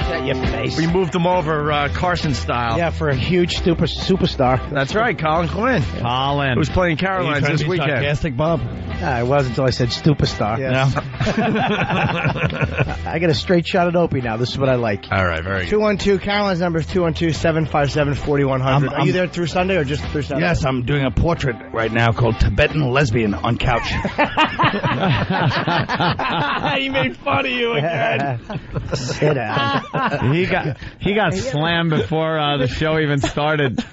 Shut your face. We moved him over Carson style. Yeah, for a huge superstar. That's right, Colin Quinn. Colin. Who's playing Caroline's this weekend. Sarcastic, Bob? I was until I said superstar. Yeah. I get a straight shot at Opie now. This is what I like. All right, very good. 212, Caroline's number is 212-757-4100. Are you there through Sunday or just through Sunday? Yes, I'm doing a portrait right now called Tibetan Lesbian on Couch. He made fun of you again. Sit down. He got slammed before the show even started,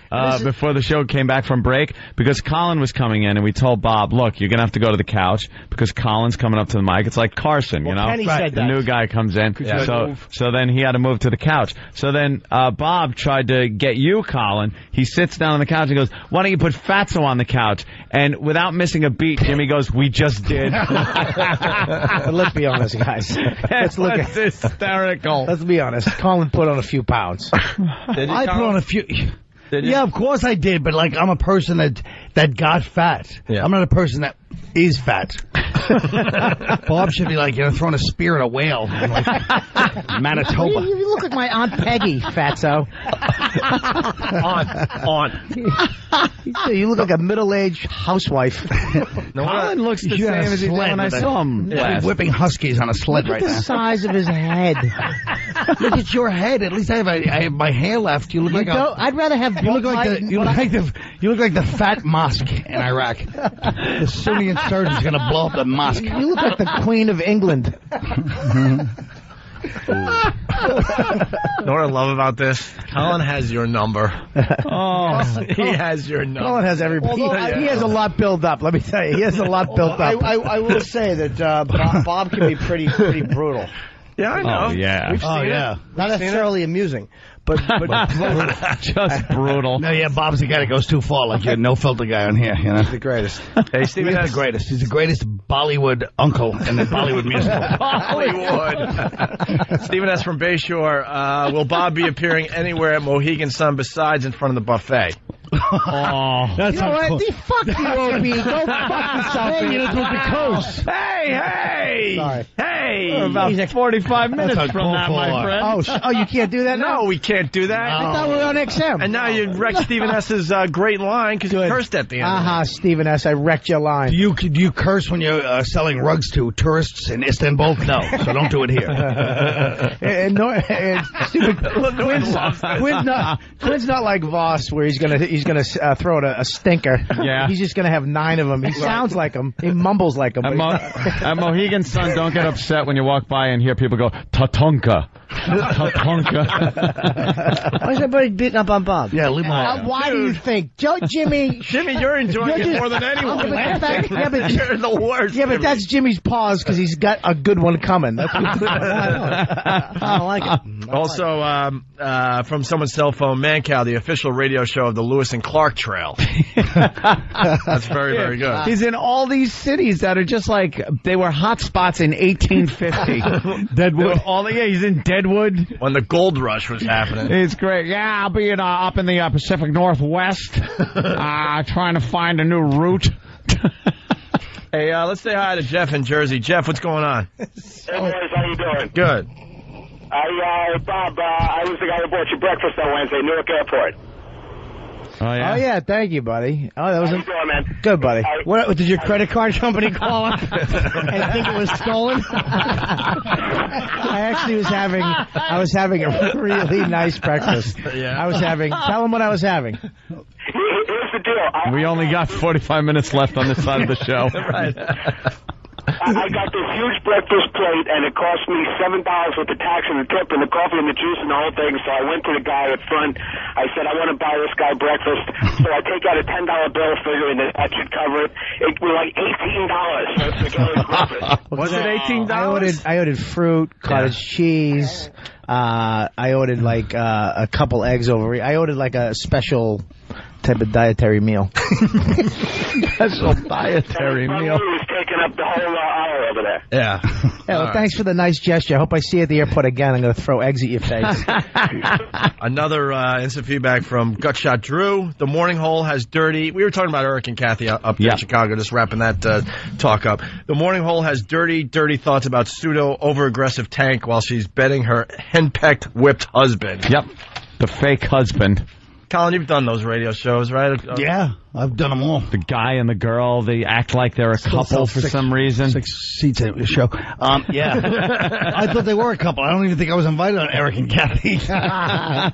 before the show came back from break, because Colin was coming in, and we told Bob, look, you're going to have to go to the couch because Colin's coming up to the mic. It's like Carson, you know? Kenny said the that. new guy comes in. Yeah. So then he had to move to the couch. So then Bob tried to get you, Colin. He sits down on the couch and goes, why don't you put Fatso on the couch? And without missing a beat, Jimmy goes, we just did. But let's be honest, guys. Let's look at hysterical. Let's be honest. Colin put on a few pounds. I put on a few. Yeah, of course I did, but like I'm a person that got fat. Yeah. I'm not a person that is fat. Bob should be like, throwing a spear at a whale in like Manitoba. You look like my Aunt Peggy, Fatso. Aunt. You look like a middle-aged housewife. Colin looks the same as he did when I saw him. Yeah. Whipping huskies on a sled Look right at the now. size of his head. Look at your head. At least I have my hair left. You look like I'd rather have. You look like the fat mosque in Iraq. The Sunni insurgent's going to blow up the mosque. You look like the Queen of England. You know what I love about this? Colin has your number. He has your number. Colin has every. He has a lot built up. Let me tell you, he has a lot built up. I will say that Bob can be pretty brutal. Yeah, I know. Oh, yeah. We've seen it. Not necessarily amusing, but just brutal. No, yeah, Bob's the guy that goes too far, like your no-filter guy on here, you know? the greatest. Hey, Stephen, He's the greatest. He's the greatest Bollywood uncle in the Bollywood musical. Hollywood. Stephen S. from Bayshore. Will Bob be appearing anywhere at Mohegan Sun besides in front of the buffet? Oh, that's you know what? Fuck you, Opie. Go fuck yourself. Hey, you know, it's with the coast. Hey! Sorry. Hey! We're about 45 minutes from that, my friend. Oh, you can't do that now? No, we can't do that. I thought we were on XM. And now you wrecked Stephen S.'s great line because you cursed at the end. Stephen S., I wrecked your line. Do you curse when you're selling rugs to tourists in Istanbul? No, so don't do it here. Quinn's not like Voss, where he's gonna throw out a stinker. Yeah. He's just gonna have 9 of them. He sounds like him. He mumbles like him. At Mohegan Sun, don't get upset when you walk by and hear people go, Tatonka. Tatonka. Why is everybody beating up on Bob? Yeah, leave him alone. Why do you think? Jimmy, you're enjoying it more than anyone. You're the worst. Yeah, but that's Jimmy's pause because he's got a good one coming. That's what I don't like it. Also, from someone's cell phone, Mancow, the official radio show of the Lewis and Clark Trail. That's very, very good. He's in all these cities that are just like, they were hot spots in 1850. Deadwood. He's in Deadwood. When the gold rush was happening. It's great. Yeah, I'll be up in the Pacific Northwest, trying to find a new route. Hey, let's say hi to Jeff in Jersey. Jeff, what's going on? Hey, boys, how you doing? Good. Bob, I was the guy who bought you breakfast on Wednesday, Newark Airport. Oh, yeah? Oh, yeah, thank you, buddy. Oh, that was How you doing, man? Good, buddy. What did your credit card company call and think it was stolen? I actually was having a really nice breakfast. Yeah. Tell them what I was having. Here's the deal. We only got 45 minutes left on this side of the show. Right. I got this huge breakfast plate, and it cost me $7 with the tax and the tip and the coffee and the juice and the whole thing. So I went to the guy at front. I said, I want to buy this guy breakfast. So I take out a $10 bill, figuring that should cover it. It was like $18 for the breakfast. Was it $18? I ordered fruit, cottage cheese. I ordered like a couple eggs over. I ordered like a special type of dietary meal. Special dietary meal. He was taking up the whole aisle over there. Yeah. Well, thanks for the nice gesture. I hope I see you at the airport again. I'm going to throw eggs at your face. Another instant feedback from Gutshot Drew. The morning hole has dirty. We were talking about Eric and Kathy up there in Chicago, just wrapping that talk up. The morning hole has dirty thoughts about pseudo over-aggressive Tank while she's bedding her henpecked whipped husband. Yep. The fake husband. Colin, you've done those radio shows, right? Yeah, I've done them all. The guy and the girl, they act like they're a couple for some reason. 6 seats in the show. Yeah. I thought they were a couple. I don't even think I was invited on Eric and Kathy. Yeah,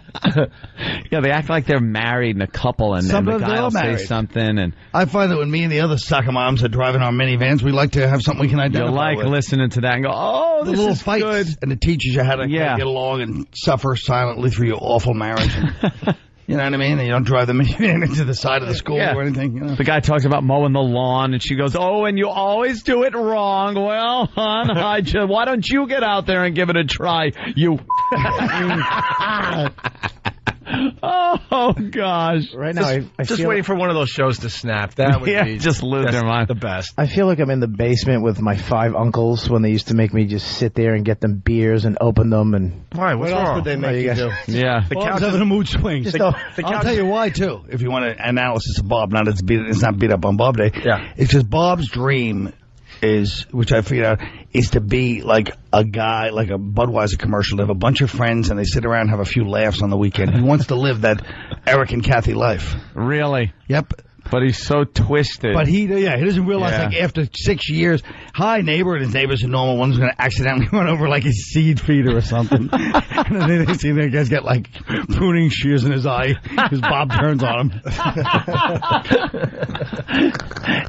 they act like they're married and a couple, and the guy will say something. And I find that when me and the other sucker moms are driving our minivans, we like to have something we can identify with. Listening to that and go, oh, the this little is fights good. And it teaches you how to get along and suffer silently through your awful marriage. You know what I mean? And you don't drive the minivan into the side of the school or anything. You know? The guy talks about mowing the lawn, and she goes, oh, and you always do it wrong. Well, hon, why don't you get out there and give it a try? You. Oh, gosh. Right now, I just feel waiting for one of those shows to snap. That would be just lose their mind. The best. I feel like I'm in the basement with my 5 uncles when they used to make me just sit there and get them beers and open them. And why? What's wrong? What else would they make you do? Yeah. The couch having a mood swing. I'll tell you why, too, if you want an analysis of Bob. Now, it's not beat up on Bob Day. Yeah. It's just Bob's dream is, which I figured out, is to be like a guy, like a Budweiser commercial. They have a bunch of friends and they sit around and have a few laughs on the weekend. He wants to live that Eric and Kathy life. Really? Yep. But he's so twisted. But he doesn't realize, like, after 6 years, hi, neighbor, and his neighbor's a normal one's going to accidentally run over, like, his seed feeder or something. And then they see the guy's got, like, pruning shears in his eye because Bob turns on him.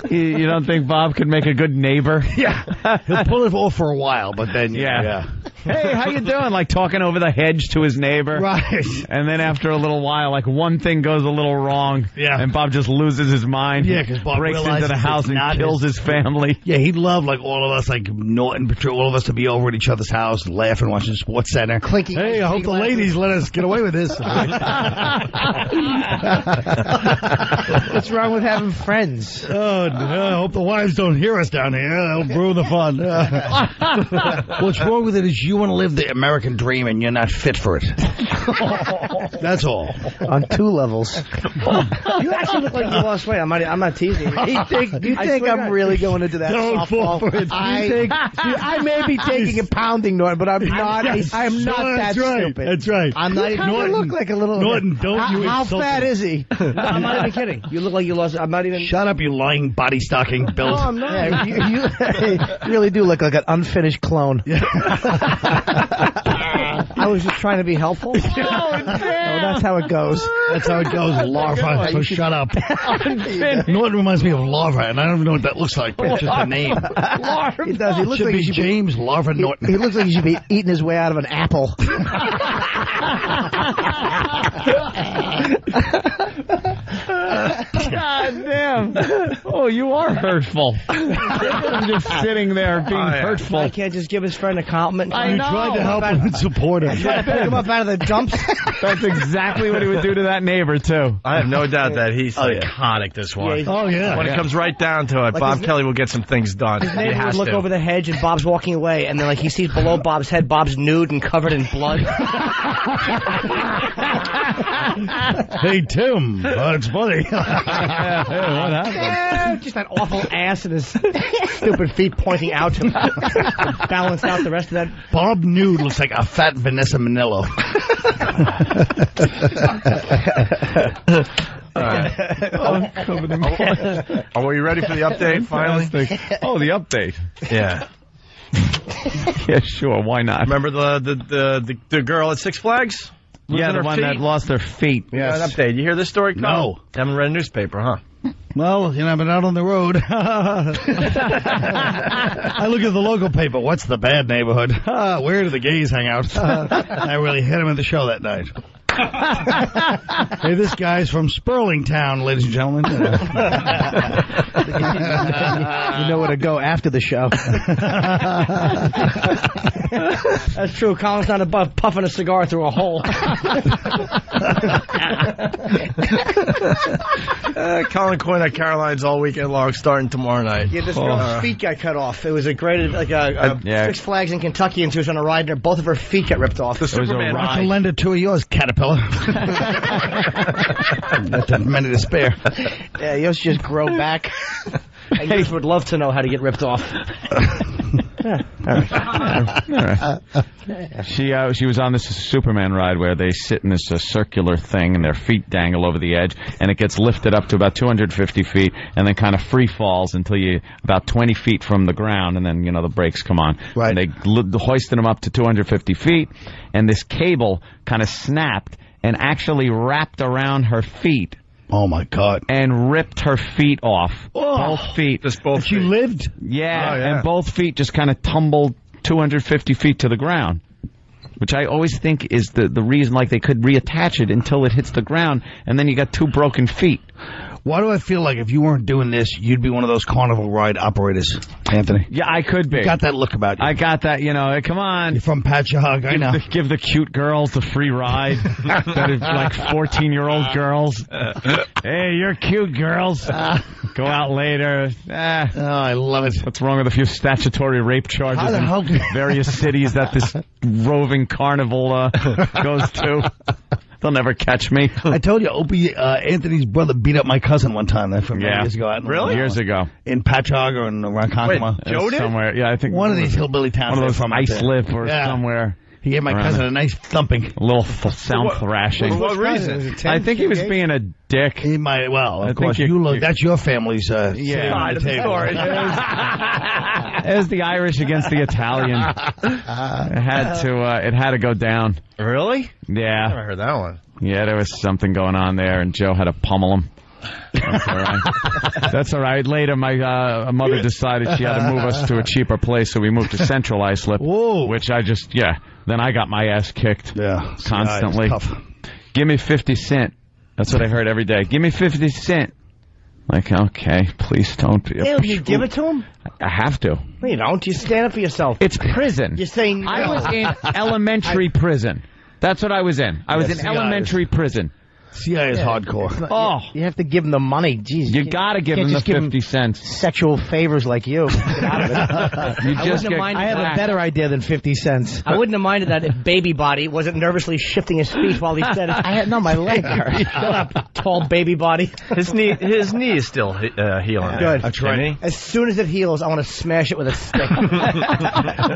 You don't think Bob could make a good neighbor? Yeah. He'll pull it off for a while, but then, Hey, how you doing? Like talking over the hedge to his neighbor. Right. And then after a little while, like one thing goes a little wrong. Yeah. And Bob just loses his mind. Yeah, because Bob breaks into the house and kills his family. Yeah, he'd love, like, all of us, like, Norton Patrol, all of us to be over at each other's house, laughing, watching Sports Center. Clinky. Hey, I hope the ladies let us get away with this. What's wrong with having friends? Oh, no, I hope the wives don't hear us down here. They'll ruin the fun. What's wrong with it is you want to live the American dream and you're not fit for it. That's all. On 2 levels. You actually look like you lost weight. I'm not teasing. You think I'm really going into that Don't fall for it. I may be taking a pounding, Norton, but I'm not. I am not that stupid. That's right. I'm not even. Norton, I look like a little. Norton, don't you How insult fat me. is he? I'm not even kidding. You look like you lost. I'm not even. Shut up, you lying body stocking build. No, I'm not. Yeah, you really do look like an unfinished clone. I was just trying to be helpful. Oh, that's how it goes. That's how it goes, larva. So shut up. Norton reminds me of larva, and I don't even know what that looks like, but it's just a name. Larva. He does. He looks should like be James Larva Norton. He looks like he should be eating his way out of an apple. God damn. Oh, you are hurtful. I'm just sitting there being hurtful. I can't just give his friend a compliment. I know. You tried to help him and support him. Try to pick him up out of the dumps. That's exactly what he would do to that neighbor, too. I have no doubt that he's iconic, this one. Yeah. When it comes right down to it, Bob Kelly will get some things done. His neighbor would look over the hedge and Bob's walking away, and then like he sees below Bob's head, Bob's nude and covered in blood. Hey, Tim. It's funny. What happened? Just that awful ass and his stupid feet pointing out to balance out the rest of that. Bob Nude looks like a fat Vanessa Manillo. Are we ready for the update, finally? Oh, the update. Yeah. Yeah, sure. Why not? Remember the girl at Six Flags? Yeah, the one that lost her feet. Yeah, an update. You hear this story? No. Haven't read a newspaper, huh? Well, I've been out on the road. I look at the local paper. What's the bad neighborhood? Where do the gays hang out? I really hit him at the show that night. Hey, this guy's from Sperling Town, ladies and gentlemen. You know where to go after the show. That's true. Colin's not above puffing a cigar through a hole. Colin Quinn at Caroline's all weekend long, starting tomorrow night. Yeah, this girl's feet got cut off. It was a great, Six Flags in Kentucky, and she was on a ride, and both of her feet got ripped off. The Superman ride. I can lend it to yours, Caterpillar. That's a minute to spare. Yeah, yours just grow back. I just would love to know how to get ripped off. She was on this Superman ride where they sit in this circular thing and their feet dangle over the edge, and it gets lifted up to about 250 feet and then kind of free falls until you about 20 feet from the ground, and then the brakes come on. Right. And they hoisted them up to 250 feet, and this cable kind of snapped and actually wrapped around her feet. Oh, my God. And ripped her feet off. Oh. Both feet. Just both She feet. lived? Yeah, Oh, yeah, and both feet just kind of tumbled 250 feet to the ground. Which I always think is the reason, like, they could reattach it until it hits the ground, and then you got 2 broken feet. Why do I feel like if you weren't doing this, you'd be one of those carnival ride operators, Anthony? Yeah, I could be. You got that look about you. I got that, come on. You're from Patchogue, I know. Give the cute girls the free ride. That is like 14-year-old girls. Hey, you're cute, girls. Go out later. Oh, I love it. What's wrong with a few statutory rape charges in various cities that this roving carnival goes to? They'll never catch me. I told you, Opie, Anthony's brother beat up my cousin one time from years ago. Really? Years ago. In Patchogue or in Ronkonkoma. Wait, Joe did? Somewhere. Yeah, I think one of these hillbilly towns. One of those Islip or somewhere. He gave my cousin a nice thumping. A little sound thrashing. For what reason? I think he was being a dick. He might, of course, that's your family's side of the story. It was the Irish against the Italian. It had to go down. Really? Yeah. I never heard that one. Yeah, there was something going on there, and Joe had to pummel him. That's all right. That's all right. Later, my mother decided she had to move us to a cheaper place, so we moved to Central Islip. Whoa. Which then I got my ass kicked. Yeah. Constantly. Tough. Give me 50 cents. That's what I heard every day. Give me 50 cents. Like, okay, please don't. You give it to him? I have to. No, you don't. You stand up for yourself. It's prison. You're saying no. I was in elementary prison. That's what I was in. I was in elementary prison. CIA is hardcore. You have to give him the money. Jeez, you gotta give him the 50 cents. Sexual favors like you. Get out of it. I have a better idea than 50 cents. I wouldn't have minded that if Baby Body wasn't nervously shifting his feet while he said it. My leg hurt. Shut up, tall baby body. His knee is still healing. Good. That's right. As soon as it heals, I want to smash it with a stick.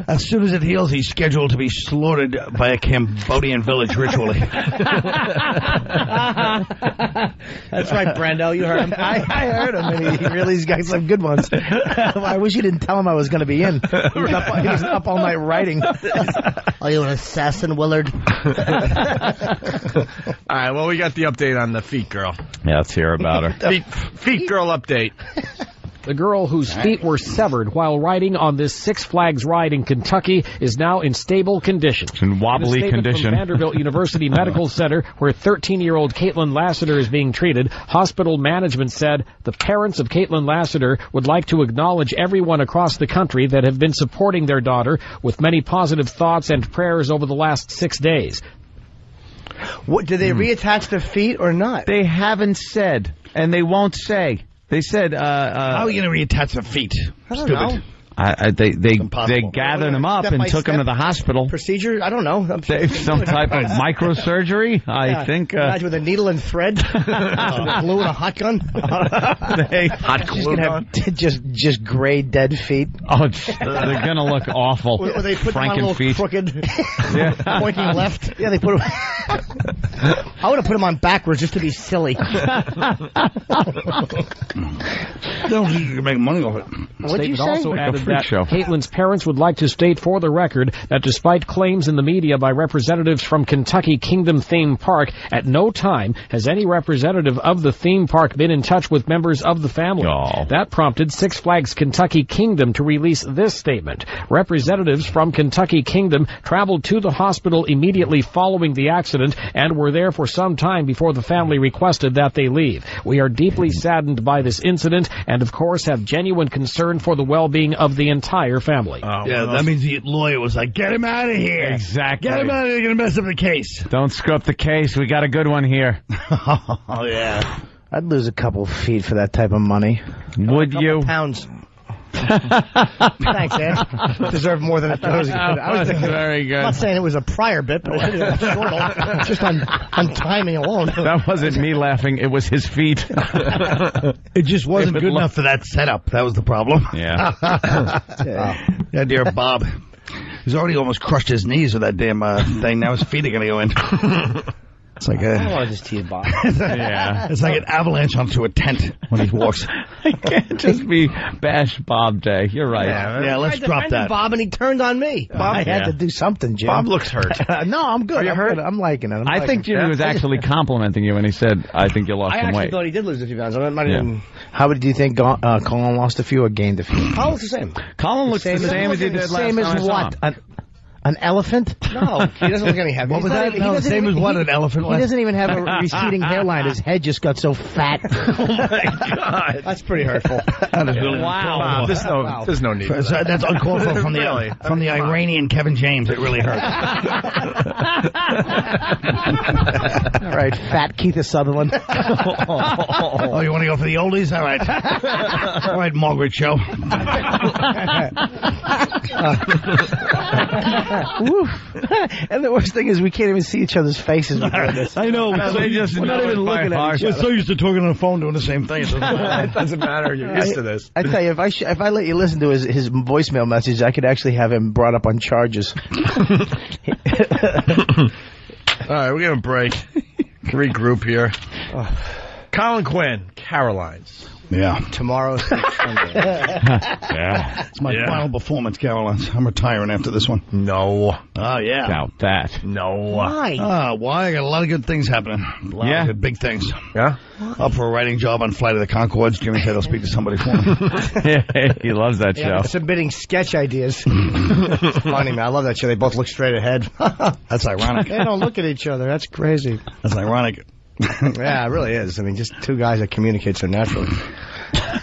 As soon as it heals, he's scheduled to be slaughtered by a Cambodian village ritually. That's right, Brando. You heard him. I heard him, and he really's got some good ones. I wish you didn't tell him I was going to be in. He was up all night writing. Are you an assassin, Willard? All right, well, we got the update on the feet girl. Yeah, let's hear about her. Feet girl update. The girl whose feet were severed while riding on this Six Flags ride in Kentucky is now in stable condition. In wobbly condition. From Vanderbilt University Medical Center, where 13-year-old Caitlin Lassiter is being treated, hospital management said the parents of Caitlin Lassiter would like to acknowledge everyone across the country that have been supporting their daughter with many positive thoughts and prayers over the last 6 days. What, did they reattach their feet or not? They haven't said, and they won't say. They said, how are you going to reattach the feet? Stupid. They gathered him up and took him to the hospital. Procedure? I don't know. Some type of microsurgery, I think. Imagine with a needle and thread, glue and a hot gun. Hot glue gun. Just gray dead feet. Oh, they're gonna look awful. Or they put them on a little crooked, pointing left. Yeah, they put them. I would have put them on backwards just to be silly. Don't you can make money off it. What did you say? Also added that Caitlin's parents would like to state for the record that despite claims in the media by representatives from Kentucky Kingdom Theme Park, at no time has any representative of the theme park been in touch with members of the family. Oh. That prompted Six Flags Kentucky Kingdom to release this statement. Representatives from Kentucky Kingdom traveled to the hospital immediately following the accident and were there for some time before the family requested that they leave. We are deeply saddened by this incident and, of course, have genuine concern for the well-being of the entire family. Yeah, that means the lawyer was like, get him out of here. Exactly. Get him out of here. You're going to mess up the case. Don't screw up the case. We got a good one here. Oh, yeah. I'd lose a couple feet for that type of money. Would you? Pounds. Thanks, Ed. Deserve more than it was. I was thinking, very good. I'm not saying it was a prior bit, but it was short, just on timing alone. That wasn't me laughing. It was his feet. It just wasn't good enough for that setup. That was the problem. Yeah. Yeah, dear Bob. He's already almost crushed his knees with that damn thing. Now his feet are going to go in. It's like I don't want to just tease Bob. Yeah. It's like an avalanche onto a tent when he walks. It can't just be Bash Bob Day. You're right. Yeah, let's drop that. Bob, and he turned on me. Bob, I had to do something, Jim. Bob looks hurt. No, I'm good. Are you hurt? I'm liking it. I think Jimmy was actually complimenting you when he said, I think you lost some weight. I actually thought he did lose a few pounds. How do you think Colin lost a few or gained a few? Colin's the same. Colin looks the same as he did last time. Same as what? An elephant? No, he doesn't look any heavy. What was that? No, same as what, an elephant? He doesn't even have a receding hairline. His head just got so fat. Oh, my God. That's pretty hurtful. Wow. There's no need for that. That's uncalled for from the Iranian Kevin James. It really hurt. All right, fat Keith Sutherland. Oh, you want to go for the oldies? All right. All right, Margaret Show. And the worst thing is we can't even see each other's faces. I know. We're not even looking at each other. We're so used to talking on the phone doing the same thing. It doesn't matter. You're used to this. I tell you, if I let you listen to his voicemail message, I could actually have him brought up on charges. All right, we're going to break. Regroup here. Colin Quinn, Caroline's. Yeah. Tomorrow's Sunday. Yeah. It's my final performance, Caroline. I'm retiring after this one. No. Oh, yeah. Doubt that. No. Why? Why? I got a lot of good things happening. A lot of good big things. Yeah? Up for a writing job on Flight of the Conchords. Jimmy said he'll speak to somebody for me. Yeah, he loves that show. Submitting sketch ideas. It's funny, man. I love that show. They both look straight ahead. That's ironic. They don't look at each other. That's crazy. That's ironic. Yeah, it really is. I mean, just two guys that communicate so naturally.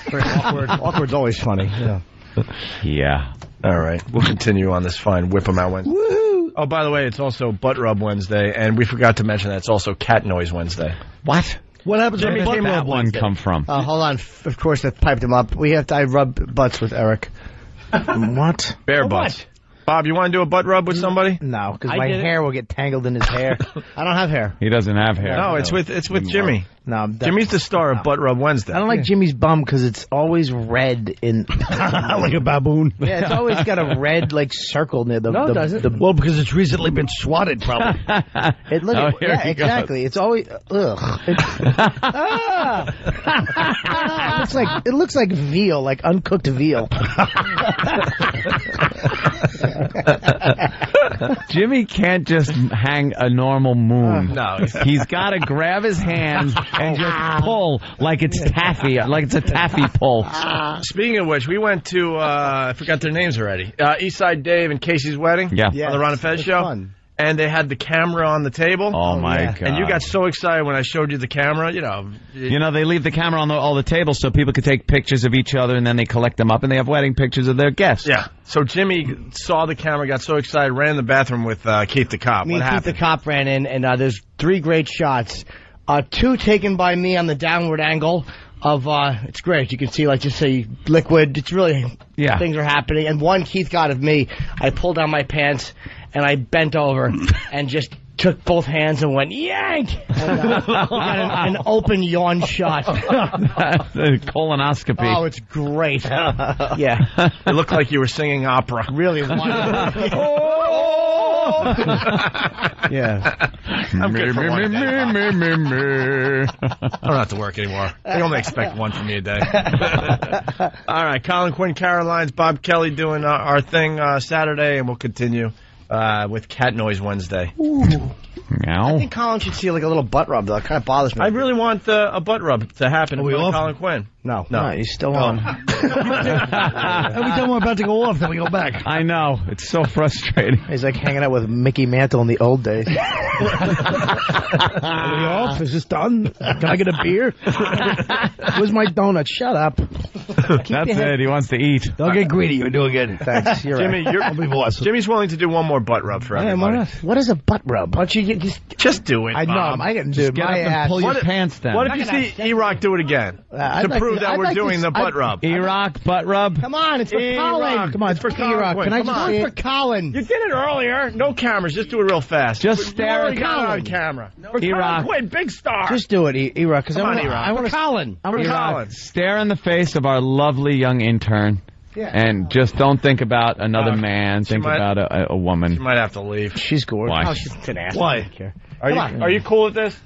Very awkward. Awkward's always funny. Yeah. Yeah. All right. We'll continue on this fine Whip 'em Out Wednesday. Woohoo! Oh, by the way, it's also Butt Rub Wednesday, and we forgot to mention that it's also Cat Noise Wednesday. What? What happens Where when did that one come from? Hold on. Of course, I piped him up. I rub butts with Eric. What? Bear butts. Bob, you want to do a butt rub with somebody? No, because my hair will get tangled in his hair. I don't have hair. He doesn't have hair. No, it's with Jimmy. No, Jimmy's the star of Butt Rub Wednesday. I don't like Jimmy's bum because it's always red in like a baboon. Yeah, it's always got a red circle near the. No, it doesn't. Well, because it's recently been swatted, probably. Exactly. It's always it looks like veal, like uncooked veal. Jimmy can't just hang a normal moon. No. He's got to grab his hands and just pull like it's taffy, like it's a taffy pull. Speaking of which, we went to, I forgot their names already, Eastside Dave and Casey's wedding. Yeah. On the Ron and Fez show. Fun. And they had the camera on the table. Oh, my God. And you got so excited when I showed you the camera, they leave the camera on all the tables so people could take pictures of each other, and then they collect them up, and they have wedding pictures of their guests. Yeah. So Jimmy saw the camera, got so excited, ran in the bathroom with Keith the Cop. Me what and happened? Keith the Cop ran in, and there's 3 great shots. 2 taken by me on the downward angle of, it's great. You can see, just say liquid. It's really, things are happening. And 1 Keith got of me. I pulled down my pants, and I bent over and just took both hands and went, yank! And got an open yawn shot. Colonoscopy. Oh, it's great. Yeah. It looked like you were singing opera. Really wonderful. Yeah. I'm good for one a day. I don't have to work anymore. They only expect 1 from me a day. All right, Colin Quinn, Caroline's, Bob Kelly doing our thing Saturday, and we'll continue with Cat Noise Wednesday. Ooh. Meow. I think Colin should see a little butt rub, though. It kind of bothers me. I really want a butt rub to happen with Colin Quinn. No, he's still on. Every time we're about to go off, then we go back. I know. It's so frustrating. He's like hanging out with Mickey Mantle in the old days. Are we off? Is this done? Can I get a beer? Where's my donut? Shut up. That's it. He wants to eat. Don't get greedy. You're doing good. Thanks. You're Jimmy, right. Jimmy's willing to do one more butt rub for everybody. What is a butt rub? Why don't you just do it, I know. Bob. I can do Get up my and ass. pull your pants down. What if you see E-Rock do it again? I'd To like prove to- that I'd we're like to doing s- the butt rub. E-Rock butt rub? Come on, it's for E-Rock. Colin. Come on, It's for Colin E-Rock. Quinn. Can I Come just on. do it for Colin? You did it earlier. No cameras. Just do it real fast. Just You stare already at got it on Colin. camera. For E-Rock. Colin Quinn, big star. Just do it, E-Rock. Because Come on, I E-Rock. want to Colin. I want to Colin. Stare in the face of our lovely young intern. Yeah. And just don't think about another man. Think might- about a woman. You might have to leave. She's gorgeous. Why? Oh, she's an ass. Why? I don't care. Are you cool with this?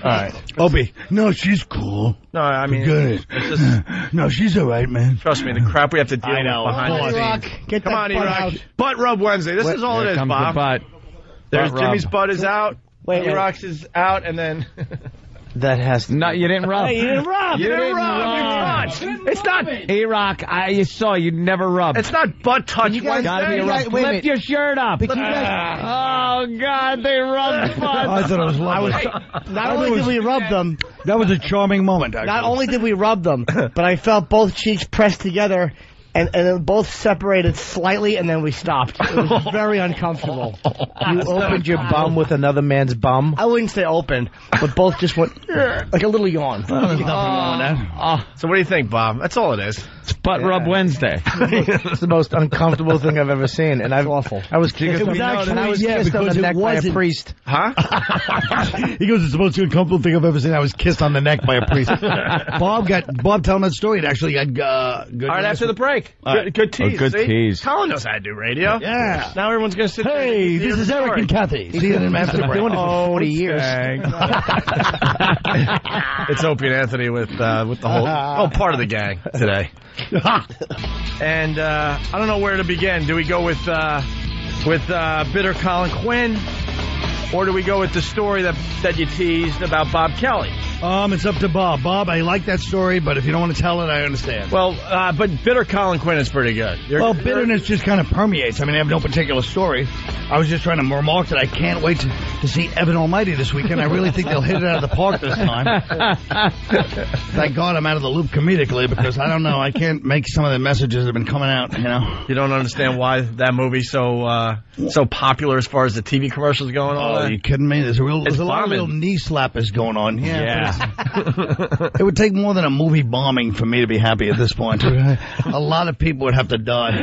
All right. Opie. No, she's cool. No, I mean, Good. it's just, No, she's all right, man. trust me, the crap we have to deal with behind the E-Rock, scenes. get Come that on, butt E-Rock. out. Butt rub Wednesday. This is all Here it is, comes Bob. the butt. There's Butt Jimmy's rub. butt is out. Wait. E-Rock's is out, and then That has to... No, you didn't rub. Hey, you didn't rub. you didn't didn't rub. rub. It's not. E-Rock, you saw you never rubbed. It's not butt touch You guys- Gotta be a Wednesday. rub. Wait a minute. Lift your shirt up. You guys- Oh, God, they rubbed butt. I thought it was lovely. Not only did we rub them, That was a charming moment, actually. not only did we rub them, but I felt both cheeks pressed together and then both separated slightly, and then we stopped. It was very uncomfortable. You opened your bum with another man's bum? I wouldn't say open, but both just went like a little yawn. There's nothing wrong with that. So what do you think, Bob? That's all it is. It's butt rub Wednesday. It's the most uncomfortable thing I've ever seen, and awful. I was kissed, was actually- and I was yeah, kissed on because the it neck by a wasn't- priest. Huh? He goes, it's the most uncomfortable thing I've ever seen. I was kissed on the neck by a priest. Bob telling that story. It actually got good. All right, after the break. Good tease. good see? tease. Colin knows how to do radio. Yeah. Now everyone's going to sit there Hey, and hear this is the Eric story. and Kathy. See you in after the break. Doing it for 40 years. It's Opie and Anthony with the whole part of the gang today. And I don't know where to begin. Do we go with bitter Colin Quinn, or do we go with the story that you teased about Bob Kelly? It's up to Bob. Bob, I like that story, but if you don't want to tell it, I understand. Well, but bitter Colin Quinn is pretty good. Bitterness just kind of permeates. I mean, I have no particular story. I was just trying to remark that I can't wait to see Evan Almighty this weekend. I really think they'll hit it out of the park this time. Thank God I'm out of the loop comedically, because I don't know. I can't make some of the messages that have been coming out, you know. You don't understand why that movie's so popular as far as the TV commercials going on. Oh, are you kidding me? There's a lot of bombing. real knee slappers going on. Yeah. It would take more than a movie bombing for me to be happy at this point. A lot of people would have to die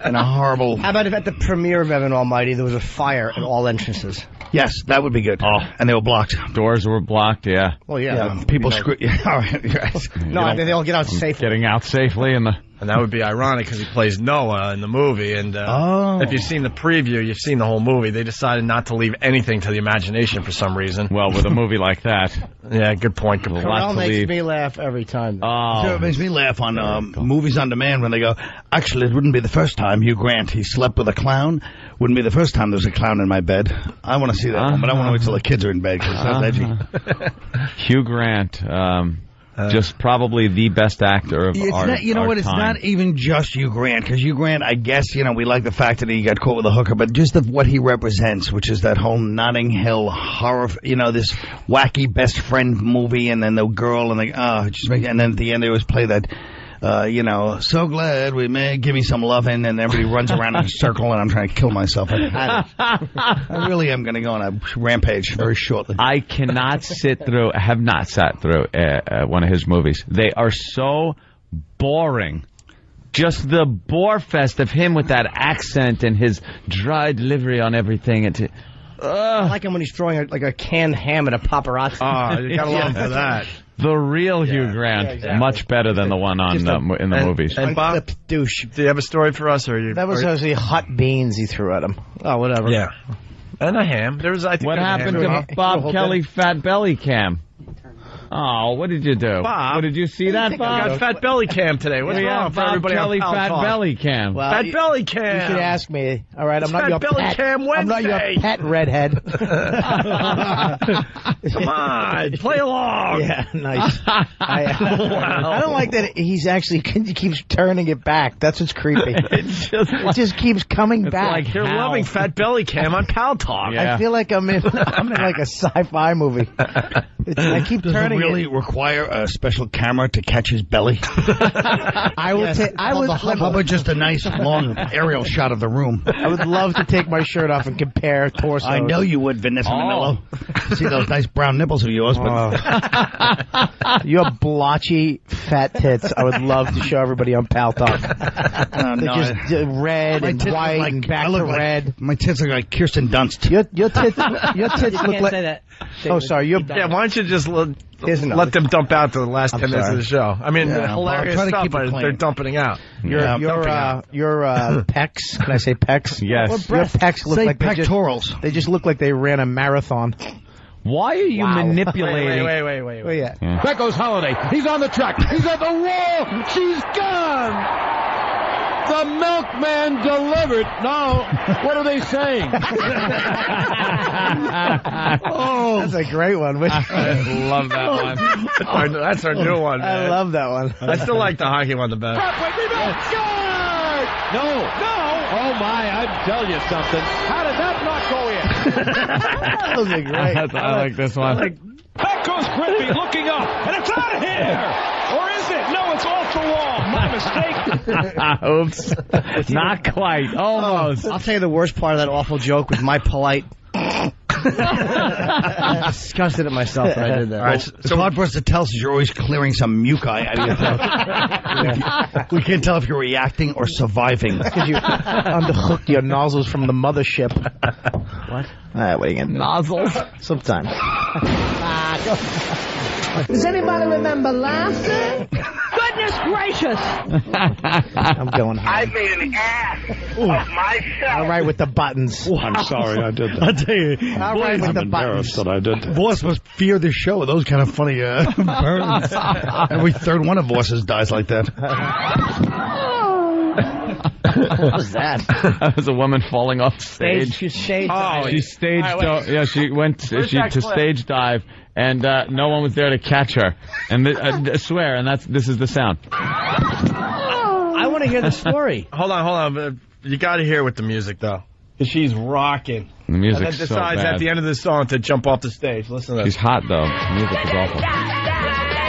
in a horrible... How about if at the premiere of Evan Almighty there was a fire at all entrances? Yes, that would be good. Oh. And they were blocked. Doors were blocked, yeah. Well, yeah. People screw... Yeah, all right, yes. No, they all get out safely. Getting out safely in the... And that would be ironic because he plays Noah in the movie. And if you've seen the preview, you've seen the whole movie. They decided not to leave anything to the imagination for some reason. Well, with a movie like that. Yeah, good point. Good point. Carell makes me laugh every time. So it makes me laugh on movies on demand when they go, actually, it wouldn't be the first time Hugh Grant, he slept with a clown. Wouldn't be the first time there was a clown in my bed. I want to see that one, but I want to wait till the kids are in bed because that's edgy. Hugh Grant, just probably the best actor of our not, you know our what? It's time. not even just Hugh Grant, because Hugh Grant, I guess, you know, we like the fact that he got caught with a hooker, but just of what he represents, which is that whole Notting Hill horror, you know, this wacky best friend movie, and then the girl, and and then at the end they always play that. So glad we may give me some loving, and everybody runs around in a circle, and I'm trying to kill myself. I really am going to go on a rampage very shortly. I cannot have not sat through one of his movies. They are so boring. Just the bore fest of him with that accent and his dry delivery on everything. I like him when he's throwing a canned ham at a paparazzi. Oh, you got along for that. The real Hugh Grant, exactly. much better than the one on in the movies. And Bob, douche. do you have a story for us? Or That was actually hot beans he threw at him. Oh, whatever. Yeah. And a ham. There was, I think, what happened to ham. Bob Kelly Fat Belly Cam? Oh, what did you do? Bob. What did you see that, Bob? I got Fat Belly Cam today. What's wrong for everybody Kelly on Fat Pal Talk? Belly Cam. Well, Fat Belly Cam. You should ask me. All right, I'm not Fat your Belly pet. Cam I'm not your Wednesday. pet redhead. Come on, play along. Yeah, nice. I don't like that he keeps turning it back. That's what's creepy. It just keeps coming back. like You're loving Fat Belly Cam on Pal Talk. Yeah. I feel like I'm in like a sci-fi movie. I keep Does it turning really require a special camera to catch his belly? I would How about just a nice long aerial shot of the room? I would love to take my shirt off and compare torsos. I know you would, Vanessa Manillo. See those nice brown nipples of yours, but your blotchy fat tits. I would love to show everybody on Pal Talk. They're just red and white and back to red. My tits look like Kirsten Dunst. Your tits look like that. Oh, sorry. Yeah, why don't you just let them dump out to the last 10 minutes of the show? I mean, hilarious try to stuff, keep it but clean. they're dumping it out. your pecs. Can I say pecs? Yes. Your pecs look Say like pectorals. they just look like they ran a marathon. Why are you manipulating? Wait. Oh yeah. Back goes Holiday. He's on the track. He's at the wall. She's gone. The milkman delivered. Now, what are they saying? Oh, that's a great one. I love that one. That's our new one, man. I love that one. I still like the hockey one the best. No. Oh, my, I'd tell you something. How did that not go in? That was a great. I like this one. Back goes Griffey looking up, and it's out of here. Or is it? No, it's off the wall. My mistake. Oops. Not quite. Almost. I'll tell you the worst part of that awful joke was my polite. I'm disgusted at myself that I did that. All right, It's hard for us to tell since you're always clearing some muci out of your throat. We can't tell if you're reacting or surviving. Because you underhooked your nozzles from the mothership. What? All right, what are you going to do? Nozzles. Sometime. Does anybody remember laughter? Goodness gracious! I'm going home. I made an ass of myself. All right with the buttons. I'm sorry I did that. I'll tell you. All right with the buttons. that I did. Voss must fear the show. Those kind of funny burns. Every third one of Voss's dies like that. What was that? That was a woman falling off stage. She staged. She staged. She went to stage dive, and no one was there to catch her. And I swear, and this is the sound. I want to hear the story. Hold on. You got to hear with the music, though. Because she's rocking. The And music's then so decides bad. at the end of the song to jump off the stage. Listen to this. She's hot though. The music is awful.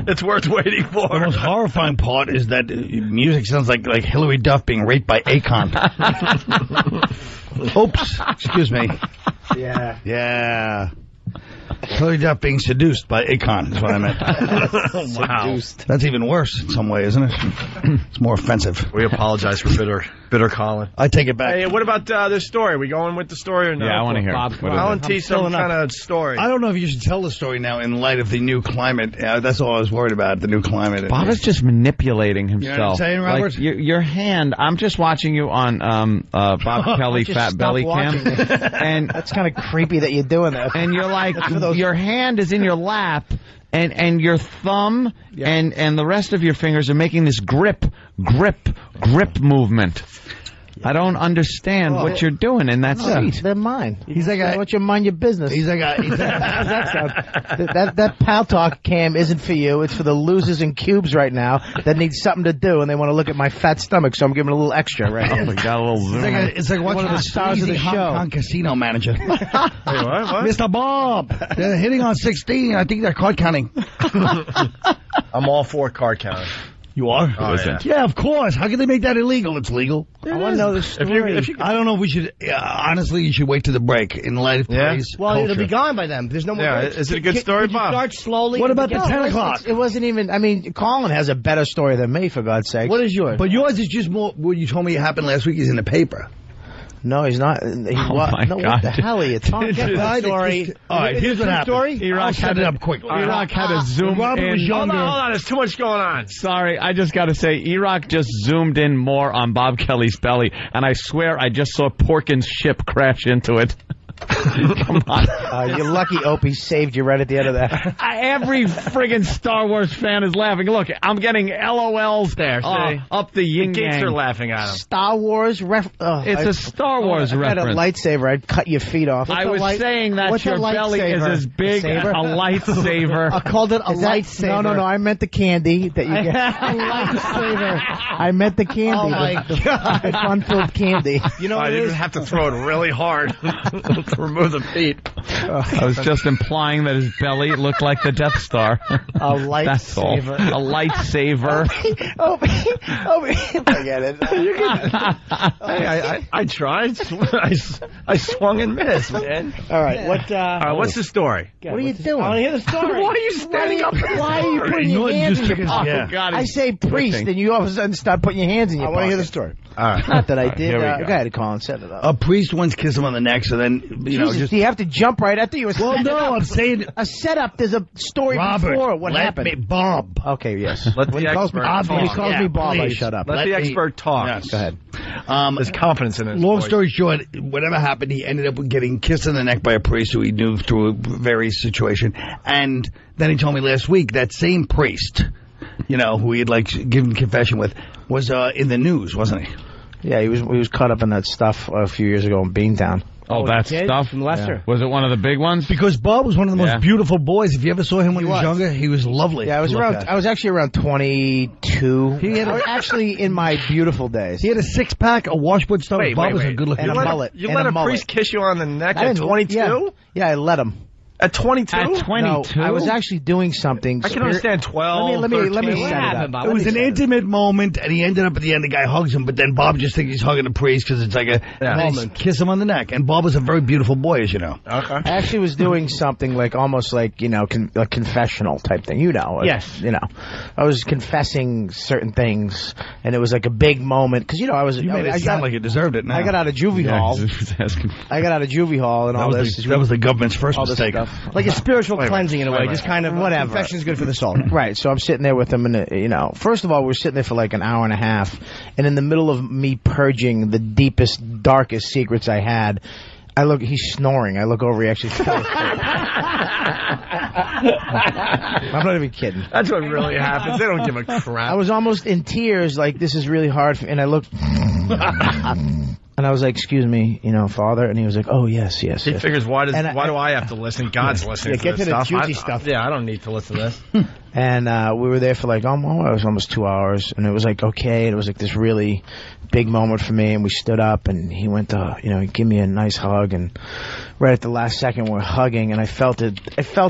It's worth waiting for. The most horrifying part is that music sounds like Hillary Duff being raped by Akon. Oops. Excuse me. Yeah. Hillary Duff being seduced by Akon is what I meant. Wow. That's even worse in some way, isn't it? It's more offensive. We apologize for bitter Colin. I take it back. Hey, what about this story? Are we going with the story or no? Yeah, I want to hear. Bob, What is Colin it? T. some kind of story. I don't know if you should tell the story now in light of the new climate. That's all I was worried about, the new climate. Bob is just manipulating You know what I'm himself. saying, Robert? Like, your hand. I'm just watching you on Bob Kelly Just Fat stop Belly Cam, watching. and That's kind of creepy that you're doing that. and you're like, your hand is in your lap, and your thumb and the rest of your fingers are making this grip movement. I don't understand what you're doing in that seat. They're mine. He's like Why don't you mind your business? He's like How's that sound? That Pal Talk Cam isn't for you. It's for the losers in cubes right now that need something to do and they want to look at my fat stomach, so I'm giving a little extra right here. We got a little zoom. it's like watching One of the stars of the Hong show. Kong casino manager. Hey, what? Mr. Bob, they're hitting on 16. I think they're card counting. I'm all for card counting. You are? Oh, yeah. Yeah, of course. How can they make that illegal? It's legal. I want to know the story. I don't know if we should. Honestly, you should wait to the break in light of today's Well, culture. it'll be gone by then. There's no more. Yeah, breaks. is it a good story, Could you Bob? start slowly. What about No, the 10 o'clock? It wasn't even. I mean, Colin has a better story than me, for God's sake. What is yours? But yours is just more. What you told me happened last week is in the paper. No, he's not. my No, God. what the hell are you talking about? Story. All right, here's what happened. Iraq set it up quick. Iraq had to zoom Robert in. was younger. Hold on, there's too much going on. Sorry, I just got to say, Iraq just zoomed in more on Bob Kelly's belly, and I swear I just saw Porkins' ship crash into it. Come on. You're lucky Opie saved you right at the end of that. Every friggin' Star Wars fan is laughing. Look, I'm getting LOLs There, see? up the yin The geeks yang. are laughing at him. Star Wars It's a Star Wars I had a reference. lightsaber. I'd cut your feet off. I was saying that your belly is as big as a lightsaber. I called it a lightsaber. No. I meant the candy that you get. A lightsaber. I meant the candy. Oh, my God. The fun-filled candy. You know I what it didn't is? have to throw it really hard to remove the feet. I was just implying that his belly looked like the Death Star. A lightsaber. That's all. A lightsaber. Forget it. I tried. I swung and missed, man. All right. What What's the story? are you doing? I want to hear the story. Why are you standing up? Why are you putting your hands in your pocket? Oh, God, I say priest, and you all of a sudden start putting your hands in your pocket. I want to hear the story. All right. Not that I did. here we Go go. ahead, Colin. Set it up. A priest once kissed him on the neck, so then, Jesus, do you have to jump right after you? Well, no, I'm saying... A setup. There's a story Robert, before. What let happened? me, Bob. Okay, yes. Let When the he calls me, expert when he talk. calls me Bob, I please. shut up. Let the expert talk. Yes. Go ahead. There's confidence in it. Long story short, whatever happened, he ended up getting kissed in the neck by a priest who he knew through a various situation. And then he told me last week that same priest, who he had given confession with, was in the news, wasn't he? Yeah, he was caught up in that stuff a few years ago in Beantown. Oh, that stuff? From Leicester. Was it one of the big ones? Because Bob was one of the most beautiful boys. If you ever saw him when he was younger, he was lovely. Yeah, I was actually around 22. He had actually in my beautiful days. He had a six-pack, a washboard stomach. Wait, Bob was wait. a good-looking And a guy. mullet. You and let a mullet. priest kiss you on the neck I at didn't- 22? Yeah, I let him. At 22? At 22? No, I was actually doing something. I can understand 12, Let me 13. set it up. It was an intimate moment, and he ended up at the end. The guy hugs him, but then Bob just thinks he's hugging the priest because it's like a moment. Kiss him on the neck. And Bob was a very beautiful boy, as you know. Okay. I actually was doing something almost like a confessional type thing. Yes. I was confessing certain things, and it was like a big moment because I was. You made it sound like you deserved it. Now. I got out of juvie hall. I got out of juvie hall and all this. That was the government's first all this mistake. stuff. Like a spiritual cleansing in a way. wait. Just kind of Whatever. Confession's good for the soul. Right, so I'm sitting there with him, and first of all, we're sitting there for like an hour and a half, and in the middle of me purging the deepest, darkest secrets I had, he's snoring. I look over, he actually fell asleep. I'm not even kidding. That's what really happens. They don't give a crap. I was almost in tears, like, this is really hard, and I looked, and I was like, excuse me, Father, and he was like, oh, yes. He figures, why do I have to listen? God's listening to get this to the stuff. juicy stuff. Yeah, I don't need to listen to this. And we were there for it was almost 2 hours, and it was like, okay, and it was like this really big moment for me, and we stood up, and he went to, give me a nice hug, and right at the last second we're hugging, and I felt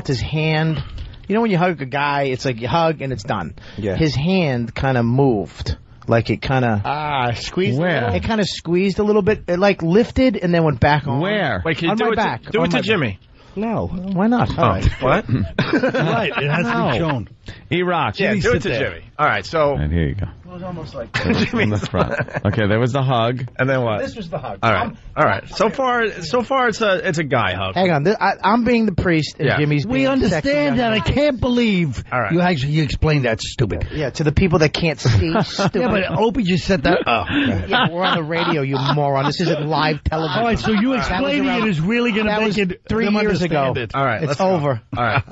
his hand. When you hug a guy, it's like you hug and it's done. Yeah. His hand kind of moved. Like it kind of... squeezed. Where? It kind of squeezed a little bit. It lifted and then went back on. Where? Wait, can you On do my it back. do On it to my Jimmy? No. Why not? All right. What? Right, it has to be shown. Iraq. Yeah, do it to there. Jimmy. All right, so... And here you go. It was almost like... In the front. Okay, there was the hug. And then what? This was the hug. All right. So far, it's a guy hug. Hang on. I'm being the priest and Yeah. Jimmy's being We understand sexy that. I young man. can't believe All right. you explained that stupid. Yeah, to the people that can't see. Stupid. Yeah, but Opie just said that. Oh. Yeah, we're on the radio, you moron. This isn't live television. All right, so you That was explaining around- it is really going to that make was it 3 them years ago. understand it. All right, It's let's go. over. All right,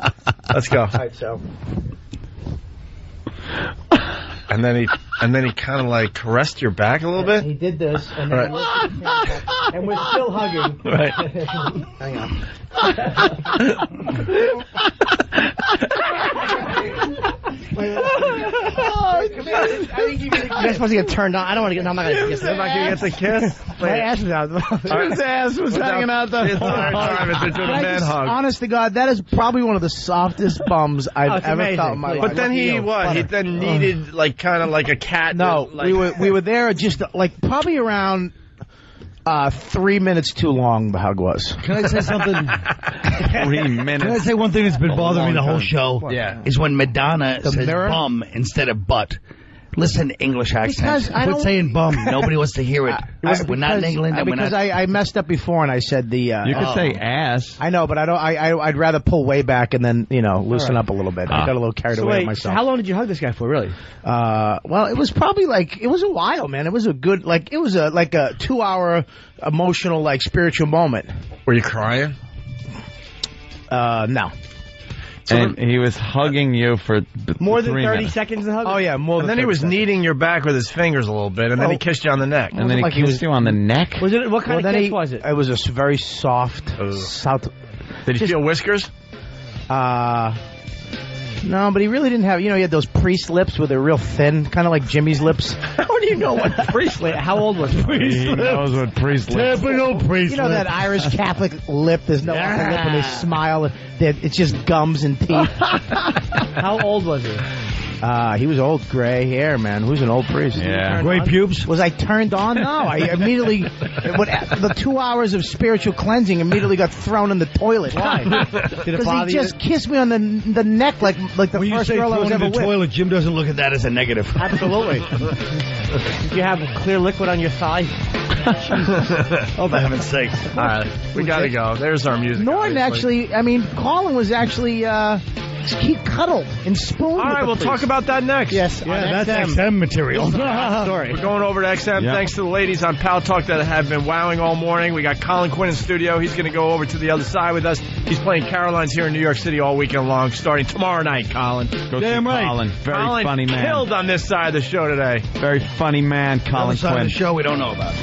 let's go. All right, so... And then he kind of like caressed your back a little bit. He did this, and then and we're still hugging. Right. Hang on. I think you're supposed to get turned on. I don't want to get. I'm not going to kiss. I'm not gonna get the kiss. My ass is out. His ass was hanging out the whole time. It's doing a man hug. Honest to God, that is probably one of the softest bums I've it's ever amazing. felt in my life. But then he Butter. then needed like kind of like a cat. No, like, we were there just like probably around 3 minutes too long. The hug was. Can I say something? 3 minutes. Can I say one thing that's been bothering me the whole long show? Yeah. Is when Madonna says mirror? bum instead of butt. Listen, English accent. Because I Quit don't- saying bum. Nobody wants to hear it. We're not in England. And Because I messed up before and I said the. You could say ass. I know, but I don't. I'd rather pull way back and then loosen up a little bit. I got a little carried away with myself. How long did you hug this guy for, really? Well, it was probably it was a while, man. It was a good it was a 2-hour emotional spiritual moment. Were you crying? No. And he was hugging you for More than 3 30 minutes. seconds to hug? Oh yeah, more And than. then he was 30 seconds. kneading your back with his fingers a little bit, and then he kissed you on the neck. And then he like he kissed was- you on the neck? Was it, what kind of kiss was it? It was a very soft south. Did he feel whiskers? No, but he really didn't have. He had those priest lips where they're real thin, kind of like Jimmy's lips. How do you know what priest? How old was he? He knows what priest lips. Typical priest. You know that Irish Catholic lip? There's no upper lip, and they smile. It's just gums and teeth. How old was he? He was old, gray hair, man. Who's an old priest? Yeah. Gray pubes. Was I turned on? No, I immediately. The 2 hours of spiritual cleansing immediately got thrown in the toilet. Why? Did it bother Because he just kissed me on the neck like the When you first say girl I was thrown in ever the with. toilet, Jim doesn't look at that as a negative. Absolutely. Did you have clear liquid on your thigh? Oh, for heaven's sake. All right, we gotta go. There's our music. Norton obviously. Colin was actually, he cuddled and spooned. All right, we'll talk about that next. Yes, Yeah, that's XM material. Story. We're going over to XM. Yep. Thanks to the ladies on Pal Talk that have been wowing all morning. We got Colin Quinn in studio. He's going to go over to the other side with us. He's playing Caroline's here in New York City all weekend long, starting tomorrow night, Colin. Go Damn see right. Colin. Very Colin funny man. killed on this side of the show today. Very funny man, Other Colin side of Quinn. the show we don't know about.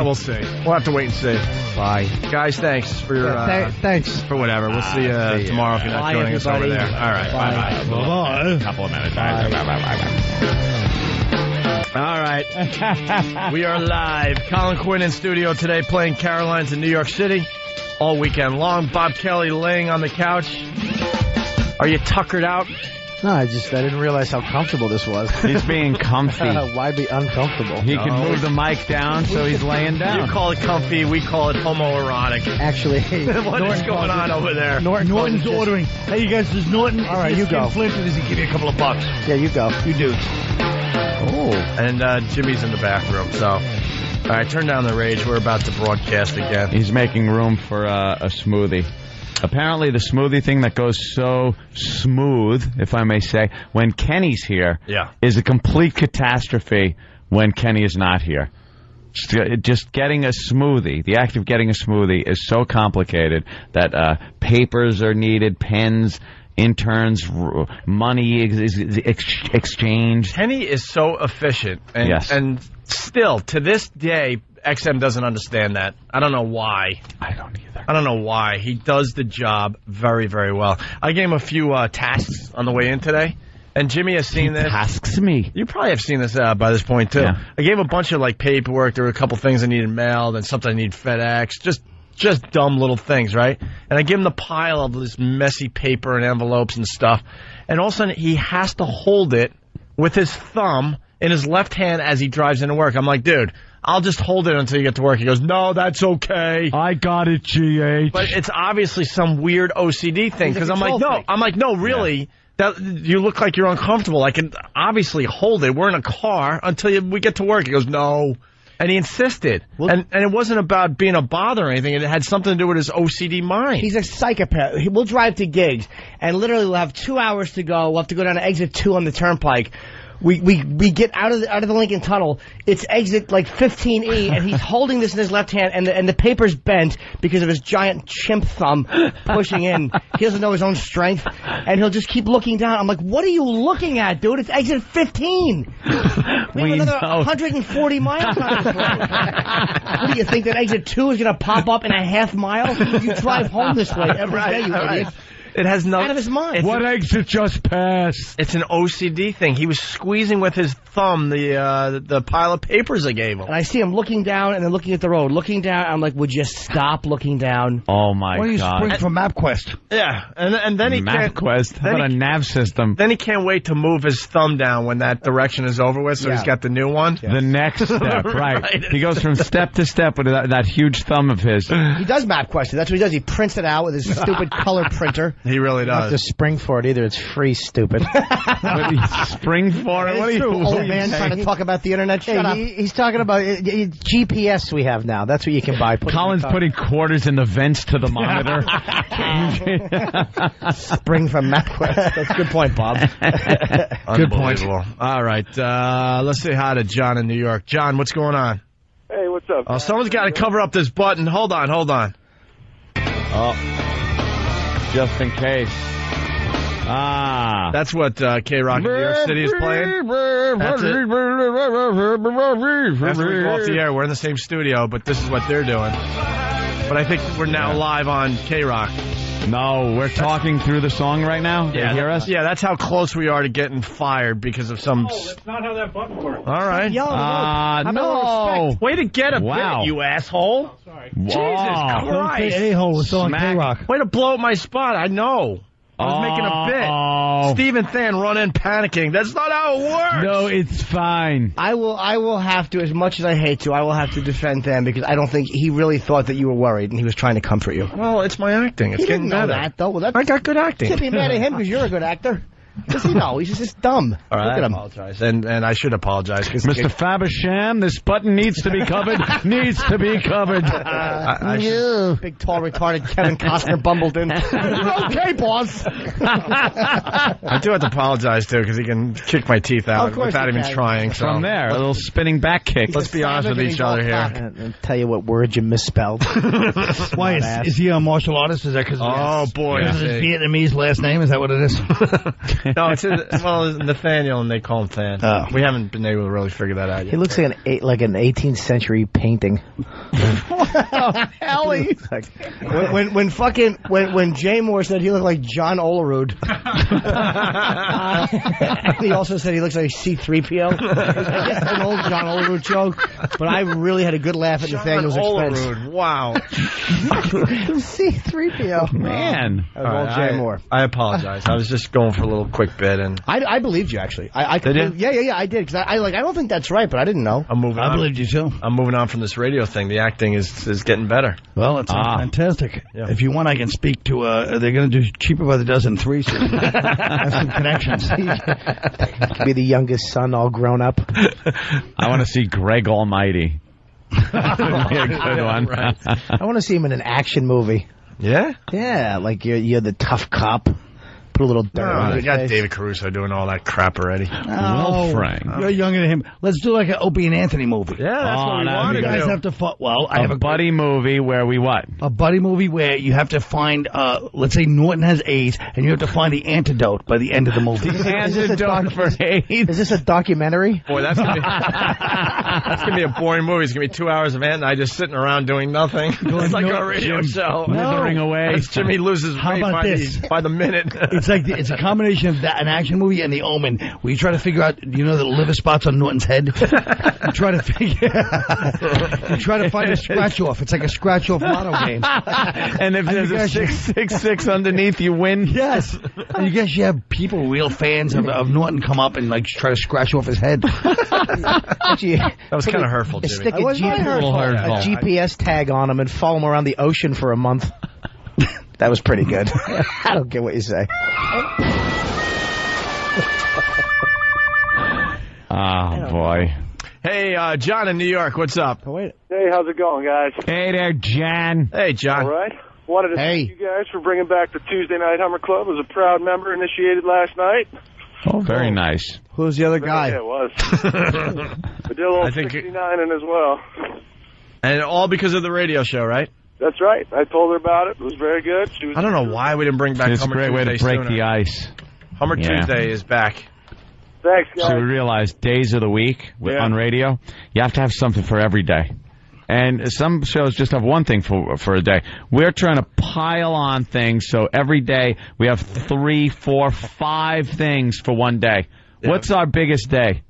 We'll see. We'll have to wait and see. Bye. Guys, thanks for your Thanks. for whatever. We'll see you tomorrow if you're not Bye, joining us over everybody. there. All right. Bye-bye. Bye-bye. Couple of minutes. All right. We are live. Colin Quinn in studio today playing Caroline's in New York City all weekend long. Bob Kelly laying on the couch. Are you tuckered out? No, I didn't realize how comfortable this was. He's being comfy. Why be uncomfortable? He can move the mic down, so he's laying You down. call it comfy. We call it homoerotic. Actually, What is going on over there? Norton's ordering. Hey, you guys, does Norton... All right, you go. Flint, or does he give you a couple of bucks? Yeah, you go. You do. Oh. And Jimmy's in the bathroom, so... All right, turn down the rage. We're about to broadcast again. He's making room for a smoothie. Apparently, the smoothie thing that goes so smooth, if I may say, when Kenny's here, is a complete catastrophe when Kenny is not here. Just getting a smoothie, the act of getting a smoothie is so complicated that papers are needed, pens, interns, money exchange. Kenny is so efficient. And, Yes. And still, to this day, XM doesn't understand that. I don't know why. I don't either. I don't know why. He does the job very, very well. I gave him a few tasks on the way in today, and Jimmy has seen this. Tasks me. You probably have seen this by this point, too. Yeah. I gave him a bunch of, paperwork. There were a couple things I needed mailed and something I need FedEx. Just dumb little things, right? And I give him the pile of this messy paper and envelopes and stuff, and all of a sudden he has to hold it with his thumb in his left hand as he drives into work. I'm like, dude, I'll just hold it until you get to work. He goes, no, that's okay. I got it, GH. But it's obviously some weird OCD thing because I'm like, no, really. That you look like you're uncomfortable. I can obviously hold it. We're in a car until we get to work. He goes, no. And he insisted. And it wasn't about being a bother or anything. It had something to do with his OCD mind. He's a psychopath. We'll drive to gigs, and literally we'll have 2 hours to go. We'll have to go down to exit 2 on the turnpike. We get out of the Lincoln Tunnel. It's exit 15E, and he's holding this in his left hand, and the paper's bent because of his giant chimp thumb pushing in. He doesn't know his own strength, and he'll just keep looking down. I'm like, what are you looking at, dude? It's exit 15. We have another 140 miles on this road. What do you think, that exit 2 is going to pop up in a half mile? You drive home this way every day, you idiot. It has no... Out of his mind. What exit just passed? It's an OCD thing. He was squeezing with his thumb the pile of papers I gave him. And I see him looking down and then looking at the road. Looking down, I'm like, would you stop looking down? Oh, my Why don't you God. spring from MapQuest? Yeah, and then he can't... MapQuest? How about a nav system? Then he can't wait to move his thumb down when that direction is over with, so he's got the new one. The next step, right. He goes from step to step with that huge thumb of his. He does MapQuest. That's what he does. He prints it out with his stupid color printer. He really You don't have to does. spring for it either. It's free, stupid. Spring for it? What are you? old man trying to talk about the internet. Shut up. He's talking about GPS we have now. That's what you can buy. Colin's putting quarters in the vents to the monitor. Spring from MapQuest. That's a good point, Bob. Good point. All right. Let's say hi to John in New York. John, what's going on? Hey, what's up? Oh, someone's got to cover up this button. Hold on. Oh, just in case. That's what K-Rock in New York City is playing. That's it. After we go off the air, we're in the same studio, but this is what they're doing. But I think we're now live on K-Rock. No, we're talking through the song right now. Yeah, you hear us? Yeah, that's how close we are to getting fired because of some... No, that's not how that button works. All right. No. Way to get a bit, you asshole. Oh, sorry. Jesus Christ. A-hole was still on K-Rock. Way to blow up my spot. I know. I was making a bit. Steve and Than run in panicking. That's not how it works. No, it's fine. I will have to, as much as I hate to, I will have to defend Than because I don't think he really thought that you were worried and he was trying to comfort you. Well, it's my acting. It's He getting didn't know better. that, though. Well, I got good acting. You can't be mad at him because you're a good actor. Does he know? He's just dumb. All right, Look at I him. apologize. And I should apologize. Mr. Fabersham, this button needs to be covered. Needs to be covered. I should... Big, tall, retarded Kevin Costner bumbled in. Okay, boss. I do have to apologize, too, because he can kick my teeth out without even trying. So. From there, a little spinning back kick. Let's be honest with each other here. And tell you what words you misspelled. Why, is he a martial artist? Is that because boy. his Vietnamese last name? Is that what it is? No, it's Nathaniel, and they call him Than. Oh. We haven't been able to really figure that out yet. He looks like an 18th century painting. Ellie. When Jay Moore said he looked like John Olerud. He also said he looks like C-3PO. I guess an old John Olerud joke, but I really had a good laugh at Nathaniel's expense. Olerud. Wow. C-3PO. Man. That was old Jay Moore. I apologize. I was just going for a little quick bit, and I believed you actually. Did you? Yeah, I did because I don't think that's right, but I didn't know. I'm moving on. I believed you too. I'm moving on from this radio thing. The acting is getting better. Well, it's fantastic. Yeah. If you want, I can speak to. They're going to do cheaper by the dozen 3. So I have some connections. Could be the youngest son, all grown up. I want to see Greg Almighty. That would be a good one. Right. I want to see him in an action movie. Yeah? Yeah, like you're the tough cop. Put a little dirt on They his got face. David Caruso doing all that crap already. Well, Frank. You're younger than him. Let's do like an Opie and Anthony movie. Yeah, that's what we that'd want be You to guys do. have to fight. Well, I have A buddy movie where we what? a buddy movie where you have to find, let's say Norton has AIDS, and you have to find the antidote by the end of the movie. Antidote for AIDS. Is this a documentary? Boy, that's gonna be a boring movie. It's gonna be 2 hours of Ant and I just sitting around doing nothing. It's like a radio show. Withering away. As Jimmy loses How weight about this? by the minute. It's like it's a combination of that, an action movie, and The Omen, where you try to figure out, you know, the liver spots on Norton's head. You try to find a scratch off. It's like a scratch off lotto game. And if there's a 666 underneath, you win. Yes, and you guess you have people, real fans of Norton, come up and like try to scratch off his head. That was kind of hurtful, Jimmy. Stick a hurtful. GPS tag on him and follow him around the ocean for a month. That was pretty good. I don't care what you say. Oh, boy. Hey, John in New York, what's up? Oh, wait. Hey, how's it going, guys? Hey there, Jan. Hey, John. All right. Wanted to thank you guys for bringing back the Tuesday Night Hummer Club. As a proud member, initiated last night. Oh, very nice. Who's the other guy? Yeah, it was. We did a little 69 in as well. And all because of the radio show, right? That's right. I told her about it. It was very good. She was I don't know why we didn't bring back It's a Hummer great way Tuesday to break sooner. the ice. Hummer Tuesday is back. Thanks, guys. So we realized days of the week on radio, you have to have something for every day. And some shows just have one thing for a day. We're trying to pile on things, so every day we have 3, 4, 5 things for one day. Yeah. What's our biggest day?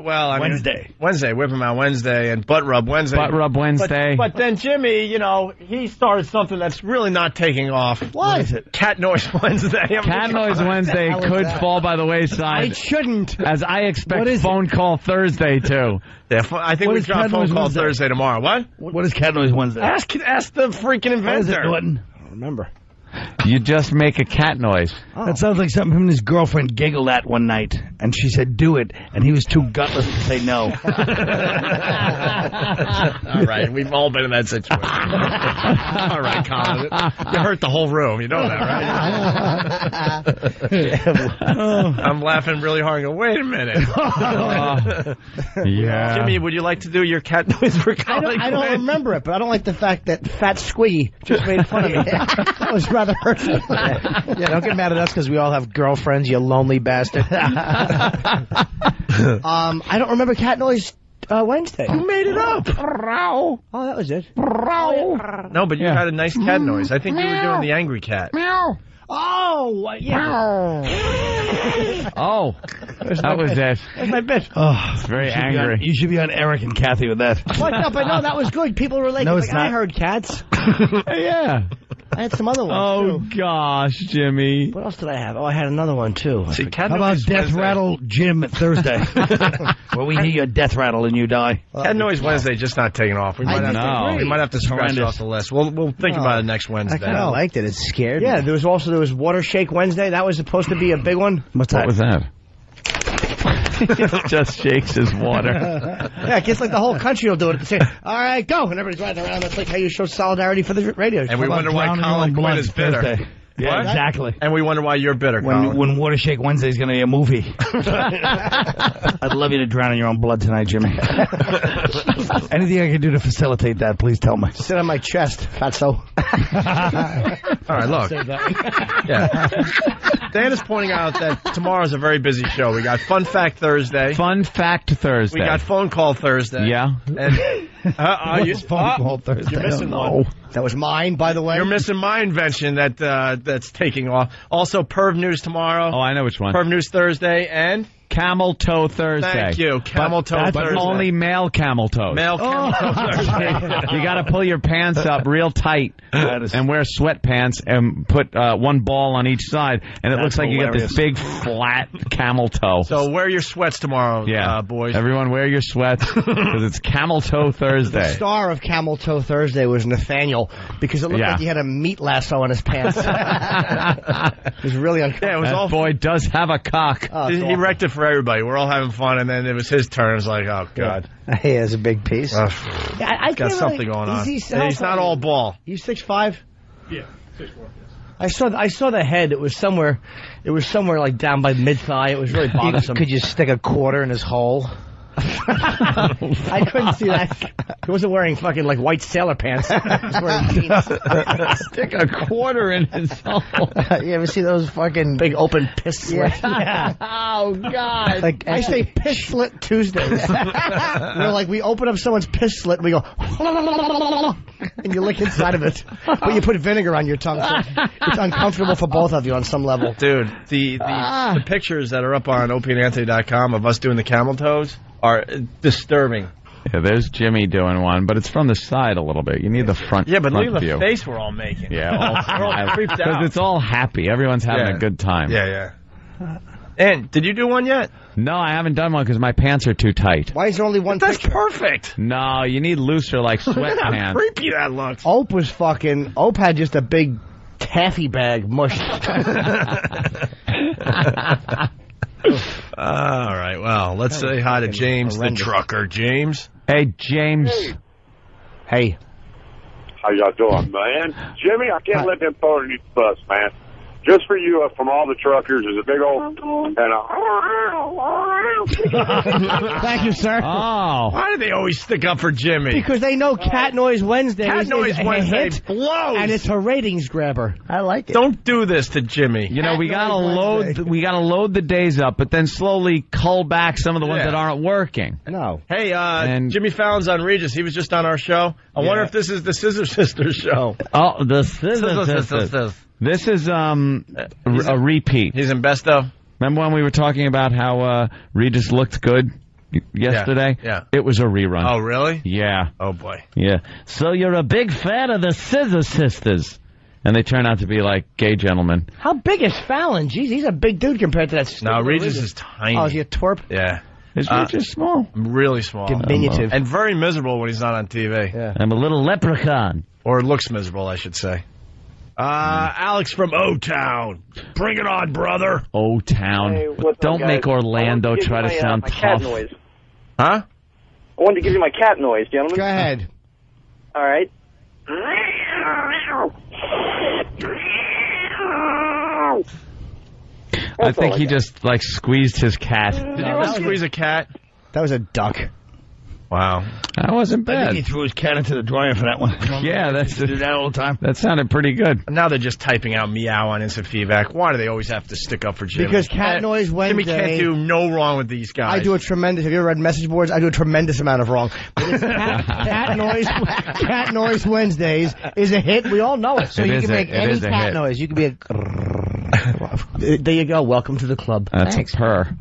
Well, I mean, Wednesday, Whip 'em Out Wednesday, and Butt Rub Wednesday. Butt Rub Wednesday. But then Jimmy, you know, he started something that's really not taking off. What is it? Cat Noise Wednesday. Cat Noise Wednesday could fall by the wayside. It shouldn't. As I expect Phone Call Thursday, too. Yeah, I think we drop Phone Call Thursday tomorrow. What? What is Cat Noise Wednesday? Ask the freaking inventor. What is it, Norton? I don't remember. You just make a cat noise. Oh. That sounds like something him and his girlfriend giggled at one night, and she said, "Do it," and he was too gutless to say no. All right, we've all been in that situation. All right, Colin, you hurt the whole room. You know that, right? I'm laughing really hard and go, wait a minute. Yeah. Jimmy, would you like to do your cat noise for Colin? I don't remember it, but I don't like the fact that Fat Squiggy just made fun of me. That was rather hurtful. Yeah, don't get mad at us because we all have girlfriends, you lonely bastard. I don't remember cat noise Wednesday. You made it up. Oh, that was it. No, but you had a nice cat noise. I think you were doing the angry cat. Oh, yeah. Oh, that was it. That's my bit. Oh, it's very angry. You should be on Eric and Kathy with that. What? No, but no, that was good. People were like, No, it's not. I heard cats. Yeah. I had some other ones, Oh, too. gosh, Jimmy. What else did I have? Oh, I had another one, too. See, cat How about noise Death Wednesday. Rattle Jim Thursday? Where we hear your death rattle and you die. Cat noise Wednesday just not taking off. We might have to scratch it off the list. We'll think about it next Wednesday. I kind of liked it. It scared me. Yeah, there was Water Shake Wednesday. That was supposed to be a big one. What's What that? was that? Just shakes his water. Yeah, I guess like the whole country will do it at the same. All right, go. And everybody's riding around. That's like how you show solidarity for the radio show. And we wonder why Drowning Colin in Quinn blood is bitter. Thursday. Yeah, What? exactly. And we wonder why you're bitter, Colin. When Water Shake Wednesday is going to be a movie. I'd love you to drown in your own blood tonight, Jimmy. Anything I can do to facilitate that, please tell me. Sit on my chest, fatso. All right, look. Yeah. Dan is pointing out that tomorrow's a very busy show. We got Fun Fact Thursday. Fun Fact Thursday. We got Phone Call Thursday. Yeah. And Phone call Thursday? You're missing one. That was mine, by the way. You're missing my invention that's taking off. Also, Perv News tomorrow. Oh, I know which one. Perv News Thursday and Camel Toe Thursday. thank you, Camel Toe But Thursday. only male camel toes. Male Camel Toe Thursday. You got to pull your pants up real tight and wear sweatpants and put one ball on each side, and it looks like you got this big flat camel toe. So wear your sweats tomorrow, boys. Everyone wear your sweats because it's Camel Toe Thursday. The star of Camel Toe Thursday was Nathaniel because it looked like he had a meat lasso on his pants. It was really uncomfortable. Yeah, it was That all boy does have a cock. he wrecked it for everybody. We're all having fun, and then it was his turn. It was like, oh god, He has a big piece. I got something going on. He's not all ball. You 6'5"? Yeah, 6'4". I saw the head. It was somewhere like down by mid thigh. It was really bothersome. Could you stick a quarter in his hole? I couldn't see that. He wasn't wearing fucking like white sailor pants. He was wearing jeans. Stick a quarter in his hole. You ever see those fucking Big open piss slit. Yeah. Oh, God. Like I say piss slit Tuesdays. We open up someone's piss slit and we go, and you lick inside of it. But you put vinegar on your tongue. So it's uncomfortable for both of you on some level. Dude, the pictures that are up on opieandanthony.com of us doing the camel toes are disturbing. Yeah, there's Jimmy doing one, but it's from the side a little bit. You need the front Yeah, but look front at the view. face we're all making. Yeah, we're all creeped out. Because it's all happy. Everyone's having a good time. Yeah. And did you do one yet? No, I haven't done one because my pants are too tight. Why is there only one That's picture? perfect. No, you need looser, like How sweatpants. creepy that looks. Ope had just a big taffy bag mushed. All right, well, let's say hi to James the trucker. James. Hey, James. Hey. How y'all doing, man? Jimmy, I can't let them throw it in the bus, man. Just for you, from all the truckers, there's a big old Thank you, sir. Oh. Why do they always stick up for Jimmy? Because they know Cat Noise Wednesday is a hit, blows. and it's a ratings grabber. I like it. Don't do this to Jimmy. You know, we gotta load the days up, but then slowly cull back some of the ones that aren't working. No. Hey, Jimmy Fallon's on Regis. He was just on our show. I wonder if this is the Scissor Sisters show. Oh, the Scissor Sisters. This is a repeat. He's in Best of. Remember when we were talking about how Regis looked good yesterday? Yeah. It was a rerun. Oh, really? Yeah. Oh, boy. Yeah. So you're a big fan of the Scissor Sisters. And they turn out to be like gay gentlemen. How big is Fallon? Jeez, he's a big dude compared to that. No, Regis is tiny. Oh, is he a twerp? Yeah. Is Regis small? Really small. Diminutive. And very miserable when he's not on TV. Yeah. I'm a little leprechaun. Or looks miserable, I should say. Alex from O-Town. Bring it on, brother. O-Town. Hey, what's up, Don't guys? make Orlando try to sound my tough. cat noise. Huh? I wanted to give you my cat noise, gentlemen. Go ahead. All right. I think he just, like, squeezed his cat. Did you ever squeeze a cat? That was a duck. Wow. That wasn't I bad. think he threw his cat into the dryer for that one. Yeah, that's do that all the time. that sounded pretty good. Now they're just typing out meow on instant feedback. Why do they always have to stick up for Jimmy? Because Cat Noise Wednesday... Jimmy can't do no wrong with these guys. I do a tremendous... Have you ever read message boards? I do a tremendous amount of wrong. But it's Cat Noise Wednesdays is a hit. We all know it. So you can make any cat noise. You can be a... There you go. Welcome to the club. That's Thanks. a purr.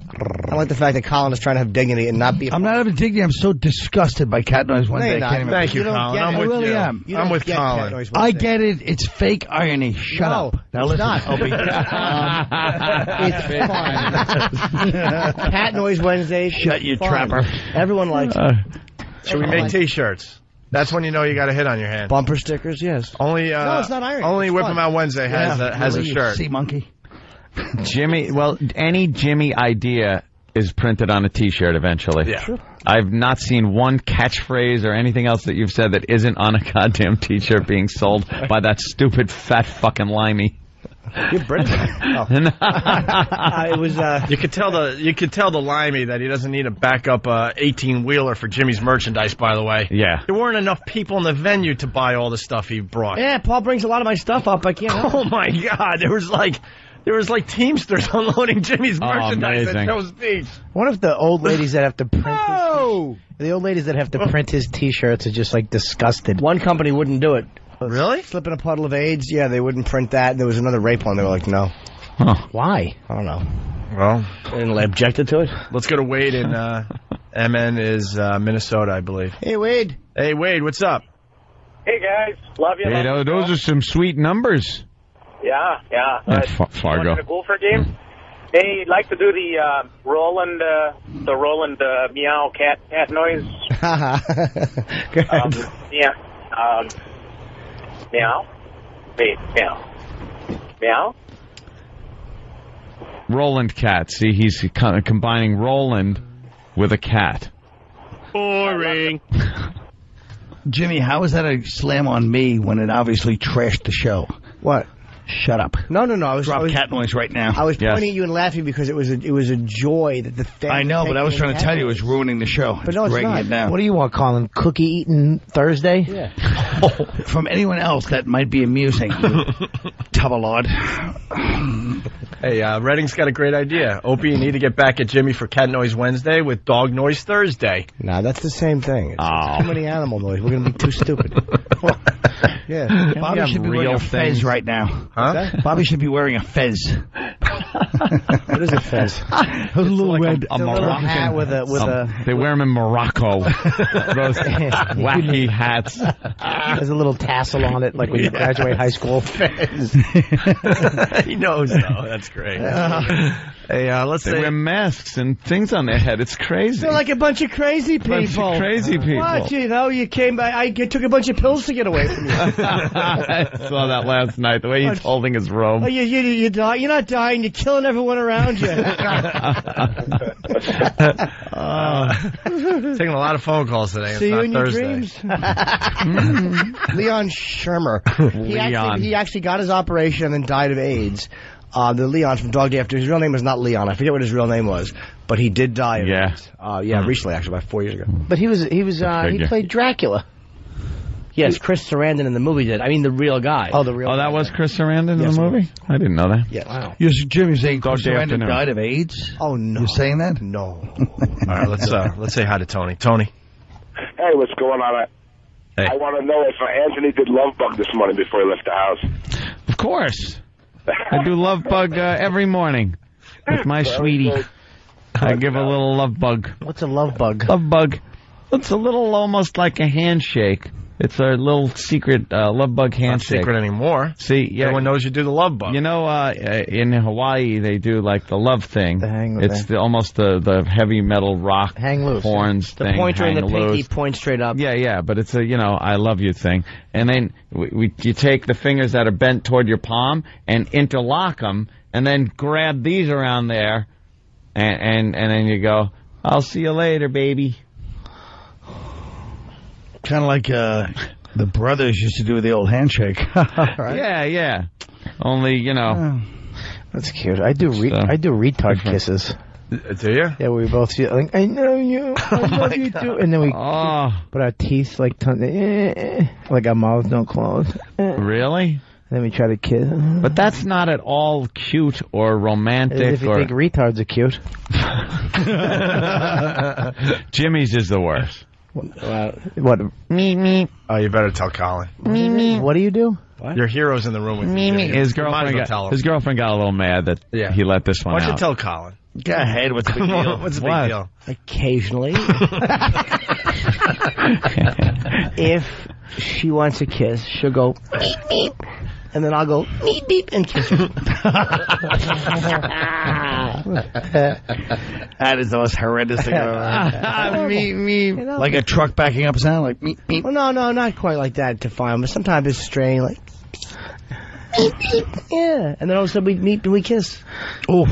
I like the fact that Colin is trying to have dignity and not be... I'm not having dignity. I'm so disgusted by Cat Noise Wednesday. No, I can't even- Thank you, don't Colin. get I'm it. with I really you. am. You I'm don't with get Cat Colin. Noise I Wednesday. get it. It's fake irony. Shut No, up. Now it's listen, not. Opie. It's fun. Cat Noise Wednesday. Shut your fun. trapper. Everyone likes it. Should we make T-shirts? That's when you know you got a hit on your hand. Bumper stickers, yes. Only, No, it's not irony. Only It's Whip fun. 'em Out Wednesday has a shirt. Sea monkey. Jimmy, well, any Jimmy idea is printed on a T-shirt eventually. Yeah. Sure. I've not seen one catchphrase or anything else that you've said that isn't on a goddamn T-shirt being sold by that stupid fat fucking limey. You're British. It was. You could tell the limey that he doesn't need a backup 18-wheeler for Jimmy's merchandise. By the way, Yeah. there weren't enough people in the venue to buy all the stuff he brought. Yeah, Paul brings a lot of my stuff up. I can't. Oh my God, there was like Teamsters unloading Jimmy's merchandise at amazing. Joe's Beach. What if the old ladies that have to print the old ladies that have to print his T-shirts are just like disgusted? One company wouldn't do it. Really? Slip in a puddle of AIDS? Yeah, they wouldn't print that. There was another rape one. They were like, no. Huh. Why? I don't know. Well, And they objected to it. let's go to Wade in MN is Minnesota, I believe. Hey, Wade. Hey, Wade, what's up? Hey, guys. Love you. Hey, those are some sweet numbers. Yeah. Fargo. Want to go for a game? Hey, like to do the Roland meow cat noise. Yeah. Meow. Wait, meow. Meow. Roland cat. See, he's combining Roland with a cat. Boring. Jimmy, how is that a slam on me when it obviously trashed the show? What? Shut up. No. I was Cat Noise right now. I was Yes. pointing at you and laughing because it was a joy that the fans. I know, but I was trying to tell you it was ruining the show. But no, it's breaking not. it down. What do you want, Colin? Cookie eating Thursday? Yeah. From anyone else, that might be amusing. Tubalard. Hey, Redding's got a great idea. Opie, you need to get back at Jimmy for Cat Noise Wednesday with Dog Noise Thursday. Nah, that's the same thing. It's too many animal noise. We're gonna be too stupid. Yeah. Bobby should be wearing a fez right now. Huh? Bobby should be wearing a fez. What is a fez? A little red. A Moroccan hat with a. They wear them in Morocco. Those wacky hats. There's a little tassel on it, like when you graduate high school. He knows, though. That's great. Hey, let's They say wear masks and things on their head. It's crazy. They're like a bunch of crazy people. Bunch of crazy people. What? You know, you came by. I took a bunch of pills to get away from you. I saw that last night. The way he's holding his robe. Oh, you die. You're not dying. You're killing everyone around you. taking a lot of phone calls today. See it's you not in your Thursday. dreams. Leon Shermer. He actually got his operation and then died of AIDS. The Leon from Dog Day After. His real name was not Leon. I forget what his real name was, but he did die of AIDS. Recently, actually, about 4 years ago. But he played Dracula. Yes, Chris Sarandon in the movie did. I mean, the real guy. Oh, the real. Oh, that was Chris Sarandon in Yes, the movie? I didn't know that. Yes. Wow. Yes, Jimmy saying Dog Chris Day Sarandon Afternoon. died of AIDS? Oh, no. You're saying that? No. All right, let's say hi to Tony. Tony. Hey, what's going on? Hey. I want to know if Anthony did Love Bug this morning before he left the house. Of course. I do Love Bug every morning with my sweetie. I give a little Love Bug. What's a love bug? Love Bug. It's a little almost like a handshake, It's a little secret love bug handshake. Not secret anymore. See, yeah, everyone knows you do the love bug. You know, in Hawaii they do like the love thing. It's almost the heavy metal rock hang loose horns the thing. The pointer and the pinky loose. point straight up. Yeah, but it's a I love you thing. And then you take the fingers that are bent toward your palm and interlock them, and then grab these around there, and then you go, "I'll see you later, baby." Kind of like the brothers used to do with the old handshake. Right? Yeah. Only, that's cute. I do retard kisses. Do you? Yeah, we both feel like, I know you, I love you too. And then we put our teeth like our mouths don't close. Really? And then we try to kiss. But that's not at all cute or romantic. If you think retards are cute. Jimmy's is the worst. What? Me. Oh, you better tell Colin. Me. What do you do? What? Your hero's in the room with you. Me. His girlfriend got a little mad that he let this one out. Why don't you tell Colin? Go ahead. What's the big deal? What's the big deal? Occasionally. If she wants a kiss, she'll go, meep, meep. And then I'll go, meep, beep, and kiss her. That is the most horrendous thing I've ever heard. Meep. Like a truck backing up sound? Like meep, meep. Well, no, not quite like that to find, but sometimes it's strange, like, meep, beep. Yeah. And then all of a sudden we meet and we kiss. Oh.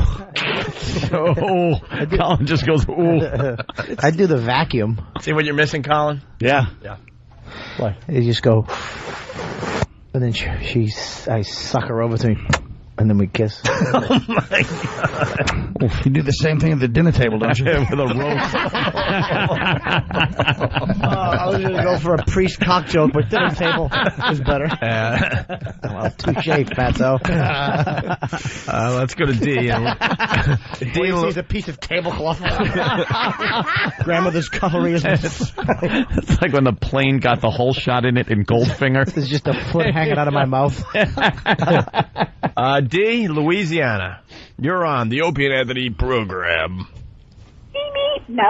Colin just goes, ooh. I do the vacuum. See what you're missing, Colin? Yeah. What? You just go, and then I suck her over to me, and then we kiss. Oh my God! Oof, you do the same thing at the dinner table, don't you? With a rope. I was going to go for a priest cock joke, but dinner table is better. Well, touche, fatso. Let's go to D. D sees a piece of tablecloth. Grandmother's cutlery is. It's like when the plane got the whole shot in it in Goldfinger. There's just a foot hanging out of my mouth. D, Louisiana. You're on the Opie and Anthony program. No.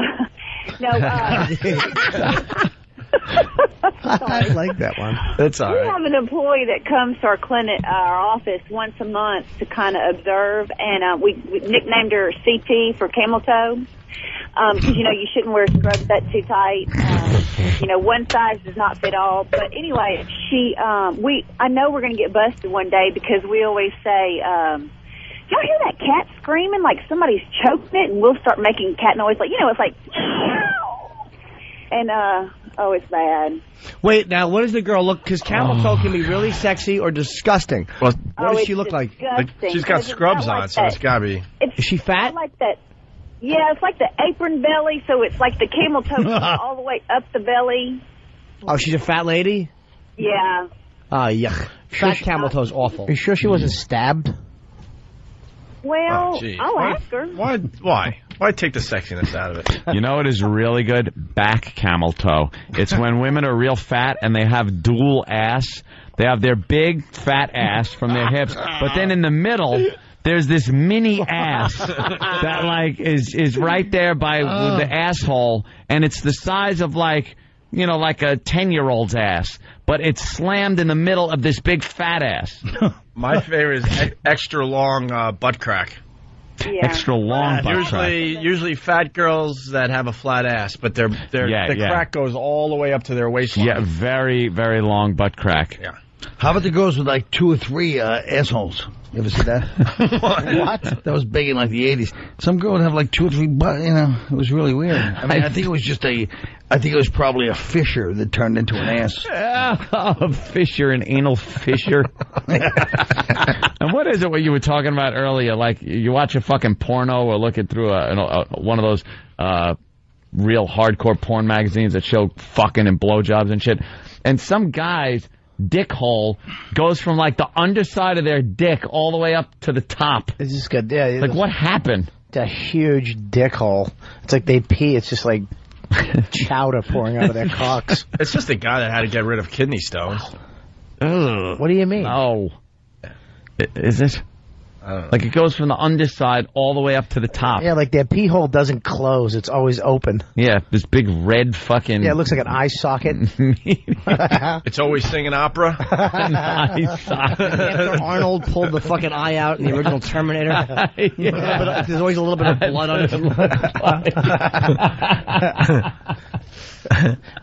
I like that one. That's all right. We have an employee that comes to our clinic, our office, once a month to kind of observe, and we nicknamed her CT for Camel Toe. Because, you shouldn't wear scrubs that too tight. One size does not fit all. But anyway, I know we're going to get busted one day because we always say, y'all hear that cat screaming like somebody's choking it? And we'll start making cat noise like, it's like, and, it's bad. Wait, now, what does the girl look? Because camel toe can be really sexy or disgusting. Well, what does she look like? She's got scrubs on, so it's got to be. Is she fat? Like that. Yeah, it's like the apron belly, so it's like the camel toe goes all the way up the belly. Oh, she's a fat lady? Yeah. Oh, yuck. Fat camel toe's awful. Are you sure she wasn't stabbed? Well, I'll ask her. Why? Why take the sexiness out of it? You know what is really good? Back camel toe. It's when women are real fat and they have dual ass. They have their big fat ass from their hips, but then in the middle, there's this mini ass that is right there by the asshole, and it's the size of like a 10-year-old's ass, but it's slammed in the middle of this big fat ass. My favorite is extra long butt crack. Yeah. Extra long butt crack. Usually fat girls that have a flat ass, but the crack goes all the way up to their waistline. Yeah, very, very long butt crack. Yeah. How about the girls with like 2 or 3 assholes? You ever see that? What? That was big in like the 80s. Some girl would have like 2 or 3 butt, it was really weird. I mean, I think it was probably a fissure that turned into an ass. A fissure, an anal fissure. And what is it what you were talking about earlier? Like, you watch a fucking porno or looking through one of those real hardcore porn magazines that show fucking and blowjobs and shit, and some guy's dick hole goes from like the underside of their dick all the way up to the top. It's just good. Yeah. Like, what happened? It's a huge dick hole. It's like they pee. It's just like chowder pouring out of their cocks. It's just a guy that had to get rid of kidney stones. Ugh. What do you mean? Oh. Is it? Like it goes from the underside all the way up to the top. Yeah, like their pee hole doesn't close. It's always open. Yeah, this big red fucking... Yeah, it looks like an eye socket. It's always singing opera. An eye socket. After Arnold pulled the fucking eye out in the original Terminator, there's always a little bit of blood on it.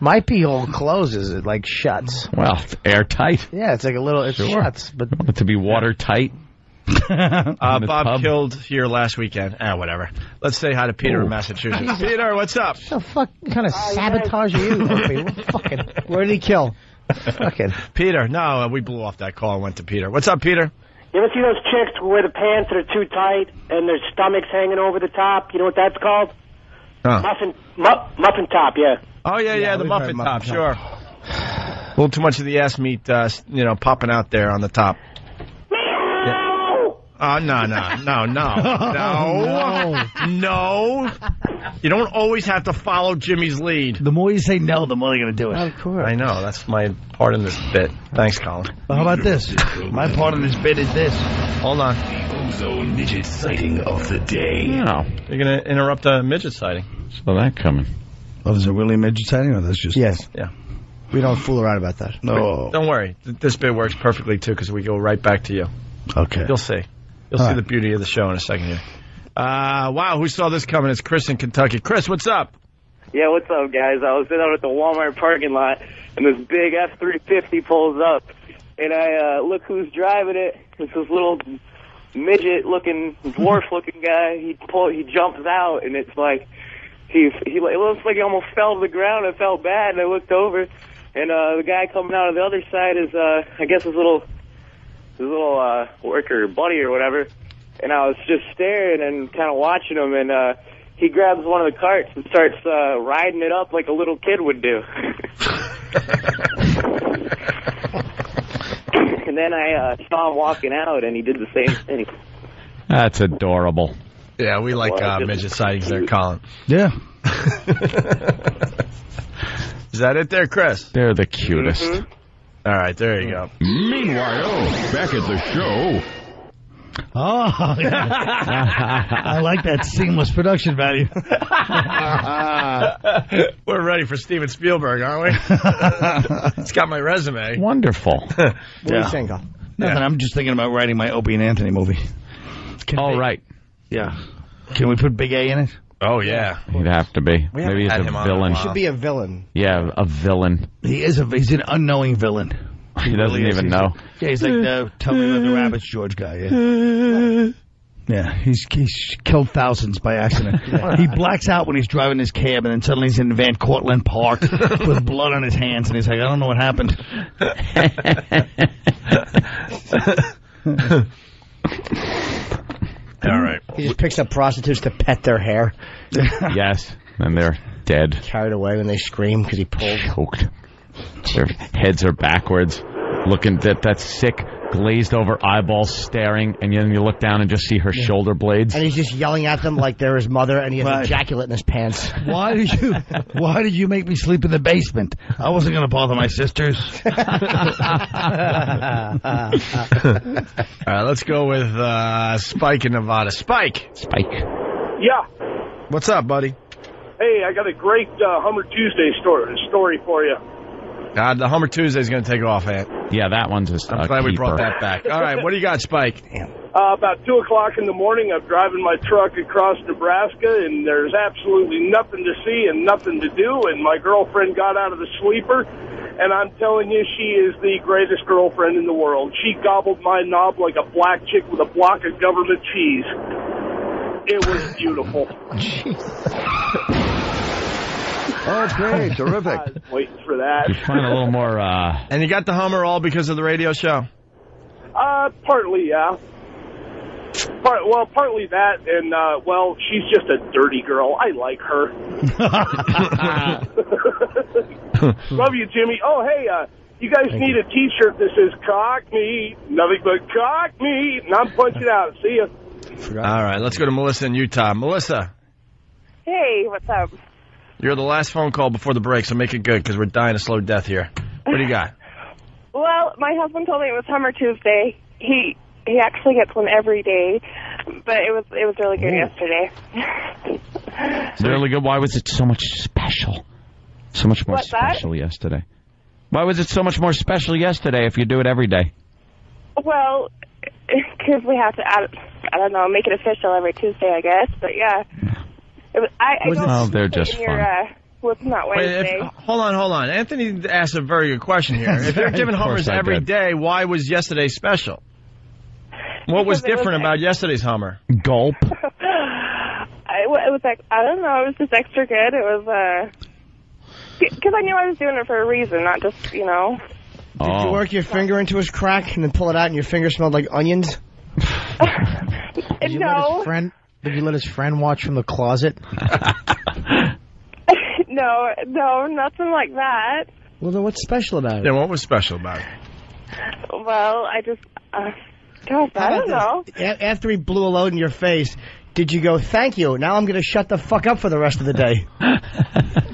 My pee hole closes. It like shuts. Well, it's airtight. Yeah, it's like a little. It shuts, but to be watertight. Bob killed here last weekend. Whatever. Let's say hi to Peter in Massachusetts. Peter, what's up? What the fuck kind of sabotage are you? Where did he kill? Fucking Peter. No, we blew off that call and went to Peter. What's up, Peter? You ever see those chicks where the pants are too tight and their stomach's hanging over the top? You know what that's called? Muffin top, yeah. Oh, yeah, the muffin top, sure. A little too much of the ass meat, popping out there on the top. Oh, no. You don't always have to follow Jimmy's lead. The more you say no, the more they're going to do it. Of course. I know. That's my part in this bit. Thanks, Colin. Well, how about this? My part in this bit is this. Hold on. The Ozone Midget sighting of the day. No. You're going to interrupt a midget sighting. So that coming. Oh, is it really a midget sighting, or that's just... Yes. Yeah. We don't fool around about that. No. Don't worry. This bit works perfectly, too, because we go right back to you. Okay. You'll see. You'll see the beauty of the show in a second here. Wow, who saw this coming? It's Chris in Kentucky. Chris, what's up? Yeah, what's up, guys? I was out at the Walmart parking lot, and this big F-350 pulls up, and I look who's driving it. It's this little midget-looking, dwarf-looking guy. He jumps out, and it's like it looks like he almost fell to the ground. I felt bad, and I looked over, and the guy coming out of the other side is, I guess, his little worker buddy or whatever, and I was just staring and kind of watching him, and he grabs one of the carts and starts riding it up like a little kid would do. And then I saw him walking out, and he did the same thing. That's adorable. Yeah, we like midget sightings there, Colin. Yeah. Is that it there, Chris? They're the cutest. Mm-hmm. All right, there you go. Meanwhile, back at the show. Oh, yeah. I like that seamless production value. We're ready for Steven Spielberg, aren't we? It's got my resume. Wonderful. What are you saying, Carl? Nothing. I'm just thinking about writing my Opie and Anthony movie. Right. Yeah. Can we put Big A in it? Oh, yeah. He'd have to be. Maybe he's a villain. He should be a villain. Yeah, a villain. He's an unknowing villain. He doesn't even know. Yeah, he's like the Tell Me About the Rabbits George guy. Yeah, yeah, he's killed thousands by accident. He blacks out when he's driving his cab, and then suddenly he's in Van Cortlandt Park with blood on his hands, and he's like, I don't know what happened. All right. He just picks up prostitutes to pet their hair. Yes, and they're dead. Carried away when they scream because he pulled. Choked. Their heads are backwards, looking at that sick, glazed-over eyeballs staring, and then you look down and just see her shoulder blades. And he's just yelling at them like they're his mother, and he has ejaculate in his pants. Why did you make me sleep in the basement? I wasn't going to bother my sisters. All right, let's go with Spike in Nevada. Spike. Yeah. What's up, buddy? Hey, I got a great Hummer Tuesday story for you. The Hummer Tuesday is going to take off, Ant. Yeah, that one's I'm glad we brought that back. All right, what do you got, Spike? About 2 o'clock in the morning, I'm driving my truck across Nebraska, and there's absolutely nothing to see and nothing to do, and my girlfriend got out of the sleeper, and I'm telling you, she is the greatest girlfriend in the world. She gobbled my knob like a black chick with a block of government cheese. It was beautiful. Okay, terrific. I was waiting for that. You find a little more... And you got the Hummer all because of the radio show? Partly, yeah. Partly that, and, she's just a dirty girl. I like her. Love you, Jimmy. Oh, hey, you guys need a T-shirt that says, cock me, nothing but cock me, and I'm punching out. See ya. All right, let's go to Melissa in Utah. Melissa. Hey, what's up? You're the last phone call before the break, so make it good, because we're dying a slow death here. What do you got? Well, my husband told me it was Hummer Tuesday. He he actually gets one every day, but it was really good yesterday. Really good. Why was it so much special? So much more special yesterday. Why was it so much more special yesterday if you do it every day? Well, because we have to make it official every Tuesday, I guess. But yeah, they're just fun. Well, it's not Wednesday. Hold on. Anthony asked a very good question here. If you're giving Hummers every day, why was yesterday special? What was different about yesterday's Hummer? Gulp. It was like, I don't know, it was just extra good. It was, because I knew I was doing it for a reason, not just, Did you work your finger into his crack and then pull it out and your finger smelled like onions? Did you let his friend watch from the closet? No, nothing like that. Well, then what's special about it? Yeah, what was special about it? Well, I just, gosh, I don't know. After he blew a load in your face, did you go, thank you, now I'm going to shut the fuck up for the rest of the day?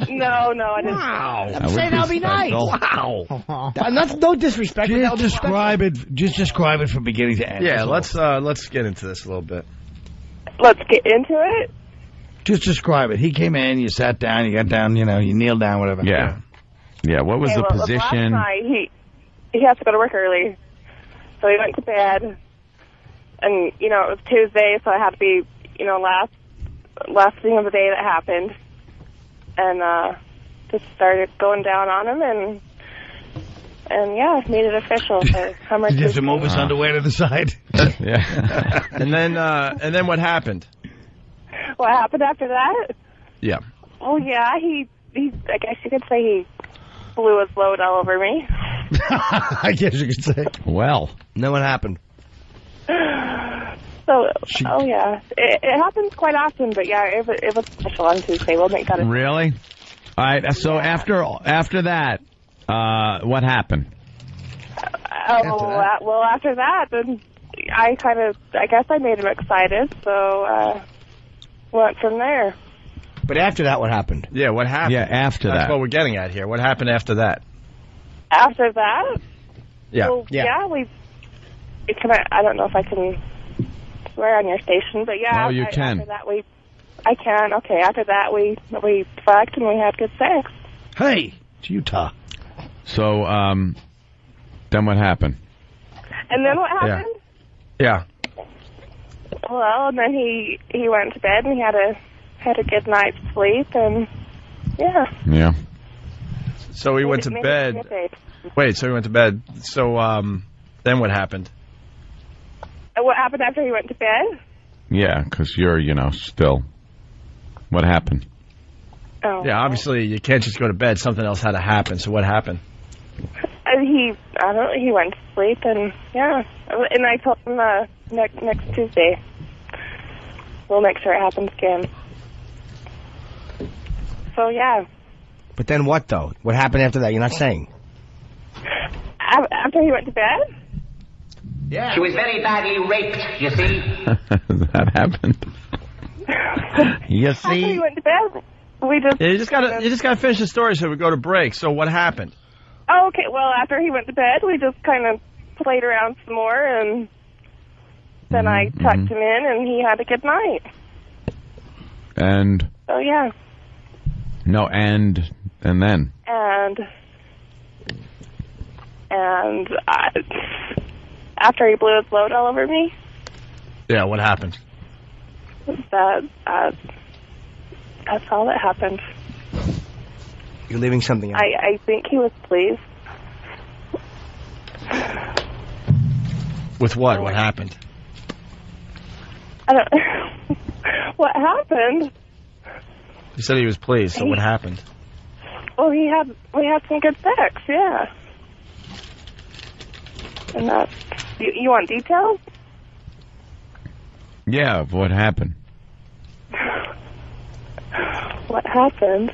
No, I didn't. Wow. I'm saying that'll be nice. Wow. That's no disrespect. Just describe it from beginning to end. Yeah, let's get into this a little bit. Let's get into it? Just describe it. He came in, you sat down, you got down, you kneeled down, whatever. Yeah. Yeah, what was the position? Last night, he has to go to work early. So he went to bed. And, it was Tuesday, so it had to be, last thing of the day that happened. And just started going down on him and yeah, made it official for Hummer Tuesday. Did you have to move his underwear to the side? Yeah. And then what happened? What happened after that? Yeah. Oh, yeah, he I guess you could say he blew his load all over me. I guess you could say. Well. Then what happened? Oh, yeah. It happens quite often, but yeah, it was special on Tuesday. We'll make that a... Really? All right, so after that, what happened? After that, then I guess I made him excited, so went from there. But after that, what happened? Yeah, what happened? Yeah, after that. That's what we're getting at here. What happened after that? After that? Yeah. Well, yeah, I don't know if I can swear on your station, but yeah. Oh, you can. After that, I can. Okay, after that, we fucked and we had good sex. Hey, it's Utah. So, then what happened? And then what happened? Yeah. Well, and then he went to bed and he had a good night's sleep, and yeah. Yeah. So he went to bed. Wait, so he went to bed. So then what happened? What happened after he went to bed? Yeah, because you're, still. What happened? Oh. Yeah, obviously you can't just go to bed. Something else had to happen. So what happened? He went to sleep, and yeah. And I told him next Tuesday. We'll make sure it happens again. So, yeah. But then what, though? What happened after that? You're not saying. After he went to bed? Yeah. She was very badly raped, you see. That happened. You see? After he went to bed, we just... Yeah, you just gotta finish the story so we go to break. So what happened? Oh, okay. Well, after he went to bed, we just kind of played around some more, and then I tucked him in, and he had a good night. And? Oh, yeah. No, and then? And after he blew his load all over me. Yeah, what happened? That's all that happened. You're leaving something out. I think he was pleased. With what? What happened? I don't... What happened? You said he was pleased, so what happened? Well, we had some good sex, yeah. And that's... You want details? Yeah, what happened? What happened?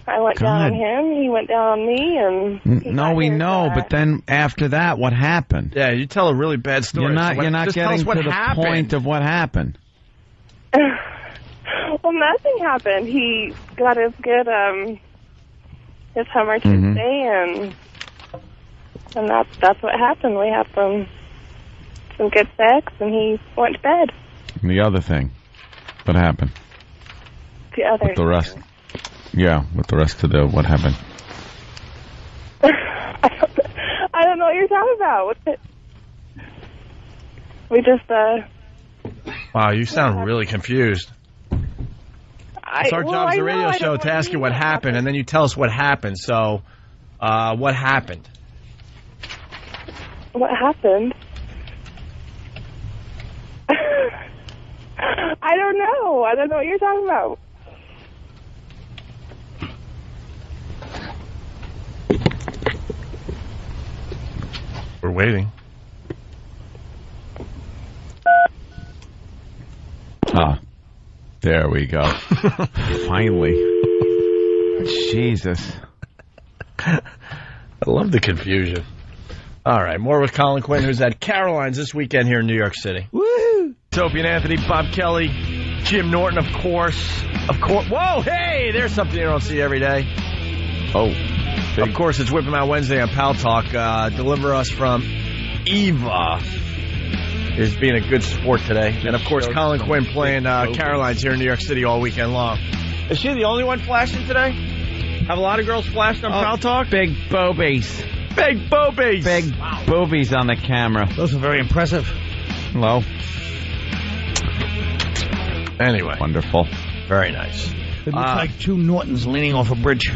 I went down on him, he went down on me, and... No, we know, but then after that, what happened? Yeah, you tell a really bad story. You're not just getting to the point of what happened. Well, nothing happened. He got his good, his Hummer Tuesday, and And that's what happened. We had some good sex, and he went to bed. And the other thing, what happened? The other. With the rest. Yeah, with the rest of what happened? I don't know what you're talking about. What's it? We just, Wow, you sound really confused. It's our job as a radio show to ask you what happened, and then you tell us what happened. So, what happened? What happened? I don't know. I don't know what you're talking about. We're waiting. There we go. Finally. Jesus. I love the confusion. All right, more with Colin Quinn, who's at Caroline's this weekend here in New York City. Woohoo! Sophie and Anthony, Bob Kelly, Jim Norton, of course. Whoa, hey, there's something you don't see every day. Oh. Of course, it's Whip 'em Out Wednesday on Pal Talk. Deliver us from Eva is being a good sport today. And, of course, Colin Quinn playing Caroline's here in New York City all weekend long. Is she the only one flashing today? Have a lot of girls flashed on Pal Talk? Big boobies. Big boobies. Big boobies on the camera. Those are very impressive. Hello. Anyway. Wonderful. Very nice. It looks like two Nortons leaning off a bridge.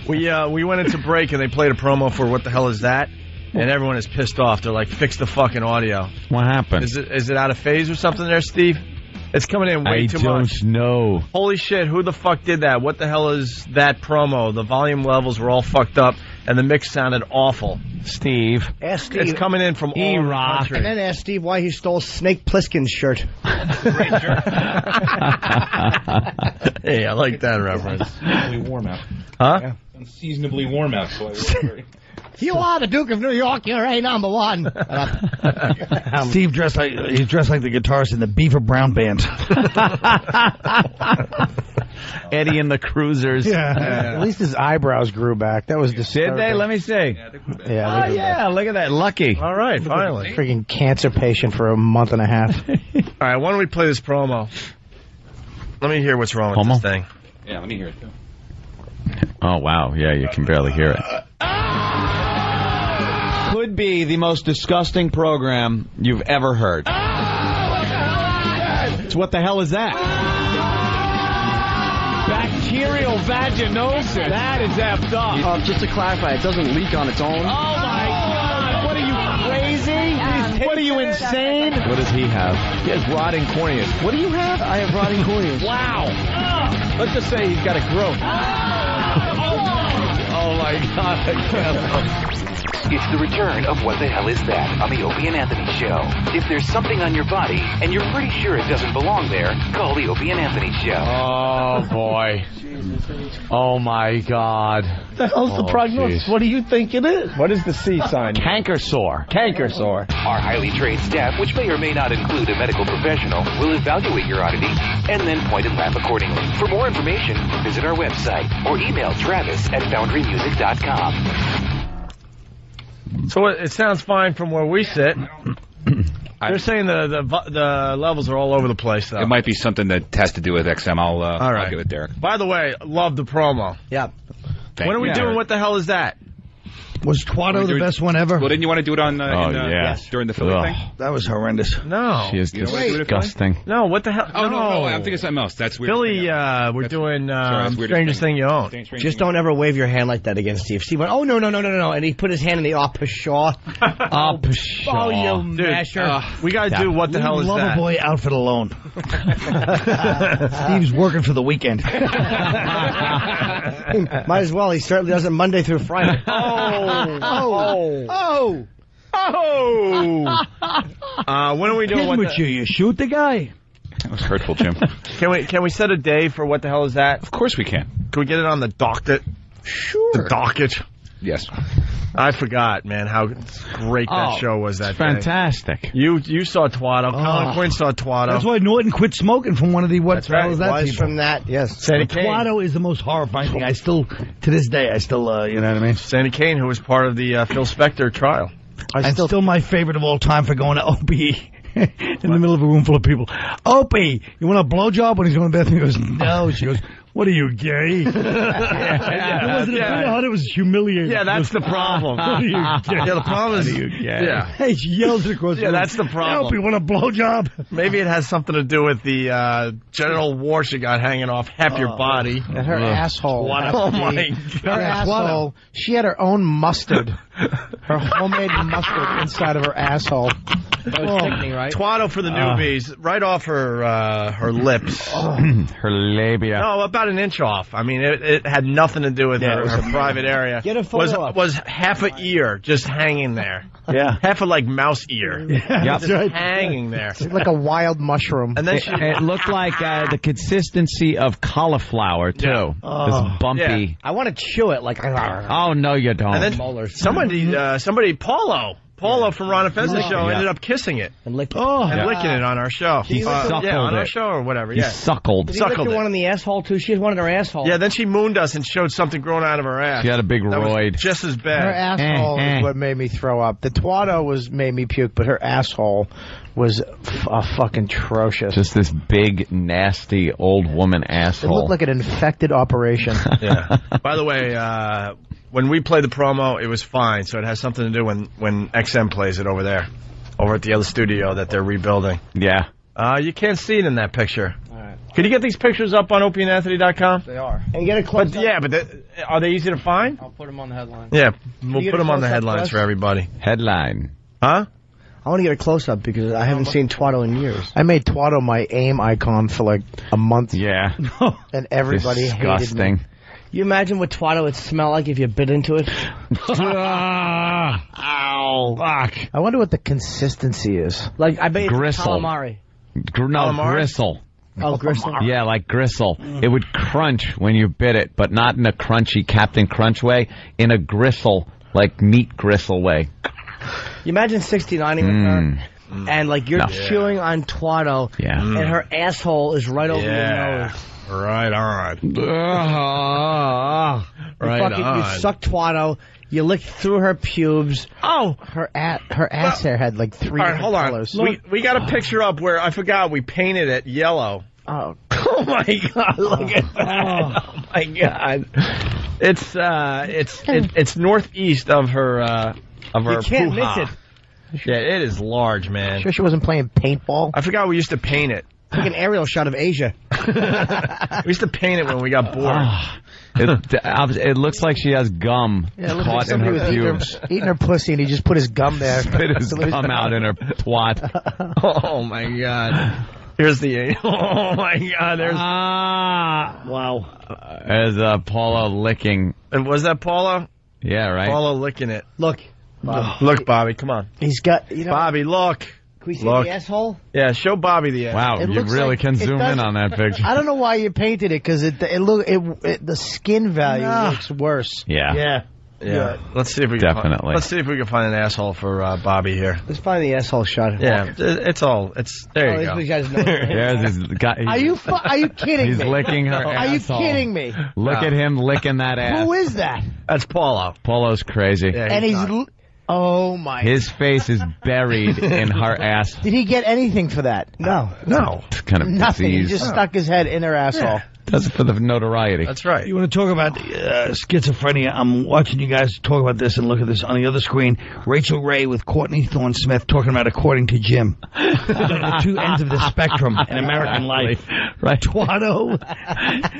We went into break and they played a promo for What the Hell Is That? And everyone is pissed off. They're like, fix the fucking audio. What happened? Is it out of phase or something there, Steve? It's coming in way too much. I don't know. Holy shit, who the fuck did that? What the hell is that promo? The volume levels were all fucked up, and the mix sounded awful. Steve. Ask Steve. It's coming in from all over the country. And then ask Steve why he stole Snake Plissken's shirt. Great shirt. Hey, I like that reference. Unseasonably warm out. Huh? Yeah. Unseasonably warm out. So You are the Duke of New York. You're a number one. Steve dressed like the guitarist in the Beaver Brown Band. Eddie and the Cruisers. Yeah. At least his eyebrows grew back. That was disturbing. Did they? Let me see. Yeah. Look at that. Lucky. All right, finally. Freaking cancer patient for a month and a half. All right, why don't we play this promo? Let me hear what's wrong with this thing. Yeah, let me hear it too. Oh, wow. Yeah, you can barely hear it. Could be the most disgusting program you've ever heard. It's What the Hell Is That? Bacterial vaginosis. That is effed up. Just to clarify, it doesn't leak on its own. Oh, my God. What are you, crazy? What are you, insane? What does he have? He has rotting corneas. What do you have? I have rotting corneas. Wow. Let's just say he's got a growth. Oh, my God. I can't. It's the return of What the Hell Is That on the Opie and Anthony Show. If there's something on your body and you're pretty sure it doesn't belong there, call the Opie and Anthony Show. Oh, boy. Oh, my God. What the hell's the prognosis? Geez. What do you think it is? What is the C sign? Canker sore. Canker sore. Our highly trained staff, which may or may not include a medical professional, will evaluate your oddity and then point and laugh accordingly. For more information, visit our website or email Travis@FoundryMusic.com. So it sounds fine from where we sit. They're saying the levels are all over the place, though. It might be something that has to do with XM. All right. I'll give it Derek. By the way, love the promo. Yeah. When are we doing What the Hell Is That? Was Twatto the best one ever? Well, didn't you want to do it on during the Philly thing? That was horrendous. No. She is disgusting. No, what the hell? Oh, no, I'm thinking something else. That's weird. Philly, we're doing Strangest Thing You Own. Just don't ever wave your hand like that against Steve. Steve went, oh, no. And he put his hand in the pshaw. Pshaw. Oh, you masher. We got to do What the Hell Is That? Loverboy outfit alone. Steve's working for the weekend. Might as well. He certainly does it Monday through Friday. When are we doing What you shoot the guy? That was hurtful, Jim. Can we set a day for What the Hell Is That? Of course we can. Can we get it on the docket? Sure. The docket. Yes. I forgot, man, how great that show was that day. Fantastic. You saw Twatto. Colin Quinn saw Twatto. That's why Norton quit smoking from one of the That's right. was that Was people? from that, yes. Sandy Kane. Twatto is the most horrifying thing. To this day, you know what I mean? Sandy Kane, who was part of the Phil Spector trial. Still my favorite of all time for going to Opie in the middle of a room full of people. Opie, you want a blowjob? When he's going to the bathroom, he goes, no. She goes, what are you, gay? It wasn't it was humiliating. Yeah, that's the problem. What are you, gay? Yeah, the problem is, Hey, she yells it across the room. that's the problem. Opie, want a blowjob? Maybe it has something to do with the genital war she got hanging off half your body. And her asshole. Oh, my Her asshole. She had her own mustard. Her homemade mustard inside of her asshole. That was sickening, right? Twatto for the newbies, right off her lips. Her labia. No, about an inch off. I mean, it had nothing to do with her private area. Get a photo up. Was half a ear just hanging there. Yeah. Half a, mouse ear. Yeah, just hanging there. It's like a wild mushroom. And then it looked like the consistency of cauliflower, too. Yeah. This bumpy. Yeah. I want to chew it like. Oh, no, you don't. And then somebody, Paulo from Ron and Fez's show ended up kissing it. And licking it on our show. He suckled on our it. show or whatever. He Yeah. suckled. Did he lick her one in the asshole, too? She had one in her asshole. Yeah, then she mooned us and showed something growing out of her ass. She had a big That was roid. just as Her bad. asshole is what made me throw up. The Twatto made me puke, but her asshole was fucking atrocious. Just this big, nasty old woman It asshole. looked like an infected operation. Yeah. By the way, when we play the promo, it was fine. So it has something to do when XM plays it over there, over at the other studio that they're rebuilding. Yeah. You can't see it in that picture. All right. Could you get these pictures up on opieandanthony.com? They are. And get a close up. But are they easy to find? I'll put them on the headline. Yeah, we'll you put get a them on the close-up headlines first? for everybody. Headline. Huh? I want to get a close-up because I haven't seen Twatto in years. I made Twatto my AIM icon for a month. Yeah. And everybody hated Disgusting. me. You imagine what Twatto would smell like if you bit into it? Ow. Fuck. I wonder what the consistency is. Like, I bet it's Gristle. calamari. Gristle. Oh, gristle. Yeah, like gristle. It would crunch when you bit it, but not in a crunchy Captain Crunch way, in a gristle, like meat gristle way. You imagine 69ing with her, and you're chewing on Twatto, and her asshole is right over your nose. Right on. You suck Twatto, you lick through her pubes. Oh, her ass hair had 3 all right, hold on. colors. We got a picture up where I forgot we painted it yellow. Oh my God! Look at that! Oh my God! It's northeast of her You can't hoo-ha. miss it. Yeah, it is large, man. Sure she wasn't playing paintball? I forgot we used to paint it. Like an aerial shot of Asia. We used to paint it when we got bored. It looks like she has gum caught in her pubes. Eating her pussy, and he just put his gum there. Spit his gum out in her twat. Oh my God! Here's the. Oh my God! There's. Wow. As Paula licking. And was that Paula? Yeah, right. Paula licking it. Look. Look, Bobby, come on. He's got. Bobby, look. Can we see the asshole? Yeah, show Bobby the asshole. Wow, you really can zoom in on that picture. I don't know why you painted it, because the skin value looks worse. Yeah. Yeah. Let's see if we can let's see if we can find an asshole for Bobby here. Let's find the asshole shot. Yeah, there you go. There's this guy. Are you kidding me? He's licking her asshole. Are you kidding me? Look at him licking that ass. Who is that? That's Paulo. Paulo's crazy. Yeah, and he's oh my. His face is buried in her ass. Did he get anything for that? No. It's kind of nothing. disease. He just stuck his head in her asshole. Yeah. Does it for the notoriety. That's right. You want to talk about schizophrenia? I'm watching you guys talk about this and look at this on the other screen. Rachel Ray with Courtney Thorne-Smith talking about according to Jim. The two ends of the spectrum in American life. Right. Twatto.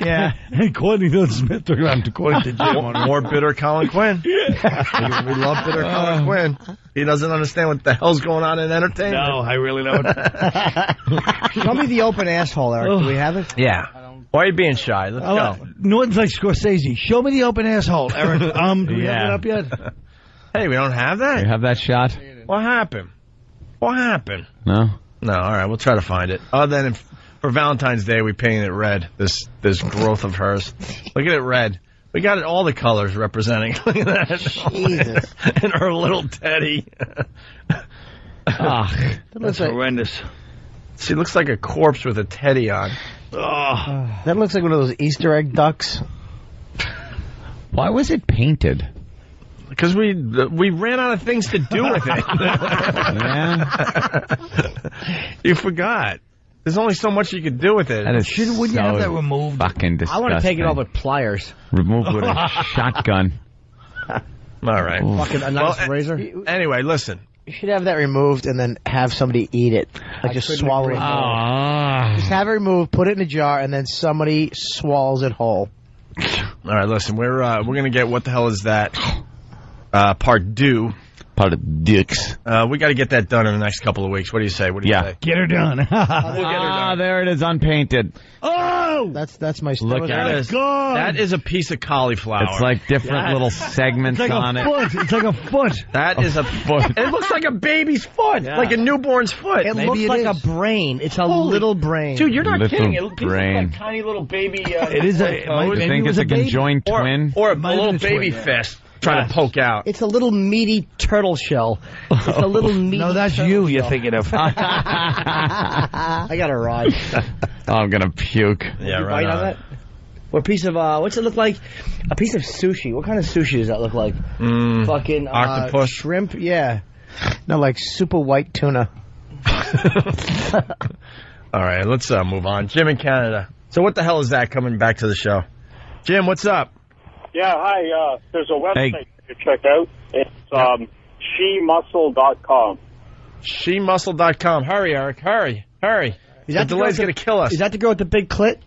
Yeah. And Courtney Thorne-Smith talking about according to Jim. More bitter Colin Quinn. We love bitter Colin Quinn. He doesn't understand what the hell's going on in entertainment. No, I really don't. Show me the open asshole, Eric. Do we have it? Yeah. Why are you being shy? Let's go. Norton's like Scorsese. Show me the open asshole, Eric. Do we have it up yet? Hey, we don't have that? You have that shot? What happened? What happened? No? No, all right, we'll try to find it. Other than for Valentine's Day, we painted it red, this growth of hers. Look at it red. We got all the colors representing. Look at that. Jesus. And her little teddy. That's horrendous. She looks like a corpse with a teddy on. That looks like one of those Easter egg ducks. Why was it painted? Because we ran out of things to do with it. Yeah. You forgot. There's only so much you could do with it. That is Wouldn't you have that removed? Fucking disgusting. I want to take it off with pliers. Removed with a shotgun. All right. Fucking a nice razor. Anyway, listen. You should have that removed and then have somebody eat it. Like just swallow it whole. Just have it removed, put it in a jar, and then somebody swallows it whole. All right, listen. We're gonna get what the hell is that? Part due. Part of dicks. We got to get that done in the next couple of weeks. What do you say? What do you say? Get her done. We'll get her done. There it is, unpainted. Oh! That's my Look stuff. at it. That is a piece of cauliflower. It's like different little segments It's like on a it. foot. It's like a foot. That is a foot. It looks like a baby's foot, like a newborn's foot. It looks like a brain. It's a little brain. Dude, you're not Little kidding. It looks brain. like tiny little baby. It is a. You think it's a conjoined twin? Or a little baby fist trying to poke out. It's a little meaty turtle shell. It's a little meaty. No, that's you. You're thinking of. I got a ride. Oh, I'm gonna puke. Yeah, You right bite on that? Or a piece of what's it look like? A piece of sushi. What kind of sushi does that look like? Fucking octopus, shrimp. Yeah. No, like super white tuna. All right, let's move on. Jim in Canada. So what the hell is that coming back to the show? Jim, what's up? Yeah, hi. There's a website you can check out. It's shemuscle.com. Shemuscle.com. Hurry, Eric. Hurry. Is that the delay's going to kill us. Is that the girl with the big clit?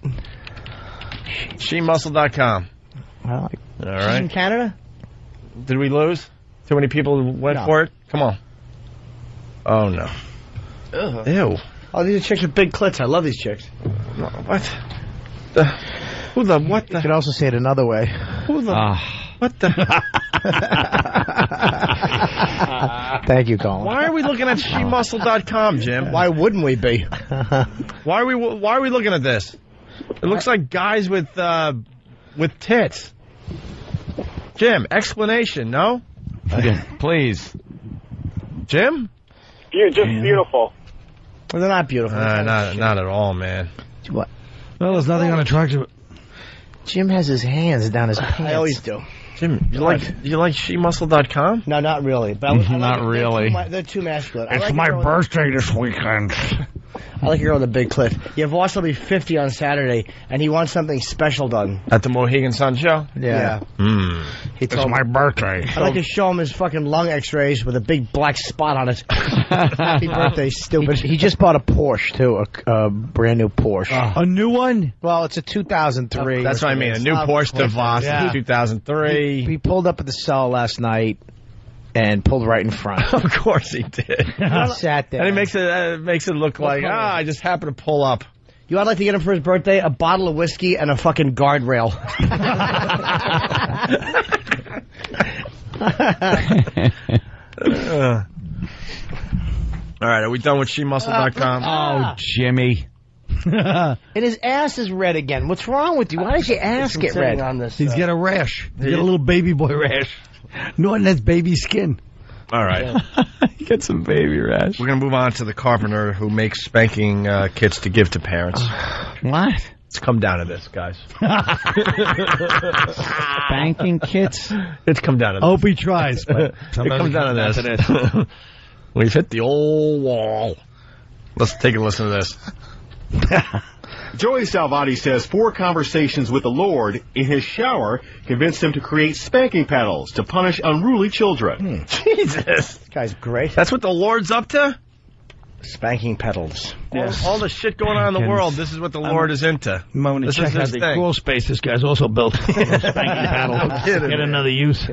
Shemuscle.com. All She's right. in Canada? Did we lose? Too many people went for it? Come on. Oh, no. Ugh. Ew. Oh, these are chicks with big clits. I love these chicks. What? What the? You could also say it another way. What the? Thank you, Colin. Why are we looking at shemuscle.com, Jim? Why wouldn't we be? Why are we looking at this? It looks like guys with tits. Jim, explanation, no? Please. Jim? You're just beautiful. Well, they're not beautiful. Not at all, man. What? Well, there's nothing unattractive. Jim has his hands down his pants. I always do. Jim, you like shemuscle.com? No, not really. But Not really. They're too masculine. It's my birthday this weekend. I like a girl with a big clit. You have Voss will be 50 on Saturday, and he wants something special done. At the Mohegan Sun show? Yeah. It's my birthday. I'd like to show him his fucking lung x-rays with a big black spot on it. Happy birthday, stupid. He just bought a Porsche, too, a brand new Porsche. A new one? Well, it's a 2003. That's what I mean, a new Porsche to Voss in 2003. He pulled up at the cell last night and pulled right in front. Of course he did. He sat there. And it makes it look like, I just happened to pull up. You know what I'd like to get him for his birthday? A bottle of whiskey and a fucking guardrail. All right, are we done with shemuscle.com? Oh, Jimmy. And his ass is red again. What's wrong with you? Why does your ass get red? On this, He's got a rash. He's got a little baby boy rash. No one has baby skin. All right. You got some baby rash. We're going to move on to the carpenter who makes spanking kits to give to parents. What? It's come down to this, guys. Spanking kits? It's come down to this. Hope he tries, but It comes down to this. We've hit the old wall. Let's take a listen to this. Joey Salvati says 4 conversations with the Lord in his shower convinced him to create spanking paddles to punish unruly children. Jesus. This guy's great. That's what the Lord's up to? Spanking pedals. All the shit going on in the world, this is what the Lord is into. Moment to This check is out his the thing. crawl space this guy's also built. Spanking paddle. No kidding, Get man. another use.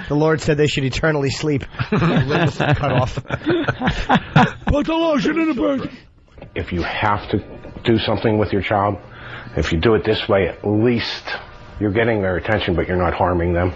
The Lord said they should eternally sleep. Limbs cut off. Put the lotion in the bird. If you have to do something with your child, if you do it this way, at least you're getting their attention, but you're not harming them.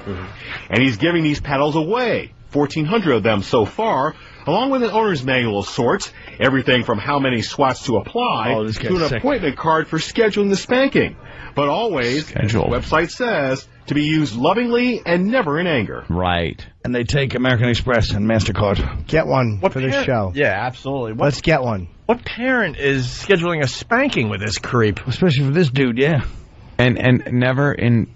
And he's giving these paddles away 1,400 of them so far, along with an owner's manual of sorts, everything from how many swats to apply to an appointment card for scheduling the spanking. But always, as the website says, to be used lovingly and never in anger. Right. And they take American Express and MasterCard. Get one for this show. Yeah, absolutely. Let's get one. What parent is scheduling a spanking with this creep? Especially for this dude, yeah. And never in...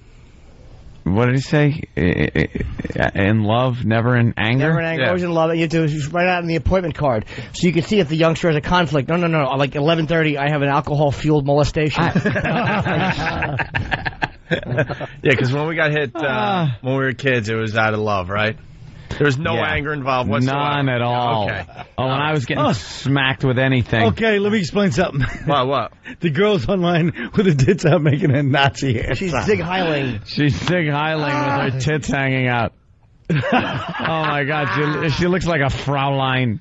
What did he say? In love, never in anger? Never in anger, always in love. You have to write out on the appointment card so you can see if the youngster has a conflict. No. Like 11:30, I have an alcohol-fueled molestation. Yeah, because when we got hit when we were kids, it was out of love, right? There was no anger involved whatsoever. None at all. Okay. Oh, when I was getting smacked with anything. Okay, let me explain something. What? The girl's online with her tits out making a Nazi hair. She's Zig Heiling. She's Zig Heiling with her tits hanging out. Oh, my God. She looks like a Fraulein.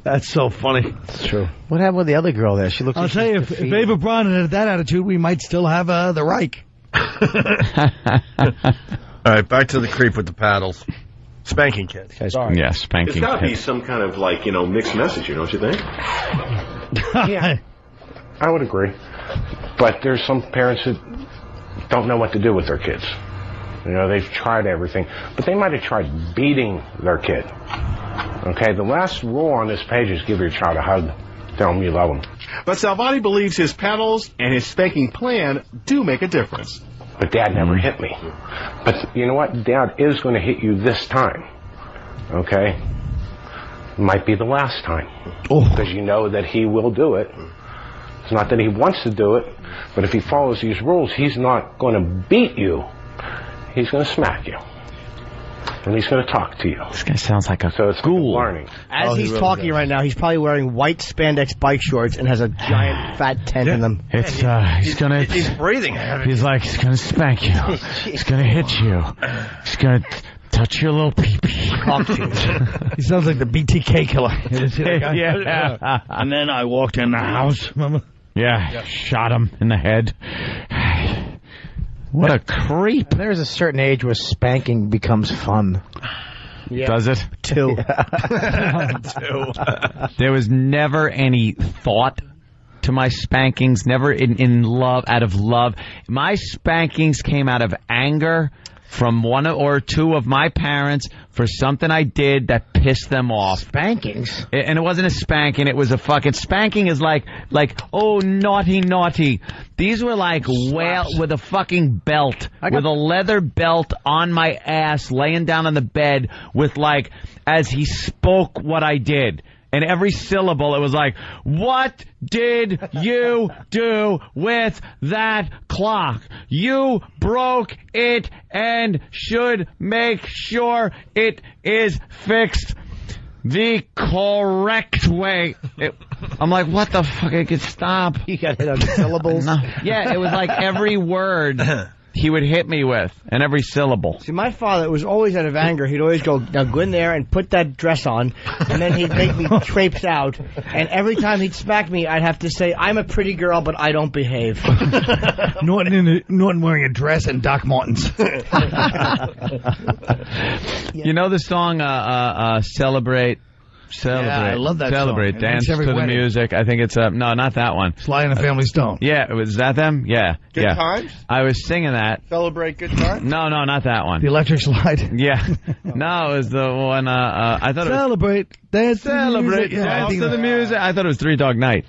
That's so funny. It's true. What happened with the other girl there? She looks. I'll tell you, if Ava Braun had that attitude, we might still have the Reich. All right, back to the creep with the paddles. Spanking kids. Sorry. Yeah, spanking It's got to be kids. some kind of, mixed message, don't you think? Yeah, I would agree. But there's some parents that don't know what to do with their kids. They've tried everything, but they might have tried beating their kid. Okay, the last rule on this page is give your child a hug. Tell them you love them. But Salvati believes his paddles and his spanking plan do make a difference. But Dad never hit me. But you know what? Dad is going to hit you this time. Okay? Might be the last time. Because you know that he will do it. It's not that he wants to do it, but if he follows these rules, he's not going to beat you. He's going to smack you. And he's going to talk to you. This guy sounds like a ghoul. Learning. As he's talking right now, he's probably wearing white spandex bike shorts and has a giant fat tent in them. It's he's breathing heavy. He's like, he's gonna spank you. He's gonna hit you. He's gonna touch your little pee-pee. He sounds like the BTK killer. Yeah. And then I walked in the house, remember? Yeah, shot him in the head. What a creep. There's a certain age where spanking becomes fun. Yeah. Does it? Two. There was never any thought to my spankings, never in love, out of love. My spankings came out of anger from one or two of my parents for something I did that pissed them off. Spankings? And it wasn't a spanking, it was a fucking... Spanking is like, oh, naughty. These were like with a fucking belt, with a leather belt on my ass, laying down on the bed with as he spoke what I did. And every syllable, it was like, what did you do with that clock? You broke it and should make sure it is fixed the correct way. I'm like, what the fuck? I could stop. You got hit on the syllables? No. Yeah, it was like every word he would hit me with, and every syllable. See, my father was always out of anger. He'd always go, now go in there and put that dress on, and then he'd make me traipse out, and every time he'd smack me, I'd have to say, I'm a pretty girl, but I don't behave. Norton wearing a dress and Doc Martens. You know the song, Celebrate? Celebrate. Yeah, I love that Celebrate. song. Dance to the wedding. music. I think it's, no, not that one. Sly and the Family Stone. Yeah, was that them? Yeah. Good yeah. Times? I was singing that. Celebrate Good Times? No, not that one. The Electric Slide. Yeah. No, it was the one, I thought Celebrate. Dance Celebrate. Dance to the music. I thought it was Three Dog Night.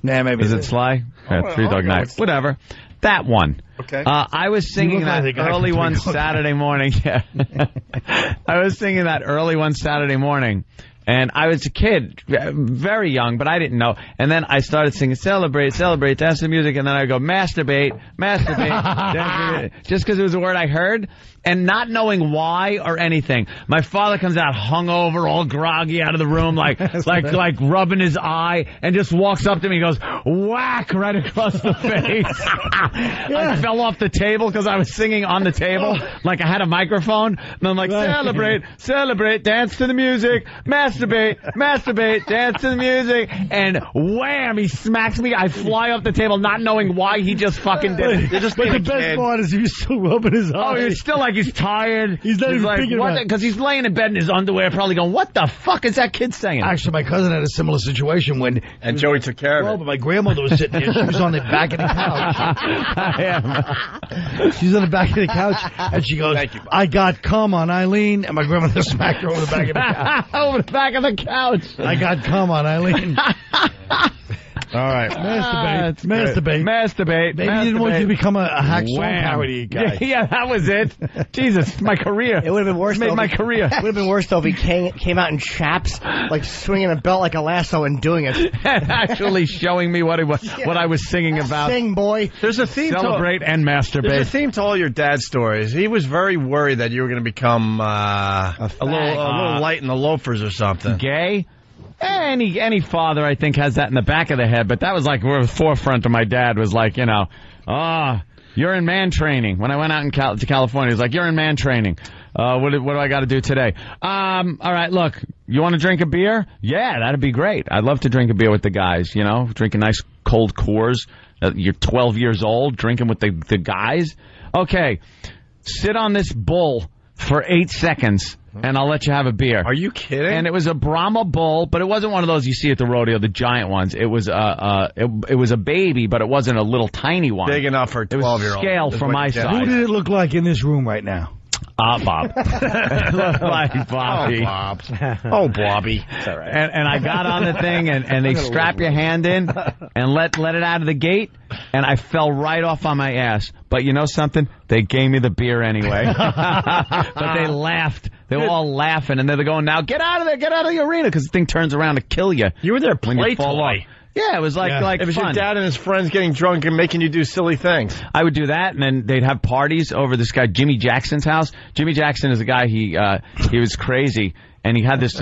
Nah, maybe. Is it Sly? Yeah, Three Dog Night. Whatever. That one. Okay. I was singing that early one Saturday morning. Yeah. I was singing that early one Saturday morning. And I was a kid, very young, but I didn't know. And then I started singing, celebrate, dance to music. And then I go, masturbate, dance to music. Just because it was a word I heard. And not knowing why or anything. My father comes out hungover, all groggy out of the room, like rubbing his eye, and just walks up to me and goes, whack, right across the face. I fell off the table because I was singing on the table, like I had a microphone. And I'm like, celebrate, dance to the music, masturbate, dance to the music. And wham, he smacks me. I fly off the table, not knowing why he just fucking did it. But the best part is he was still rubbing his eye. Oh, he was still like like he's tired. He's not even like, thinking about it. Because he's laying in bed in his underwear, probably going, what the fuck is that kid saying? Actually, my cousin had a similar situation when... And Joey took care of it. Well, but my grandmother was sitting there. She was on the back of the couch. She's on the back of the couch, and she goes, I got cum on Eileen, and my grandmother smacked her over the back of the couch. Over the back of the couch. I got cum on Eileen. All right. Masturbate. Maybe you didn't want you to become a hacksaw parody guy. Yeah, that was it. Jesus, my career. It would have been worse. Made my career. It would have been worse though if he came out in chaps, like swinging a belt like a lasso and doing it. Actually showing me what I was singing about. Sing, boy. There's a theme. Celebrate and masturbate. There's a theme to all your dad's stories. He was very worried that you were going to become a little light in the loafers or something. Gay. Any father, I think, has that in the back of the head, but that was like where the forefront of my dad was like, you're in man training. When I went out to California, he was like, you're in man training. What do I got to do today? All right, look, you want to drink a beer? Yeah, that'd be great. I'd love to drink a beer with the guys, drink a nice cold Coors. You're 12 years old, drinking with the guys. Okay, sit on this bull for 8 seconds. And I'll let you have a beer. Are you kidding? And it was a Brahma bull, but it wasn't one of those you see at the rodeo, the giant ones. It was it was a baby, but it wasn't a little tiny one. Big enough for a 12-year-old. It was scale from my side. Who did it look like in this room right now? Bob. It looked like Bobby. Oh, Bobby. It's all right. And I got on the thing, and they strap your hand in and let it out of the gate, and I fell right off on my ass. But you know something? They gave me the beer anyway. But they laughed. They were all laughing, and they're going, now get out of there, get out of the arena, because the thing turns around to kill you. You were there play toy. Yeah, it was like it was fun. your dad and his friends getting drunk and making you do silly things. I would do that, and then they'd have parties over this guy Jimmy Jackson's house. Jimmy Jackson is a guy, he was crazy, and he had this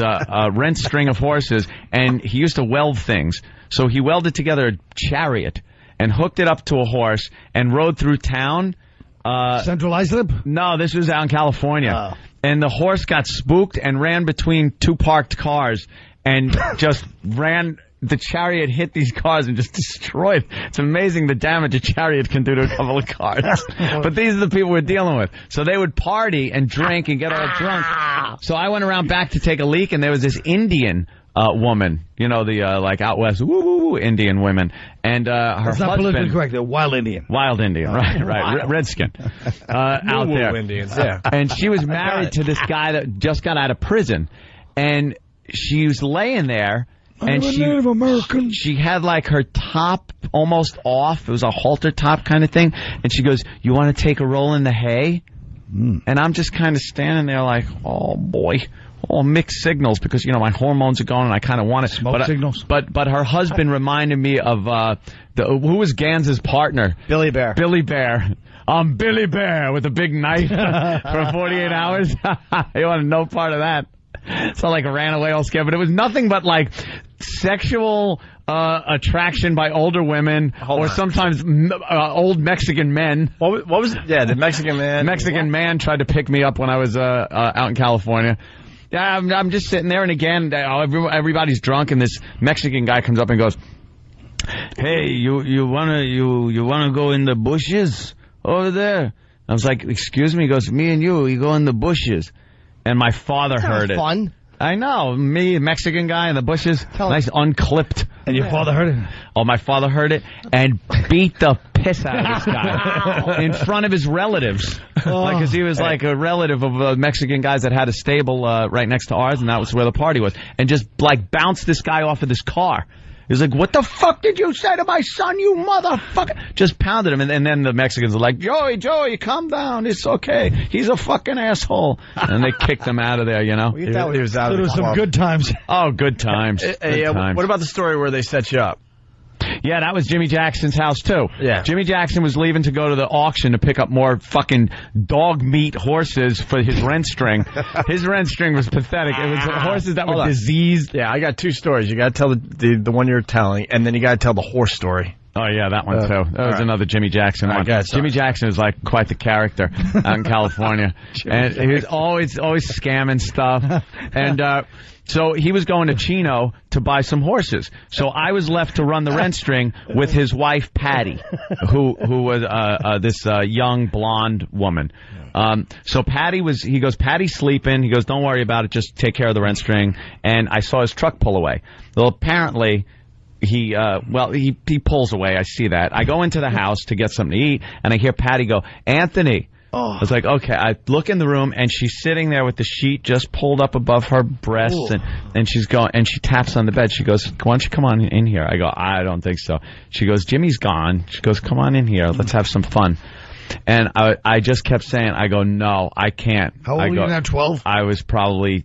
rent string of horses, and he used to weld things. So he welded together a chariot and hooked it up to a horse and rode through town. Central Islip? No, this was out in California. And the horse got spooked and ran between two parked cars and just ran... The chariot hit these cars and just destroyed. It's amazing the damage a chariot can do to a couple of cars. But these are the people we're dealing with. So they would party and drink and get all drunk. So I went around back to take a leak, and there was this Indian woman, the like out west Indian women, and her husband. Not politically correct. They're wild Indian. Wild Indian, right. Redskin out there. Indians, yeah. And she was married to this guy that just got out of prison, and she was laying there. And she had like her top almost off. It was a halter top kind of thing. And she goes, you want to take a roll in the hay? And I'm just kind of standing there like, oh boy. All mixed signals because, my hormones are going and I kind of want it. Smoke signals. But her husband reminded me of, who was Gans's partner? Billy Bear. Billy Bear. I'm Billy Bear with a big knife for 48 hours. You want no part of that. So like ran away all scared, but it was nothing but like sexual attraction by older women or sometimes old Mexican men. What was it? Yeah, the Mexican man. Mexican man tried to pick me up when I was out in California. Yeah, I'm just sitting there, and again, everybody's drunk, and this Mexican guy comes up and goes, "Hey, you wanna go in the bushes over there?" I was like, "Excuse me?" He goes, "Me and you go in the bushes." And my father heard it. Fun. I know. Me, Mexican guy in the bushes, nice unclipped. And your father heard it? Oh, my father heard it and beat the piss out of this guy in front of his relatives. Because he was like a relative of Mexican guys that had a stable right next to ours, and that was where the party was. And just like bounced this guy off of this car. He was like, what the fuck did you say to my son, you motherfucker? Just pounded him. And then the Mexicans were like, Joey, calm down. It's okay. He's a fucking asshole. And they kicked him out of there, He was out. So there was some good times. Oh, good times. What about the story where they set you up? Yeah, that was Jimmy Jackson's house, too. Yeah. Jimmy Jackson was leaving to go to the auction to pick up more fucking dog meat horses for his rent string. His rent string was pathetic. It was horses that were diseased. Yeah, I got two stories. You got to tell the one you're telling, and then you got to tell the horse story. Oh, yeah, that one, too. That was another Jimmy Jackson one. Jimmy Jackson is like quite the character out in California. And he was always scamming stuff. And so he was going to Chino to buy some horses. So I was left to run the rent string with his wife, Patty, who was this young blonde woman. So he goes, Patty's sleeping. He goes, don't worry about it. Just take care of the rent string. And I saw his truck pull away. Well, apparently he pulls away. I see that. I go into the house to get something to eat, and I hear Patty go, Anthony. Oh. I was like, okay. I look in the room, and she's sitting there with the sheet just pulled up above her breasts, and she's going, and she taps on the bed. She goes, why don't you come on in here? I go, I don't think so. She goes, Jimmy's gone. She goes, come on in here. Let's have some fun. And I just kept saying, I go, no, I can't. How old were you now, 12? I was probably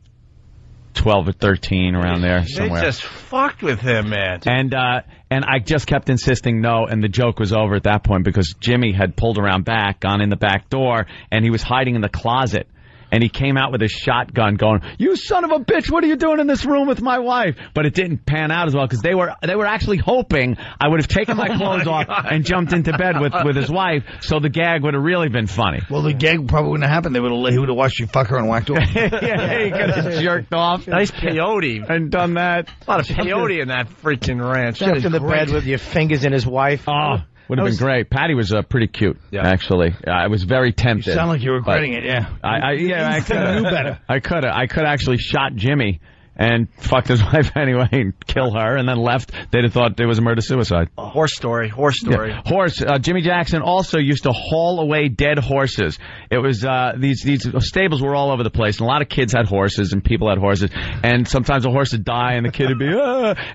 12 or 13, around there somewhere. They just fucked with him, man. And I just kept insisting no, and the joke was over at that point because Jimmy had pulled around back, gone in the back door, and he was hiding in the closet. And he came out with his shotgun going, you son of a bitch, what are you doing in this room with my wife? But it didn't pan out as well because they were actually hoping I would have taken my clothes off and jumped into bed with his wife, so the gag would have really been funny. Well, the gag probably wouldn't have happened. He would have watched you fuck her and whacked off. Yeah, he could have jerked off. Nice peyote. And done that. A lot of peyote in that freaking ranch. Jumped in the bed with your fingers in his wife. Oh. Would have been great. Patty was pretty cute, actually. I was very tempted. You sound like you're regretting it, yeah. I could have knew better. I could have actually shot Jimmy and fucked his wife anyway and kill her and then left. They'd have thought it was a murder-suicide. Horse story. Yeah. Horse. Jimmy Jackson also used to haul away dead horses. It was, these stables were all over the place, and a lot of kids had horses and people had horses, and sometimes a horse would die and the kid would be,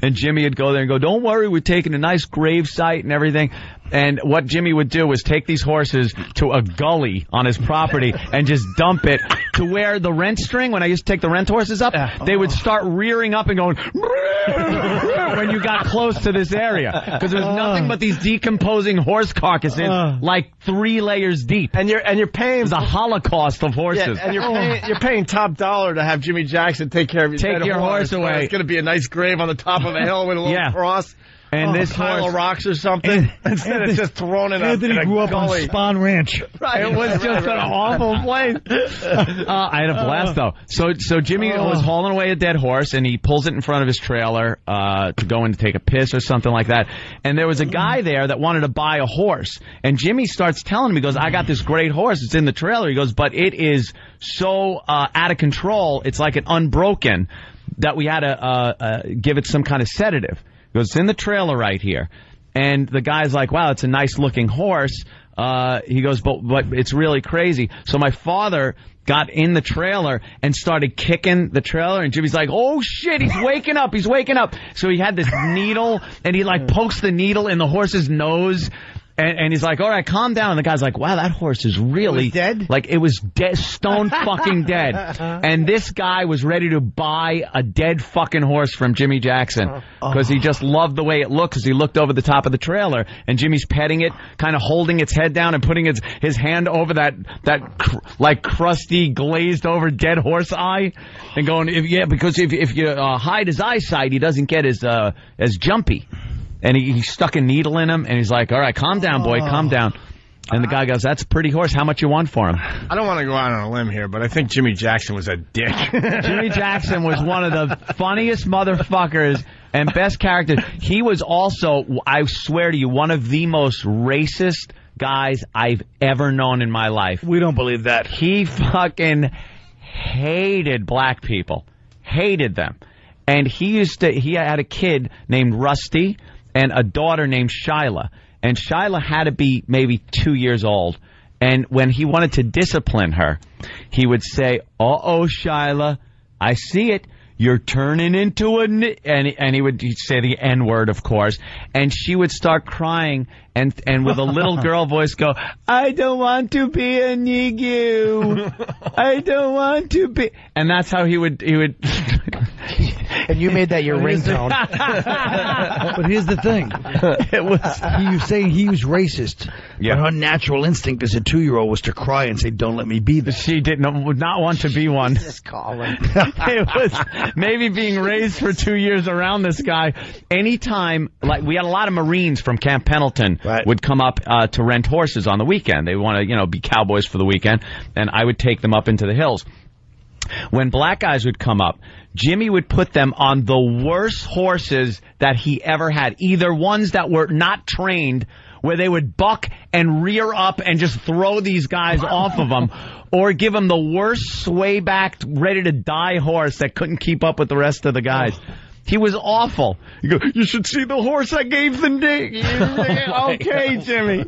and Jimmy would go there and go, don't worry, we're taking a nice grave site and everything. And what Jimmy would do was take these horses to a gully on his property and just dump it to where the rent string, when I used to take the rent horses up, they would start rearing up and going when you got close to this area. Because there's nothing but these decomposing horse carcasses like 3 layers deep. And you're paying the Holocaust of horses. Yeah, and you're paying top dollar to have Jimmy Jackson take care of your Take your horse away. It's going to be a nice grave on the top of a hill with a little cross. And this pile of rocks or something. Instead, it's just thrown in Anthony grew up on Spawn Ranch. Right. It was just an awful place. I had a blast, though. So Jimmy was hauling away a dead horse, and he pulls it in front of his trailer to go in to take a piss or something like that. And there was a guy there that wanted to buy a horse. And Jimmy starts telling him, he goes, I got this great horse. It's in the trailer. He goes, but it is so out of control. It's like an unbroken that we had to give it some kind of sedative. He goes, it's in the trailer right here. And the guy's like, wow, it's a nice-looking horse. He goes, but it's really crazy. So my father got in the trailer and started kicking the trailer, and Jimmy's like, oh, shit, he's waking up. So he had this needle, and he, pokes the needle in the horse's nose. And he's like, all right, calm down. And the guy's like, wow, that horse is really dead. It was dead, stone fucking dead. And this guy was ready to buy a dead fucking horse from Jimmy Jackson because he just loved the way it looked. Because he looked over the top of the trailer, and Jimmy's petting it, kind of holding its head down and putting his hand over that crusty, glazed over dead horse eye, and going, because if you hide his eyesight, he doesn't get as jumpy. And he stuck a needle in him, and he's like, all right, calm down, boy, calm down. And the guy goes, that's a pretty horse. How much you want for him? I don't want to go out on a limb here, but I think Jimmy Jackson was a dick. Jimmy Jackson was one of the funniest motherfuckers and best characters. He was also, I swear to you, one of the most racist guys I've ever known in my life. We don't believe that. He fucking hated black people. Hated them. And he had a kid named Rusty and a daughter named Shyla. And Shyla had to be maybe 2 years old. And when he wanted to discipline her, he would say, uh-oh, Shyla, I see it. You're turning into and he'd say the N-word, of course. And she would start crying and with a little girl voice go, I don't want to be a nigga. I don't want to be. And that's how he would And you made that your ringtone. But here's the thing. He was saying he was racist. Yeah. But her natural instinct as a 2-year-old was to cry and say, don't let me be this. She would not want to be one. Jesus, Colin. It was maybe being raised for 2 years around this guy. Anytime, like, we had a lot of Marines from Camp Pendleton would come up to rent horses on the weekend. They want to, be cowboys for the weekend, and I would take them up into the hills. When black guys would come up, Jimmy would put them on the worst horses that he ever had, either ones that were not trained, where they would buck and rear up and just throw these guys off of them, or give them the worst sway-backed, ready-to-die horse that couldn't keep up with the rest of the guys. He was awful. You go, you should see the horse I gave the name. Okay, Jimmy.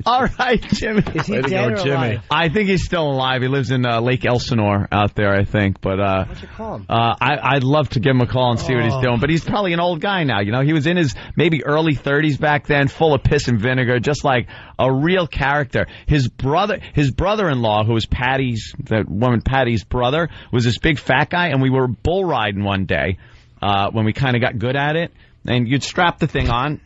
All right, Jimmy. Is he dead or alive? I think he's still alive. He lives in Lake Elsinore out there, I think. But what'd you call him? I'd love to give him a call and see what he's doing. But he's probably an old guy now. He was in his maybe early 30s back then, full of piss and vinegar, just like a real character. His brother-in-law, who was that woman Patty's brother, was this big fat guy, and we were bull riding one day. When we kind of got good at it, and you'd strap the thing on,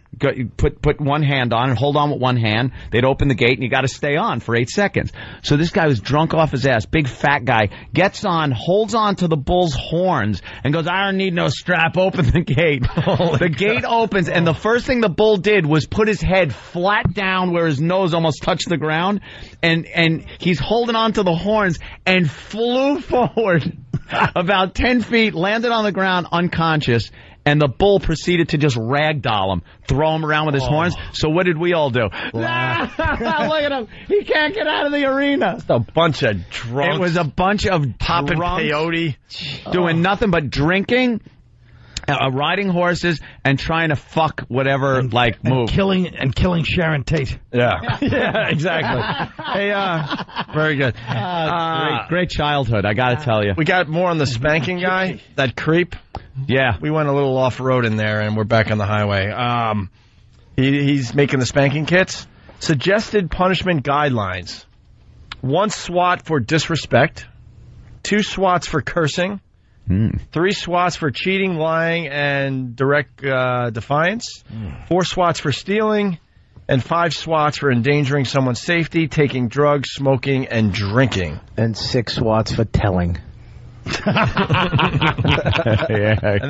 put one hand on and hold on with one hand. They'd open the gate, and you got to stay on for 8 seconds. So this guy was drunk off his ass, big fat guy, gets on, holds on to the bull's horns, and goes, I don't need no strap, open the gate. The gate opens, and the first thing the bull did was put his head flat down where his nose almost touched the ground, and he's holding on to the horns and flew forward about 10 feet, landed on the ground unconscious, and the bull proceeded to just ragdoll him, throw him around with his horns. So what did we all do? Look at him. He can't get out of the arena. Just a bunch of drunks. It was a bunch of popping peyote, doing nothing but drinking, riding horses, and trying to fuck whatever move. Killing Sharon Tate. Yeah. Yeah, exactly. Hey, very good. Great childhood, I gotta tell you. We got more on the spanking guy, that creep. Yeah. We went a little off-road in there, and we're back on the highway. He's making the spanking kits. Suggested punishment guidelines. 1 swat for disrespect. 2 swats for cursing. 3 swats for cheating, lying, and direct defiance. 4 swats for stealing. And 5 swats for endangering someone's safety, taking drugs, smoking, and drinking. And 6 swats for telling. And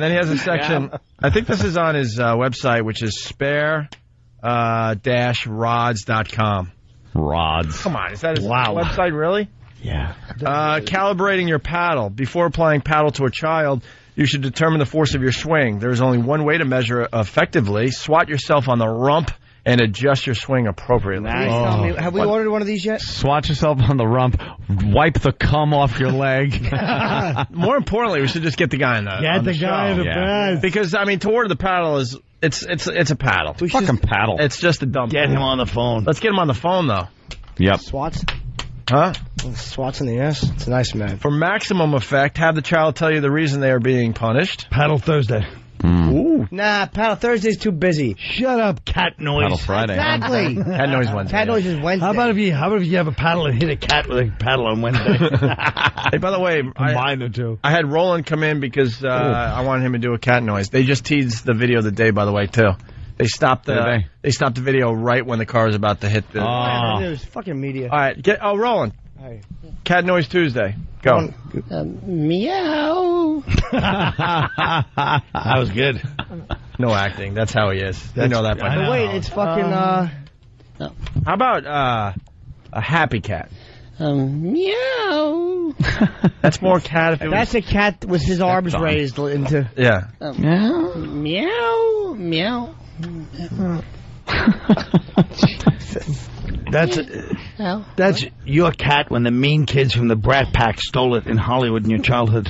then he has a section, I think this is on his website, which is spare-rods.com. Rods. Come on, is that his website, really? Yeah. Calibrating your paddle. Before applying paddle to a child, you should determine the force of your swing. There's only one way to measure effectively. Swat yourself on the rump and adjust your swing appropriately. Tell me, have we ordered one of these yet? Swat yourself on the rump, wipe the cum off your leg. More importantly, we should just get the guy in the bed. Because, to order the paddle is, it's a paddle. Fucking paddle. It's just a dumb Get him on the phone. Let's get him on the phone, though. Yep. Swats? Huh? Swats in the ass? It's a nice man. For maximum effect, have the child tell you the reason they are being punished. Paddle Thursday. Ooh. Nah, Paddle Thursday's too busy. Shut up, cat noise. Paddle Friday. Exactly. Cat noise Wednesday. Cat noise is Wednesday. How about if you have a paddle and hit a cat with a paddle on Wednesday? Hey, by the way, combine the two. I had Roland come in because I wanted him to do a cat noise. They just teased the video of the day, by the way, too. They stopped the video right when the car was about to hit the. It was fucking media. All right, Roland. Cat noise Tuesday. Go. Meow. That was good. No acting. That's how he is. You know that by now. Wait, it's fucking. How about a happy cat? Meow. That's more cat. That's a cat with his arms raised into. Yeah. Meow. Meow. Meow. That's your cat when the mean kids from the Brat Pack stole it in Hollywood in your childhood.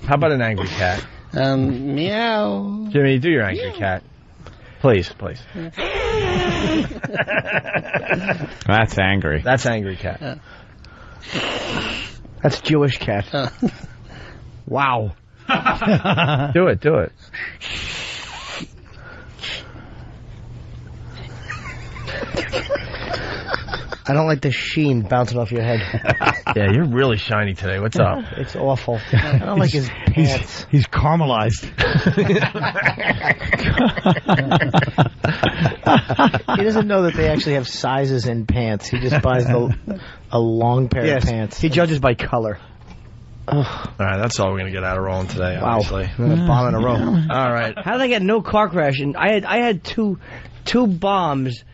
How about an angry cat? Meow. Jimmy, do your angry cat. Please. That's angry. That's angry cat. That's Jewish cat. Wow. Do it. I don't like the sheen bouncing off your head. Yeah, you're really shiny today. What's up? It's awful. I don't like his pants. He's caramelized. He doesn't know that they actually have sizes in pants. He just buys a long pair of pants. He judges by color. All right, that's all we're going to get out of Roland today, obviously. A bomb in a row. All right. How did I get no car crash? And I had two bombs.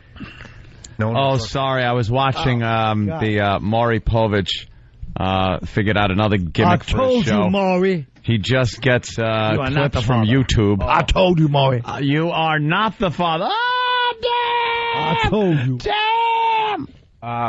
Oh, sorry. I was watching the Mory Povich figured out another gimmick for his show. I told you, Mory. He just gets clips from YouTube. Oh. I told you, Mory. You are not the father. Oh, damn! I told you. Damn!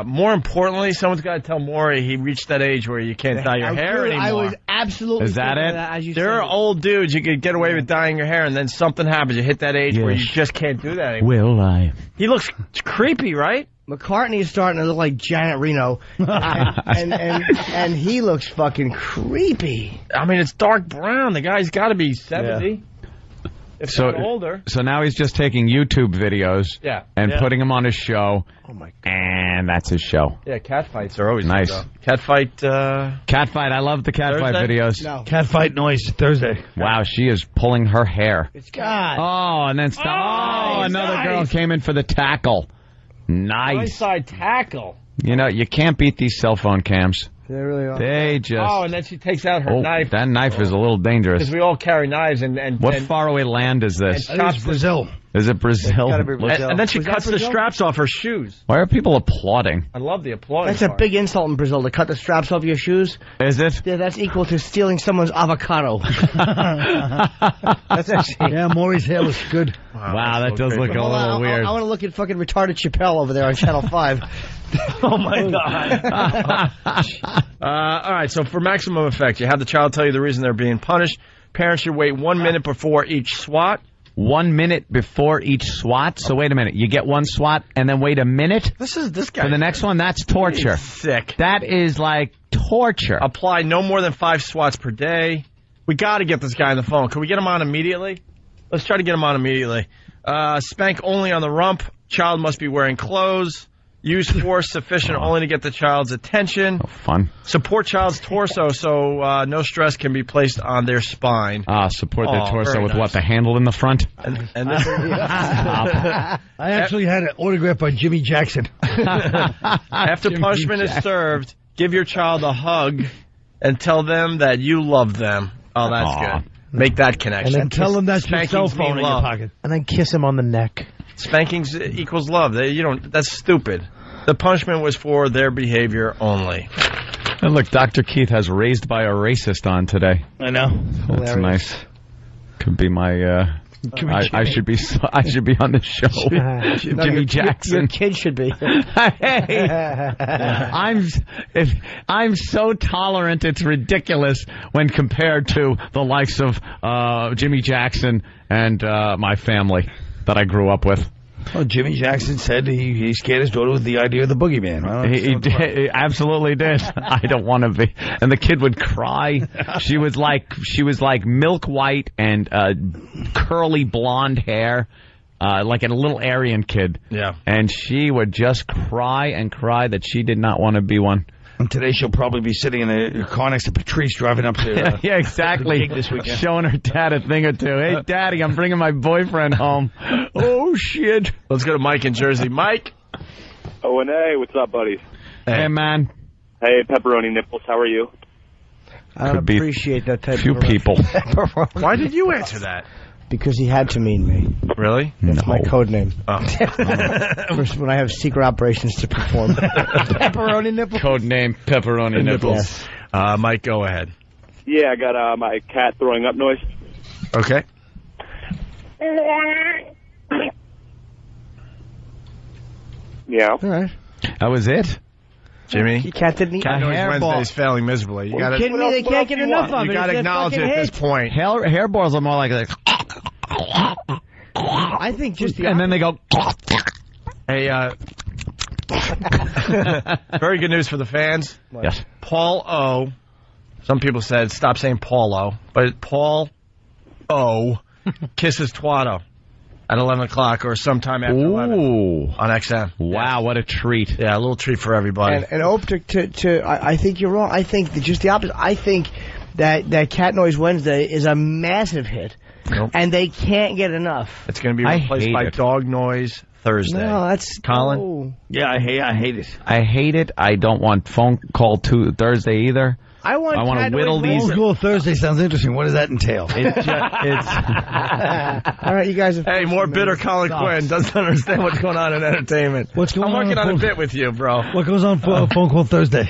More importantly, someone's got to tell Mory he reached that age where you can't dye your hair anymore. I was absolutely. Is that it? As you there are old dudes you could get away with dyeing your hair, and then something happens. You hit that age where you just can't do that anymore. Will I? He looks creepy, right? McCartney is starting to look like Janet Reno, and he looks fucking creepy. I mean, it's dark brown. The guy's got to be 70. If not older. So now he's just taking YouTube videos and putting them on his show. Oh, my God. And that's his show. Yeah, cat fights are always nice. Cat fight. Cat fight. I love the cat fight videos. No. Cat fight noise Thursday. Wow, she is pulling her hair. It's God. Oh, and then another girl came in for the tackle. Nice. Side tackle. You know, you can't beat these cell phone cams. They really are. They just... Oh, and then she takes out her knife. That knife is a little dangerous. Because we all carry knives and what faraway land is this? It's Brazil. Is it Brazil? It's gotta be Brazil. And then she cuts the straps off her shoes. Why are people applauding? I love the applause. That's a big insult in Brazil, to cut the straps off your shoes. Is it? Yeah, that's equal to stealing someone's avocado. That's actually... Yeah, Maury's hair looks good. Wow, that does look a little weird. I want to look at fucking retarded Chappelle over there on Channel 5. Oh, my God. All right, so for maximum effect, you have the child tell you the reason they're being punished. Parents should wait 1 minute before each swat. 1 minute before each swat? So wait a minute. You get one swat and then wait a minute? This guy. For the next one? That's torture. Sick. That is like torture. Apply no more than 5 swats per day. We got to get this guy on the phone. Can we get him on immediately? Let's try to get him on immediately. Spank only on the rump. Child must be wearing clothes. Use force sufficient only to get the child's attention. Oh, fun. Support child's torso so no stress can be placed on their spine. Support their torso with what? The handle in the front? And I actually had an autograph by Jimmy Jackson. After punishment is served, give your child a hug and tell them that you love them. Oh, that's good. Make that connection. And then tell them that's your cell phone in your pocket. And then kiss him on the neck. Spanking equals love. That's stupid. The punishment was for their behavior only. And look, Dr. Keith has Raised by a Racist on today. I know. That's nice. Could be my... I should be on the show. Jimmy Jackson. Your kid should be. Hey, I'm so tolerant. It's ridiculous when compared to the likes of Jimmy Jackson and my family that I grew up with. Well, Jimmy Jackson said he scared his daughter with the idea of the boogeyman. Well, he absolutely did. I don't want to be. And the kid would cry. She was like milk white and curly blonde hair, like a little Aryan kid. Yeah. And she would just cry and cry that she did not want to be one. And today she'll probably be sitting in a car next to Patrice driving up to yeah, exactly. This weekend. Showing her dad a thing or two. Hey, Daddy, I'm bringing my boyfriend home. Oh, shit. Let's go to Mike in Jersey. Mike. Oh, and hey, what's up, buddies? Hey, man. Hey, pepperoni nipples, how are you? I don't appreciate that type few of people. Why did you answer that? Because he had to mean me. Really? That's my code name. Oh. When I have secret operations to perform. Pepperoni nipples. Code name Pepperoni Nipples. Yes. Mike, go ahead. Yeah, I got my cat throwing up noise. Okay. Yeah. All right. That was it? Jimmy? Your cat didn't eat Cat a Noise hairball. Wednesday's failing miserably. You gotta, kidding me? They can't get enough of it. You got to acknowledge it at this point. Hairballs are more like I think just the and then they go. Hey, very good news for the fans. Yes. Paul O. Some people said stop saying Paul O. But Paul O. kisses Twatto. at 11 o'clock or sometime after 11 on XM. Wow, what a treat. Yeah, a little treat for everybody. And Ope, I think you're wrong. I think just the opposite. I think that Cat Noise Wednesday is a massive hit, and they can't get enough. It's going to be replaced by Dog Noise Thursday. No, that's... Colin? Oh. Yeah, I hate it. I hate it. I don't want phone call Thursday either. I want to whittle these. Phone call Thursday sounds interesting. What does that entail? It's all right, you guys. Hey, more bitter Colin Quinn doesn't understand what's going on in entertainment. What's going on? I'm working on a bit with you, bro. What goes on for phone call Thursday?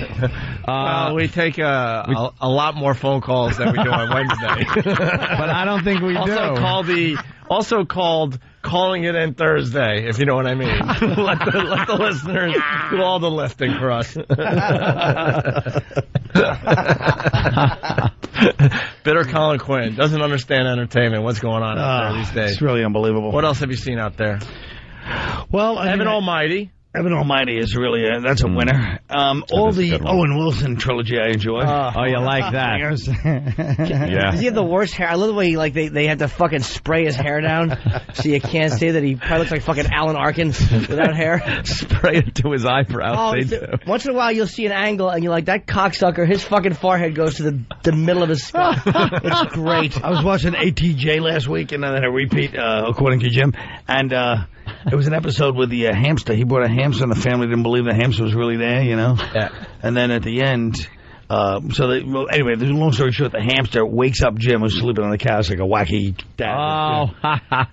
We take a lot more phone calls than we do on Wednesday. But I don't think we do. Also called Calling It In Thursday, if you know what I mean. let the listeners do all the lifting for us. Bitter Colin Quinn doesn't understand entertainment. What's going on out there these days? It's really unbelievable. What else have you seen out there? Well, Evan Almighty. Evan Almighty is really that's a winner. All the Owen Wilson trilogy I enjoy. Oh, you like that? Yeah. Does he have the worst hair? I love the way they had to fucking spray his hair down so you can't say that he probably looks like fucking Alan Arkin without hair. Spray it to his eyebrows. Once in a while you'll see an angle and you're like, that cocksucker, his fucking forehead goes to the middle of his skull. It's great. I was watching ATJ last week and then a repeat according to Jim, and it was an episode with the hamster. He brought a hamster and the family didn't believe the hamster was really there, you know? Yeah. And then at the end, anyway, long story short, the hamster wakes up Jim, who's sleeping on the couch like a wacky dad. Oh.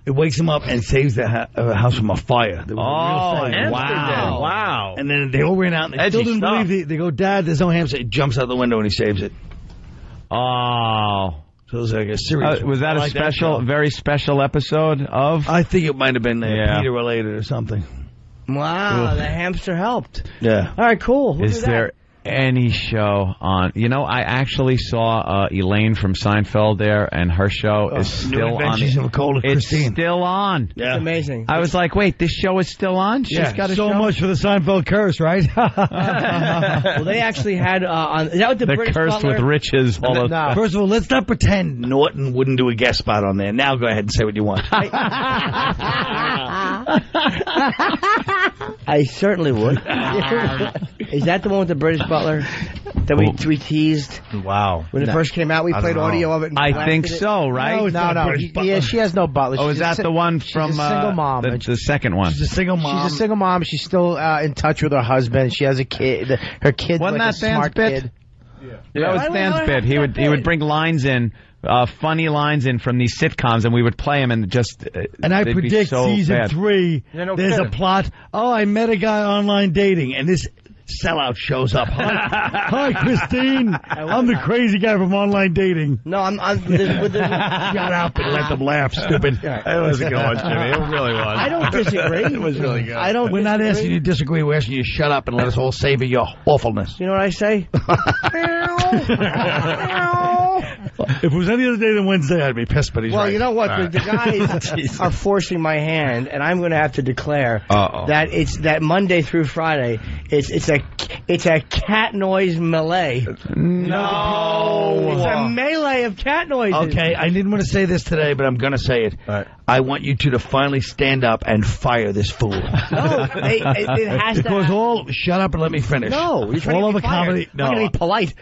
It wakes him up and saves the house from a fire. Wow. And then they all ran out and they still didn't believe they go, Dad, there's no hamster. He jumps out the window and he saves it. Oh. So it was like a serious. Was that a very special episode of? I think it might have been Peter related or something. Wow, the hamster helped. Yeah. All right, cool. Is there any show on? You know, I actually saw Elaine from Seinfeld there, and her show is still on. It's still on. Yeah. It's amazing. I was like, wait, this show is still on? She's got a show? Much for the Seinfeld curse, right? Well, they actually had on. Is that what the British cursed Butler? With riches. No. First of all, let's not pretend Norton wouldn't do a guest spot on there. Now go ahead and say what you want. I certainly would. Is that the one with the British Butler that we teased? Wow. When it first came out, we played audio of it. And I think so, right? No. She has no butler. Oh, is that the one from she's a single mom? The second one. She's a single mom. She's a single mom. She's still in touch with her husband. She has a kid. Her kid's Wasn't like that a smart Dan's kid. Yeah. That was Dan's bit. He would bring lines in. Funny lines in from these sitcoms, and we would play them, and just and I predict season 3. There's a plot. Oh, I met a guy online dating, and this sellout shows up. Hi, Christine. I'm the crazy guy from online dating. No, I'm with the shut up and let them laugh, stupid. It was a good one, Jimmy. It really was. I don't disagree. It was really good. We're not asking you to disagree. We're asking you to shut up and let us all savor your awfulness. You know what I say? If it was any other day than Wednesday, I'd be pissed, but he's right. Well, you know what? The guys are forcing my hand, and I'm going to have to declare that it's that Monday through Friday. It's a cat noise melee. No. It's a melee of cat noises. Okay, I didn't want to say this today, but I'm going to say it. Right. I want you two to finally stand up and fire this fool. No, it has to. Because shut up and let me finish. No, you're all of a comedy. No, I'm going to be polite.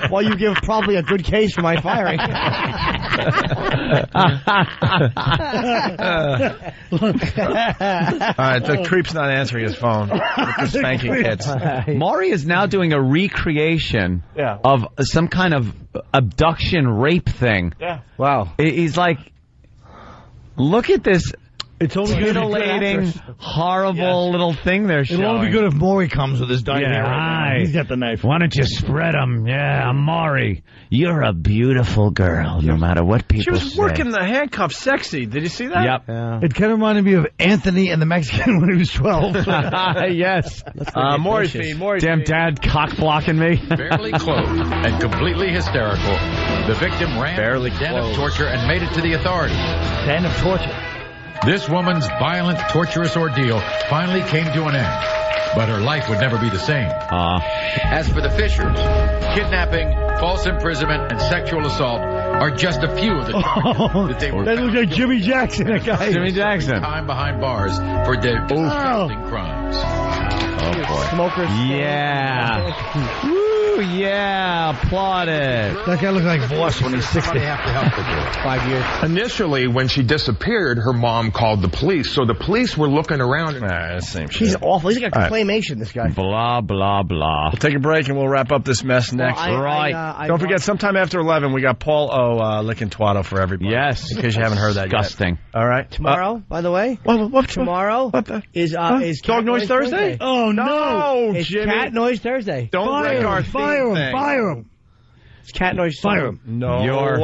while you give probably a good case for my firing. All right, the creep's not answering his phone with the spanking kids. Maury is now doing a recreation of some kind of abduction rape thing. Yeah. Wow. He's like, look at this. It's only titillating, horrible little thing they're showing. It'll only be good if Mory comes with his dying hair. Hi. He's got the knife. Why don't you spread them? Yeah, I'm Mory. You're a beautiful girl, no matter what people say. She was working the handcuffs sexy. Did you see that? Yep. Yeah. It kind of reminded me of Anthony and the Mexican when he was 12. Yes. Maury's feed. Damn dad cock blocking me. Barely clothed and completely hysterical, the victim ran the den of torture and made it to the authorities. Den of torture. This woman's violent, torturous ordeal finally came to an end, but her life would never be the same. As for the Fishers, kidnapping, false imprisonment, and sexual assault are just a few of the charges that they were. That looks like Jimmy Jackson, that guy. Jimmy Jackson. Time behind bars for their disgusting crimes. Oh, boy. Smokers. Yeah. Woo, yeah. Applaud it. That guy looks like Voss when he's 60. 5 years. Initially, when she disappeared, her mom called the police. So the police were looking around. Same shit. He's awful. He's like a claymation, this guy. Blah, blah, blah. We'll take a break and we'll wrap up this mess next. Don't forget, sometime after 11, we got Paul O. licking Twatto for everybody. Yes. In case you haven't heard that Disgusting. yet. All right. Tomorrow, by the way. What tomorrow is Dog Noise Thursday? Oh, no. It's Jimmy. Cat Noise Thursday. Don't break our Fire him. Fire him. It's Cat Noise Fire him. No. You're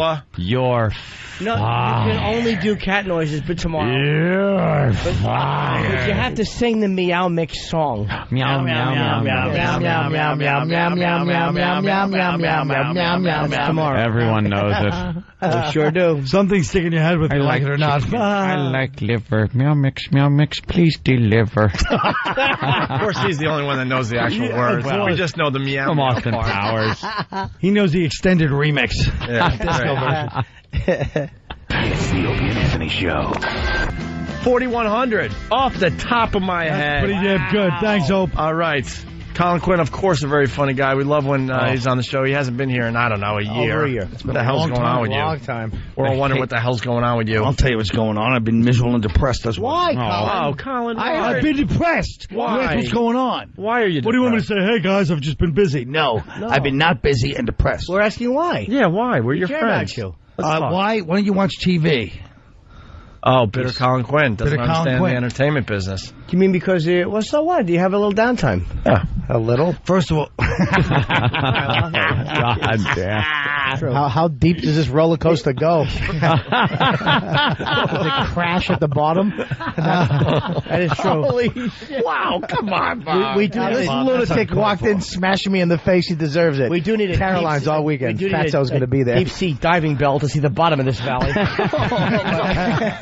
No, you can only do cat noises, but tomorrow. You're But you have to sing the Meow Mix song. Meow, meow, meow, meow, meow, meow, meow, meow, meow, meow, meow, meow, meow, meow, meow, meow, meow, meow, meow. Tomorrow. Everyone knows it. We sure do. Something sticking in your head with you, like it or not. I like liver. Meow mix, please deliver. Of course, he's the only one that knows the actual words. We just know the meow. From Austin part. Powers. He knows the extended remix. Yeah, Disco version. It's the Opie and Anthony Show. 4,100 off the top of my head. Pretty damn good. Thanks, Hope. All right. Colin Quinn, of course, a very funny guy. We love when he's on the show. He hasn't been here in, I don't know, a year. Over a year. What the hell's going on with you? Long time. We're all wondering what the hell's going on with you. I'll tell you what's going on. I've been miserable and depressed as well. Why, Colin? Oh, Colin. I've been depressed. Why? That's what's going on. Why are you depressed? What do you want me to say? Hey, guys, I've just been busy. No. I've been not busy and depressed. We're asking why. Yeah, why? We're your care friends. about you. Why don't you watch TV? Oh, bitter Colin Quinn. Doesn't Bitter Colin understand Quinn. the entertainment business. Do you mean because, well, so what? Do you have a little downtime? Yeah. A little? First of all, God damn. How deep does this roller coaster go? Does it crash at the bottom? That is true. Holy shit. Wow, come on, Bob. We do. This lunatic walked in, smashing me in the face. He deserves it. We do need a Caroline's all weekend. Fatso's going to be there. Deep sea diving bell to see the bottom of this valley.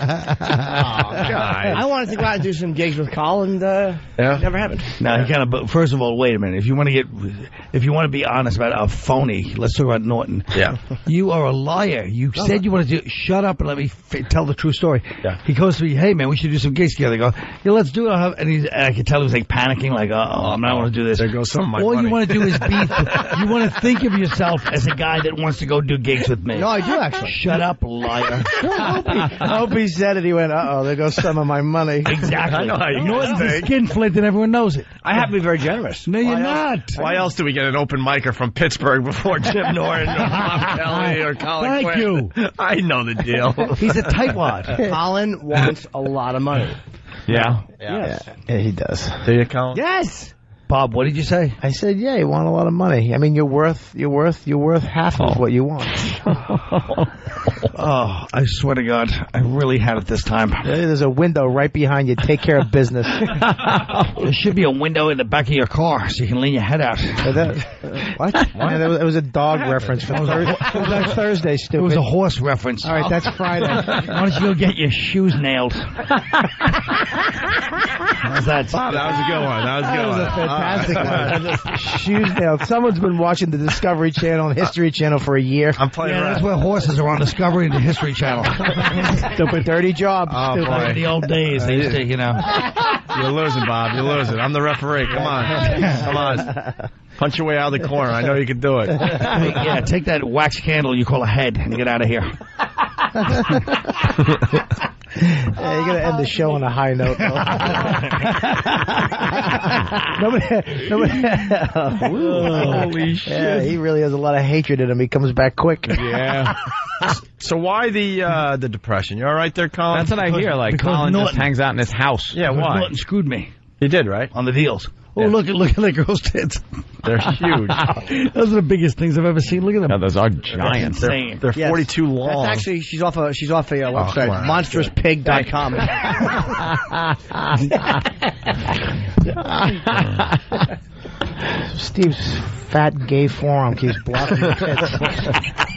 I wanted to go out and do some gigs with Colin, and never happened. No, you gotta. But first of all, wait a minute. If you want to be honest about a phony, let's talk about Norton. Yeah, you are a liar. You said you want to do. Shut up and let me tell the true story. Yeah. He goes to me, hey man, we should do some gigs together. I go, yeah, let's do it. And I could tell he was like panicking, like, I'm not want to do this. There goes some of my All money. you want to do is be. You want to think of yourself as a guy that wants to go do gigs with me. No, I do actually. Shut up, liar. I hope he said it. He went, there goes some of my money. Exactly. I know how you Norton's a skinflint and everyone knows it. I have to be very generous. No, you're not. Why else do we get an open micer from Pittsburgh before Jim Norton or Bob Kelly or Colin Thank Quinn? you. I know the deal. He's a tightwad. Colin wants a lot of money. Yeah. Yes. Yeah, he does. Do you, Colin? Yes. Bob, what did you say? I said, yeah, you want a lot of money. I mean, you're worth half of what you want. Oh, I swear to God, I really had it this time. There's a window right behind you. Take care of business. There should be a window in the back of your car so you can lean your head out. What? Yeah, it was a dog reference for Thursday, stupid. It was a horse reference. All right, that's Friday. Why don't you go get your shoes nailed? How's that? Bob, that was a good one. That was a good one. That was a fantastic one. Shoes nailed. Someone's been watching the Discovery Channel and History Channel for a year. I'm playing Yeah, right. that's where horses are on Discovery and the History Channel. Stupid, dirty job. Oh, Stupid. boy. In the old days, they used to, You're losing, Bob. You're losing. I'm the referee. Come on. Come on. Punch your way out of the corner. I know you can do it. Yeah, take that wax candle you call a head and get out of here. Yeah, you're going to end the show on a high note, though. Holy shit. Yeah, he really has a lot of hatred in him. He comes back quick. Yeah. So why the depression? You all right there, Colin? That's what I hear. Like, because Colin Norton- just hangs out in his house. Yeah, why? Norton screwed me He did, right? on the deals. Oh, Yeah. look at that girl's tits. They're huge. Those are the biggest things I've ever seen. Look at them. Yeah, those are giants. Insane. They're Yes. 42 long. That's actually, she's off a website, wow. monstrousPig.com. Steve's fat gay forearm keeps blocking your tits.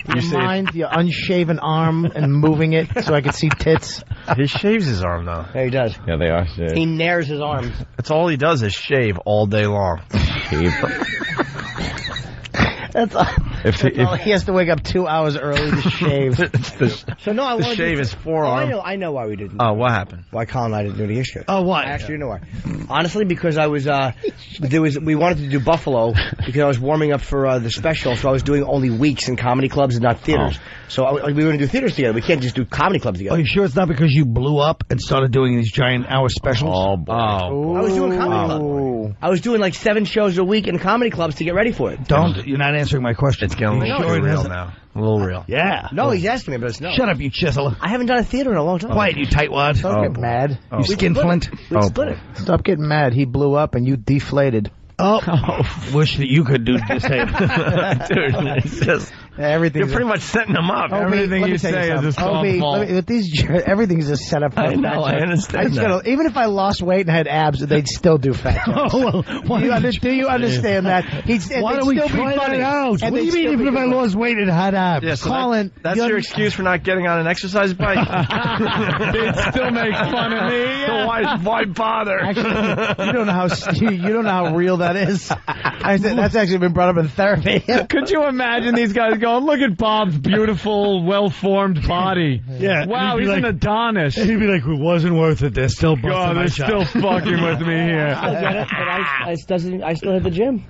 You mind your unshaven arm and moving it so I can see tits? He shaves his arm, though. Yeah, he does. Yeah, they are. Shit. He nares his arms. That's all he does is shave all day long. That's He has to wake up 2 hours early to shave. So no, I the wanted shave to, is forearm. I know why we didn't. Oh, what happened? Why Colin and I didn't do it yesterday. Oh, why? I actually know why. Honestly, because I was we wanted to do Buffalo because I was warming up for the special, so I was doing only weeks in comedy clubs and not theaters. So we were going to do theaters together. We can't just do comedy clubs together. Are you sure it's not because you blew up and started doing these giant hour specials? Oh, boy. I was doing comedy clubs. I was doing like 7 shows a week in comedy clubs to get ready for it. You're not answering my question. It's getting a little real now. A little real. Yeah. No, he's asking me, but it's no. Shut up, you chiseler. I haven't done a theater in a long time. Quiet, you tightwad. Don't get mad. You skinflint. We split it. Stop getting mad. He blew up and you deflated. Wish that you could do the same. Dude, it's just... Everything's You're pretty much setting them up. Everything you say is a softball. With these, everything's just set up. I know, I understand that. Even if I lost weight and had abs, they'd still do fat jokes. Do you understand that? Why don't we try that out? What do you mean even if I lost weight and had abs? Yeah, so Colin, that's your excuse for not getting on an exercise bike? They'd still make fun of me. So why bother? Actually, you don't know how real that is. I said that's actually been brought up in therapy. Could you imagine these guys going, look at Bob's beautiful, well-formed body. Yeah. Wow, he's an Adonis. He'd be like, it wasn't worth it. They're still busting my still fucking with me here. I get it, but I still hit the gym.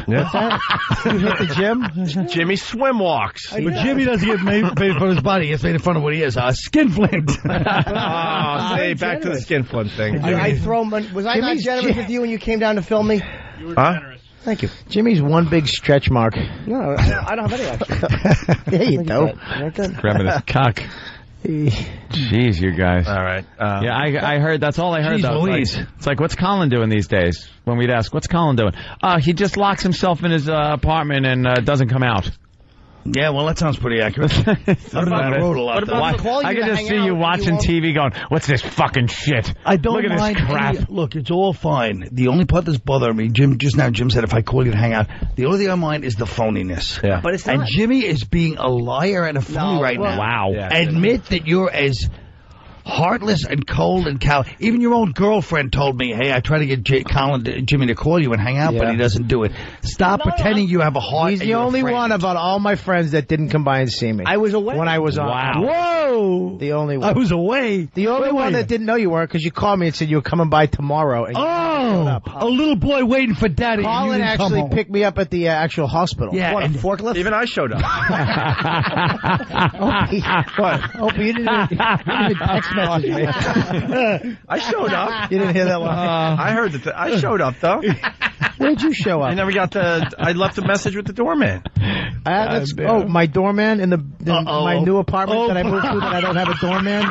What's that? You hit the gym? Jimmy swim walks. But Jimmy doesn't get made fun of his body. He gets made fun of what he is. Skinflint. Say back to the skinflint thing. Was I not generous with you when you came down to film me? You were generous. Thank you. Jimmy's one big stretch mark. No, I don't have any actually. Yeah, you do. Grabbing his cock. Jeez, you guys. All right. Yeah, I heard. That's all I heard. Though. It's like, what's Colin doing these days? When we'd ask, what's Colin doing? He just locks himself in his apartment and doesn't come out. Yeah, well, that sounds pretty accurate. I'm on the road a lot. I can just see you watching TV going, what's this fucking shit? I don't Look at mind this crap. Look, it's all fine. The only part that's bothering me, Jim said if I call you to hang out, the only thing I mind is the phoniness. Yeah. But it's not. And Jimmy is being a liar and a phony right now. Wow. Yeah, Admit that you're as heartless and cold and cow. Even your own girlfriend told me, hey, I try to get Jimmy to call you and hang out, but he doesn't do it. Stop pretending you have a heart. He's the only one about all my friends that didn't come by and see me. I was away. When I was on. Wow. Whoa! The only one. I was away. The only one that didn't know you were because you called me and said you were coming by tomorrow. And a little boy waiting for daddy. Colin actually picked me up at the actual hospital. Yeah. What, a forklift? Even I showed up. Hope you didn't even text message me. I showed up. You didn't hear that one? I heard that. I showed up, though. Where'd you show up? I never got I left a message with the doorman. My doorman in my new apartment that I moved to that I don't have a doorman.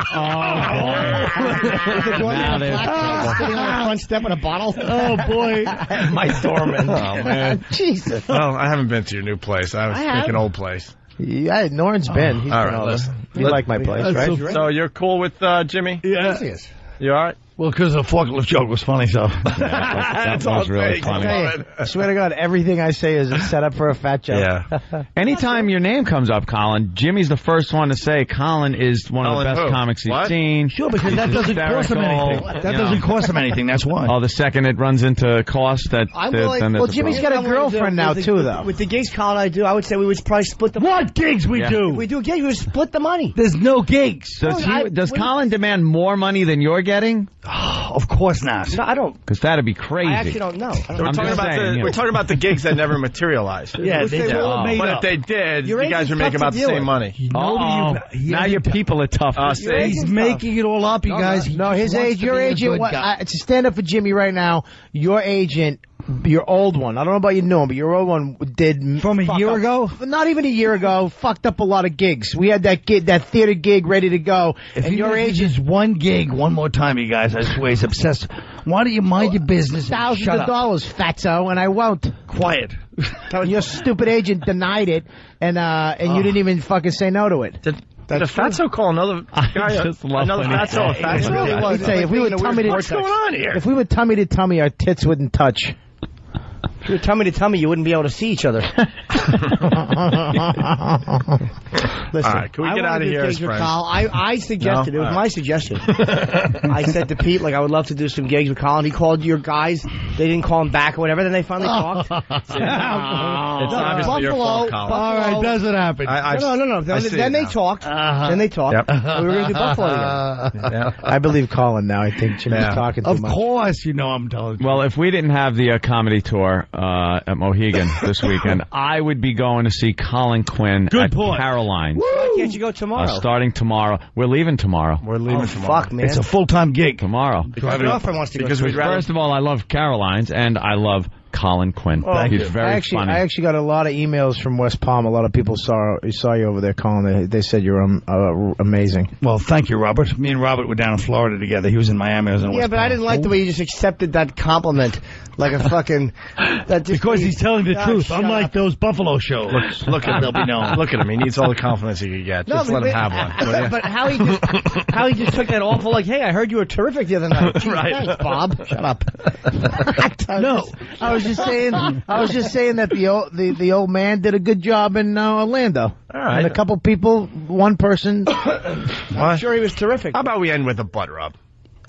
Is the doorman sitting on the front step with a bottle? Oh, boy. My doorman. Oh, man. Jesus. Well, I haven't been to your new place. I was thinking old place. Yeah, Norton's been. He's all been right, over. listen. You like my place, right? So you're cool with Jimmy? Yeah. Yes. You all right? Well, because the forklift joke was funny, so. That was really funny. I swear to God, everything I say is a setup for a fat joke. Yeah. Anytime your name comes up, Colin, Jimmy's the first one to say Colin is one of the best comics he's seen. Sure, because that doesn't cost him anything. That doesn't cost him anything, that's why. Oh, the second it runs into cost, well, Jimmy's got a girlfriend now, too, though. With the gigs Colin and I do, I would say we would probably split the money. What gigs we do? If we do gigs, we would split the money. There's no gigs. Does Colin demand more money than you're getting? Of course not. No, I don't. Because that'd be crazy. I actually don't know. We're talking about the gigs that never materialized. Yeah, they all made But up. if they did, Your you guys are making about the same money. Now your people are tough. He's making it all up, you guys. No, his age, your agent, to stand up for Jimmy right now, your agent, your old one, I don't know about your new one, but your old one did... From a year ago? Not even a year ago, fucked up a lot of gigs. We had that theater gig ready to go, and your agent's one gig one more time, you guys, I swear he's obsessed. Why don't you mind your business? Thousands of dollars, fatso, and I won't. Quiet. Your stupid agent denied it, and you didn't even fucking say no to it. Did a fatso call another guy? Another fatso a fatso? Really? If we were tummy to what's going on here? If we were tummy to tummy, our tits wouldn't touch. If you were tummy to tummy, you wouldn't be able to see each other. Listen, all right, can we get out of here as friends? I suggested, it was my suggestion. I said to Pete, like, I would love to do some gigs with Colin. He called your guys. They didn't call him back or whatever. Then they finally talked. It's obviously your fault, Colin. All right, doesn't happen. No. Then they talked. Then they talked. Yep. We were going to do Buffalo together. I believe Colin now. I think Jimmy's talking too much. Of course, you know I'm telling you. Well, if we didn't have the comedy tour at Mohegan this weekend, I would be going to see Colin Quinn at Caroline's. Why can't you go tomorrow? Starting tomorrow. We're leaving tomorrow. We're leaving tomorrow. Fuck, man. It's a full-time gig. Tomorrow. My girlfriend wants to go. First of all, I love Caroline's, and I love Colin Quinn. He's very funny. I actually got a lot of emails from West Palm. A lot of people saw you over there, Colin. They said you're amazing. Well, thank you, Robert. Me and Robert were down in Florida together. He was in Miami. I was in West but Palm. I didn't like the way you just accepted that compliment like a fucking... because he's telling the truth, unlike those Buffalo shows. Look at him. Look at him. He needs all the compliments he could get. Just let him have one. But how he just took that awful, like, hey, I heard you were terrific the other night. Gee, thanks, Bob. Shut up. No, I was just saying that the old man did a good job in Orlando. All right. And a couple people, one person. I'm sure he was terrific. How about we end with a butt rub?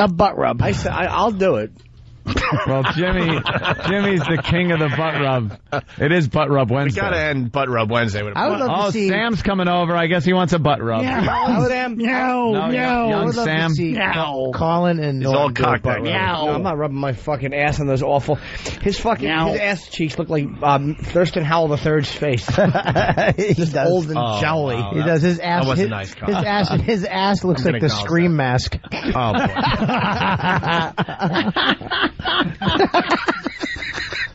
A butt rub. I'll do it. Well, Jimmy's the king of the butt rub. It is Butt Rub Wednesday. We gotta end Butt Rub Wednesday with a butt rub. Oh, Sam's coming over. I guess he wants a butt rub. Sam. Young Sam. Colin and he's all cocked back. No, I'm not rubbing my fucking ass on those awful. His ass cheeks look like Thurston Howell III's face. He's old and jolly. He does. His ass. That was a nice comment. His ass looks like the Scream mask. Oh boy.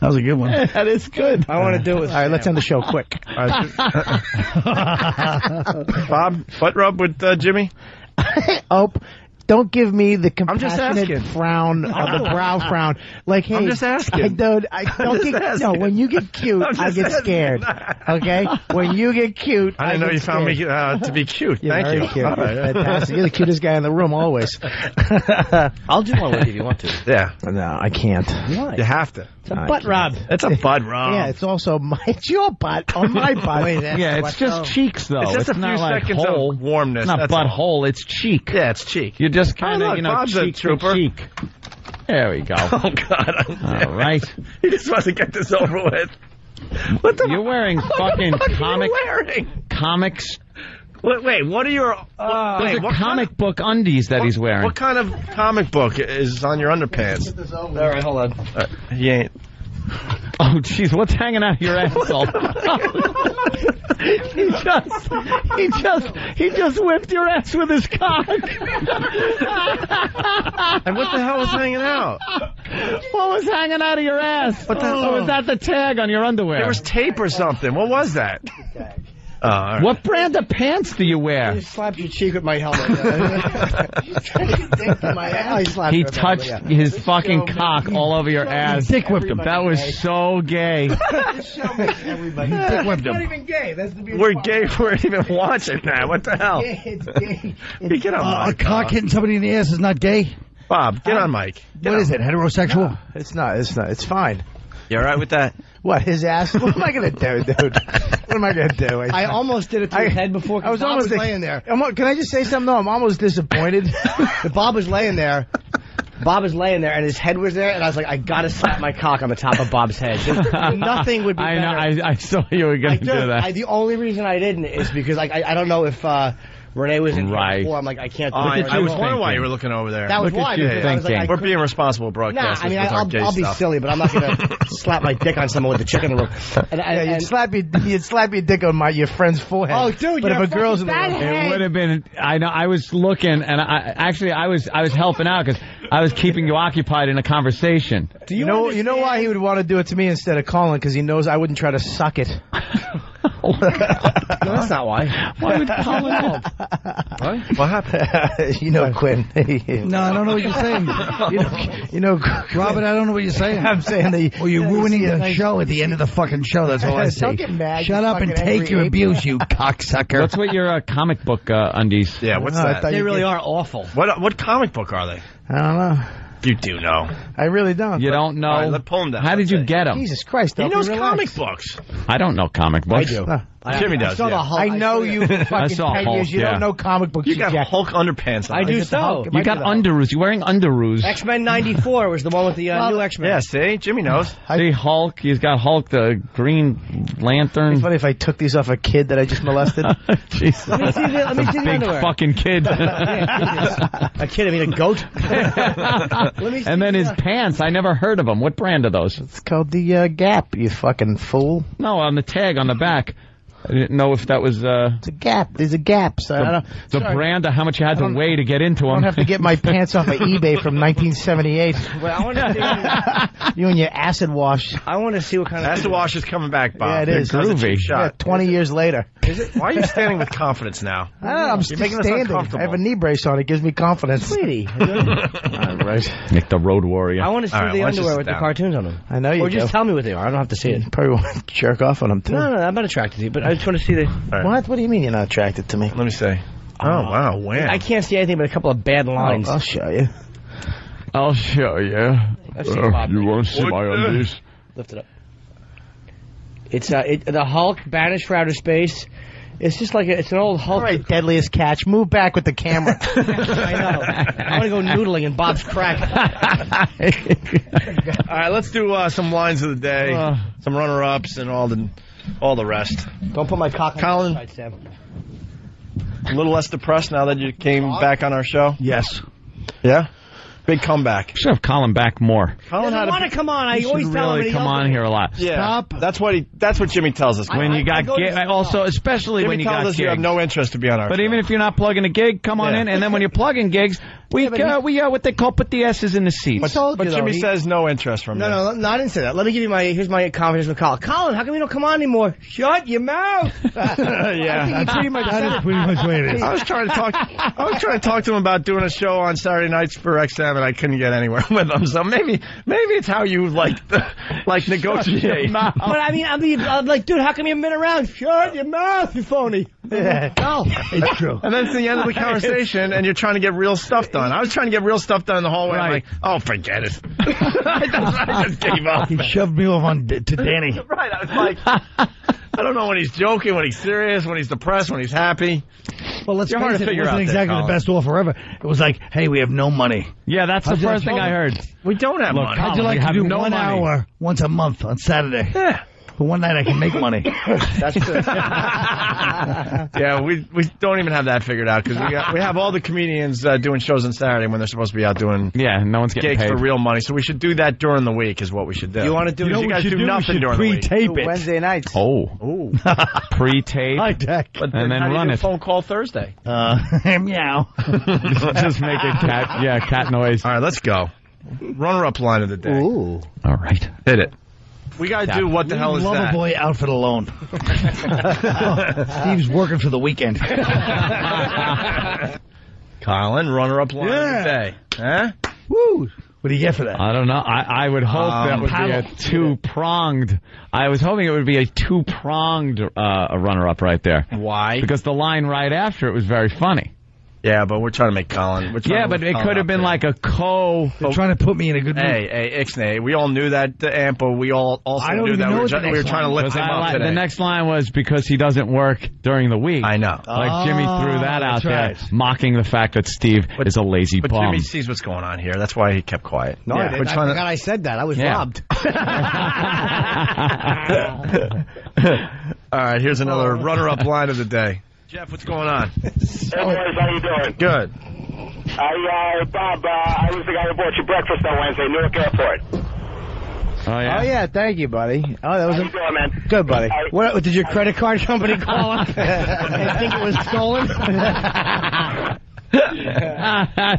That was a good one. That is good. I want to do it. All right, let's end the show quick. Bob, butt rub with Jimmy? Don't give me the compassionate frown, the brow frown. Like, hey, I'm just asking. Dude, no, when you get cute, I get scared. Okay? When you get cute, I didn't know you found me to be cute. Thank you. Cute. Fantastic. You're the cutest guy in the room, always. I'll do one with you if you want to. Yeah. No, I can't. Why? You have to. It's a butt rub. It's a butt rub. Yeah, it's also it's your butt on my butt. It's just cheeks, though. It's just a few seconds of warmness. It's not butthole, it's cheek. Yeah, it's cheek. You just kind of, Bob's cheek a trooper. to cheek. There we go. Oh, God. All right. He just wants to get this over with. What the? You're wearing fucking comics. Wait, what are your... Those are comic book undies that he's wearing. What kind of comic book is on your underpants? All right, hold on. He ain't... Oh, jeez, what's hanging out of your asshole? He just whipped your ass with his cock. And what the hell was hanging out? What was hanging out of your ass? What the hell? Was that the tag on your underwear? There was tape or something. What was that? Right. What brand of pants do you wear? You slapped your cheek with my helmet. He touched his fucking cock all over your ass. Dick whipped him. That was so gay. Dick whipped him. Not even gay. That's the We're gay. We're even watching that. What the hell? Yeah, it's gay. Get on a cock hitting somebody in the ass is not gay? Bob, get on mic. What is it, heterosexual? No, it's not. It's fine. You all right with that? What, his ass? What am I going to do, dude? What am I going to do? I almost did it to his head before. I was almost laying there. Can I just say something? No, I'm almost disappointed. Bob was laying there. Bob is laying there, and his head was there, and I was like, I gotta slap my cock on the top of Bob's head. Nothing would be better. I saw you were going to do that. The only reason I didn't is because I don't know if Renee was in here before. I'm like, I can't do it. I was wondering why you were looking over there. That was why. We're being responsible broadcasters. Nah, I mean, I'll be silly, but I'm not going to slap my dick on someone with a chick in the room. You'd slap your dick on your friend's forehead. Oh, dude, but if a girl's in the room, it would have been. I know. I was looking, and I was helping out because I was keeping you occupied in a conversation. Do you know why he would want to do it to me instead of Colin? Because he knows I wouldn't try to suck it. No, that's not why. Why would Colin help? What happened? Quinn. No, I don't know what you're saying. Robert, I don't know what you're saying. I'm saying that you're ruining the show at the end of the fucking show. That's all I say. Don't get mad. Shut up and take your abuse, you cocksucker. What's with your comic book undies? Yeah, what's that? They really are awful. What comic book are they? I don't know. You do know. I really don't. You don't know? All right, let's pull him down. How did you get him? Jesus Christ. He knows relax. comic books. I don't know comic books. I do. Jimmy does. I know you fucking 10 years. You don't know comic books. You got Hulk underpants on. I do so. You got underoos. You're wearing underoos. X-Men 94 was the one with the new X-Men. Yeah, see? Jimmy knows. See Hulk. He's got Hulk, the Green Lantern. It's funny if I took these off a kid that I just molested. Jesus. Let me see the Big underwear. fucking kid. A kid, I mean a goat. And then his pants. I never heard of them. What brand are those? It's called the Gap, you fucking fool. No, on the tag on the back. I didn't know if that was It's a Gap. There's a Gap. So the brand of how much you had to weigh to get into them. I don't have to get my pants off of eBay from 1978. Well, I want to see. You and your acid wash. I want to see what kind of Acid wash is coming back, Bob. Yeah, it is. Groovy. Yeah, 20 years later. Is it? Why are you standing with confidence now? I don't know, I'm You're making us standing. uncomfortable. I have a knee brace on. It gives me confidence. Sweetie. All right. Nick the Road Warrior. I want to see All right, the why don't you underwear sit with the down? cartoons on them. I know you Or just do. tell me what they are. I don't have to see it. Probably want to jerk off on them, too. No, I'm not attracted to you, but I just want to see the... Right. What? What do you mean you're not attracted to me? Let me see. Oh, wow. When? I can't see anything but a couple of bad lines. I'll show you. I'll show you. You want to see my undies? Lift it up. It's the Hulk banished for outer space. It's just like it's an old Hulk. All right, deadliest catch. Move back with the camera. I know. I want to go noodling in Bob's crack. All right, let's do some lines of the day, some runner-ups, and all the rest. Don't put my cock Colin, on the side, Sam. a little less depressed now that you came back on our show? Yes. Yeah? Big comeback. Should have Colin back more. Colin doesn't want to come on. I He always should tell him. really and he come on here a lot. Yeah. Stop. That's what Jimmy tells us. When you got also, especially Jimmy when you tells got us gigs. you have no interest to be on our But show. even if you're not plugging a gig, come on in. And then when you're plugging gigs, we what they call put the S's in the seats. But Jimmy says no interest from you. No, I didn't say that. Let me give you here's my confidence with Colin. Colin, how come you don't come on anymore? Shut your mouth. Yeah. I think he pretty much said That's pretty much what it is. I was trying to talk to him about doing a show on Saturday nights for XM, and I couldn't get anywhere with him. So maybe it's how you like negotiate. But I'm like, dude, how come you haven't been around? Shut your mouth, you phony. Yeah. No, it's true. And then it's the end of the conversation, and you're trying to get real stuff done. I was trying to get real stuff done in the hallway. Right. I'm like, oh, forget it. I just gave up. He shoved me off to Danny. Right. I was like, I don't know when he's joking, when he's serious, when he's depressed, when he's happy. Well, let's You're hard face to it, it figure wasn't out exactly there, the best offer ever. It was like, hey, we have no money. Yeah, that's the first thing I heard. We don't have money. How'd you like to do 1 hour once a month on Saturday? Yeah. For one night I can make money. that's good. Yeah, we don't even have that figured out because we have all the comedians doing shows on Saturday when they're supposed to be out doing no one's getting gigs paid for real money. So we should do that during the week is what we should do. You want to do? You guys do nothing during the week. Pre-tape it. Wednesday nights. Oh, pre-tape, High tech. But and then how do you run do it. Phone call Thursday. Meow. Just make a cat noise. All right, let's go. Runner-up line of the day. Ooh. All right, hit it. We got to do what the hell is Lover that? boy outfit alone. Steve's working for the weekend. Colin, runner-up line of the day. Huh? Woo! What do you get for that? I don't know. I would hope that would be a two-pronged. I was hoping it would be a two-pronged runner-up right there. Why? Because the line right after it was very funny. Yeah, but we're trying to make Colin. Yeah, but it could have been like a They're trying to put me in a good mood. Hey, Ixnay, we all knew that, Amp, but we all also I don't knew even that know we what the were next trying to line lift him up today. The next line was because he doesn't work during the week. I know. Like Jimmy threw that out right. there, mocking the fact that Steve is a lazy But bum. Jimmy sees what's going on here. That's why he kept quiet. No, I didn't. I forgot I said that. I was robbed. All right, here's another runner-up line of the day. Jeff, what's going on? Hey, boys, how you doing? Good. Bob, I was the guy who bought you breakfast on Wednesday, Newark Airport. Oh, yeah? Oh, yeah, thank you, buddy. Oh, that was How you doing, man? good, buddy. What, did your credit card company call up and think it was stolen?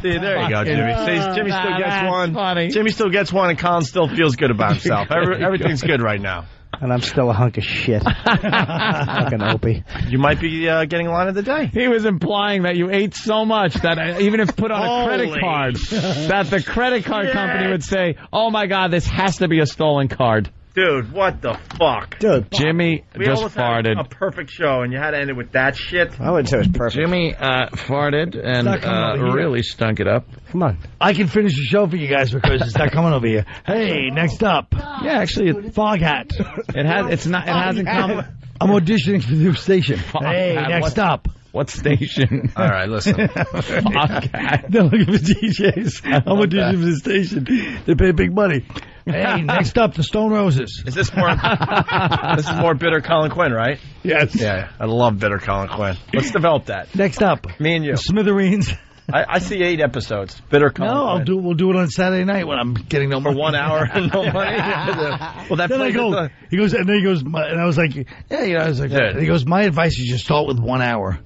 See, there you go, Jimmy. See, Jimmy still gets one. Funny. Jimmy still gets one, and Colin still feels good about himself. Everything's good right now. And I'm still a hunk of shit. Fucking Opie. You might be getting a line of the day. He was implying that you ate so much that even if put on a credit card, that the credit card company would say, oh, my God, this has to be a stolen card. Dude, what the fuck? Dude, Jimmy We just almost had farted. a perfect show, and you had to end it with that shit. I wouldn't say it was perfect. Jimmy farted and not coming over here. really stunk it up. Come on. I can finish the show for you guys because it's not coming over here. Hey, next up. Yeah, actually, Fog Hat. it hasn't come. I'm auditioning for the new station. Hey, Hat, next up. What station? All right, listen. Fog Hat. They're looking for DJs. I'm auditioning for the station. They pay big money. Hey, next up, the Stone Roses. Is this more? This is more bitter Colin Quinn, right? Yes. Yeah, I love bitter Colin Quinn. Let's develop that. Next up, Me and you. the Smithereens. I see 8 episodes. Bitter Colin Quinn. We'll do it on Saturday night when I'm getting no money. For 1 hour and no money. Well, that Then I plays go, at he goes, and I was like, yeah, I was like, Yeah. and he goes, my advice is just start with 1 hour.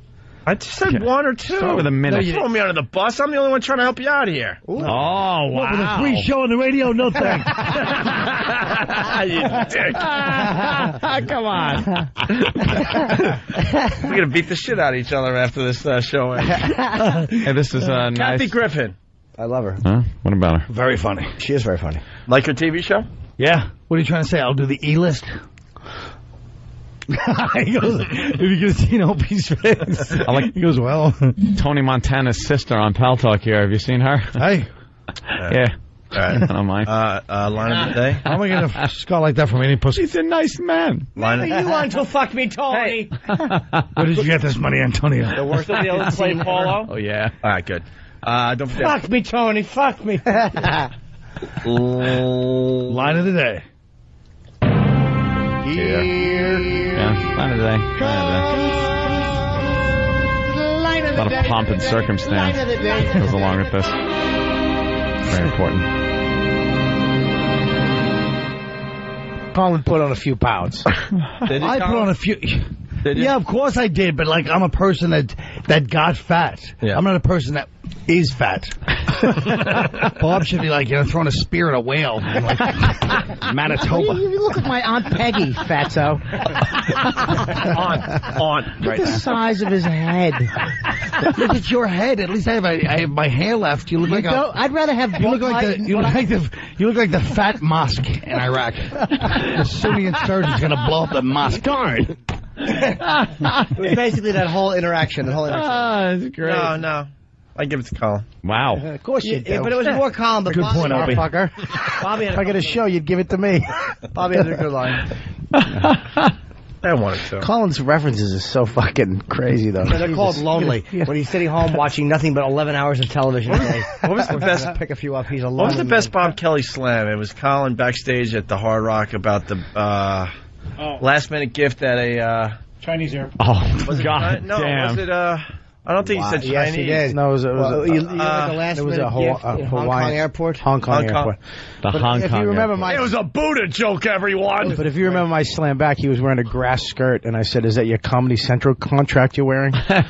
I just said 1 or 2. Start with a minute. Don't throw me under the bus. I'm the only one trying to help you out here. Oh, wow. What, with a free show on the radio? No thanks. You dick. Come on. We're going to beat the shit out of each other after this show ends. Hey, this is nice. Kathy Griffin. I love her. Huh? What about her? Very funny. She is very funny. Like her TV show? Yeah. What are you trying to say? I'll do the E-list. He goes, if you could have seen Opie's face. He goes, well. Tony Montana's sister on Pal Talk here. Have you seen her? Hey. Yeah. All right. I don't mind. Line of the day. How am I going to score like that from any pussy? He's a nice man. Line of You want to fuck me, Tony? Where did you get this money, Antonio? The worst of the old play, Paulo. Oh, yeah. All right, good. Don't forget. Fuck me, Tony. Fuck me. Line of the day. Yeah, line of the day. A lot of pomp and circumstance goes along with this. Very important. Colin put on a few pounds. I put on a few. Yeah, of course I did, but like I'm a person that got fat. Yeah. I'm not a person that is fat. Bob should be like, throwing a spear at a whale in like Manitoba. You look like my Aunt Peggy, fatso. On. Look at the size of his head. Look at your head. At least I have my hair left. You look like I'd rather have. You look like the fat mosque in Iraq. The Sunni insurgent's gonna blow up the mosque. Darn. It was basically that whole interaction. That's great. No. I give it to Colin. Wow. Of course you do. Yeah, but it was more Colin. But Good Bobby, point, Opie. Motherfucker. Bobby had If I get a show, you'd give it to me. Bobby had a good line. I wanted to. Colin's references is so fucking crazy, though. They're called lonely. Yeah. When he's sitting home watching nothing but 11 hours of television a day. What was the best? Pick a few up. He's alone. What was the best Bob Kelly slam? It was Colin backstage at the Hard Rock about the last minute gift at a Chinese airport. Oh, was it God no, damn. was it I don't think he said Chinese. Yes, he did. No, it was you like the last it was minute a gift in Hong Kong airport. Hong Kong airport. The But Hong if Kong you remember airport. my, It was a Buddha joke, everyone. But if you remember my slam back, he was wearing a grass skirt, and I said, "Is that your Comedy Central contract you're wearing?" That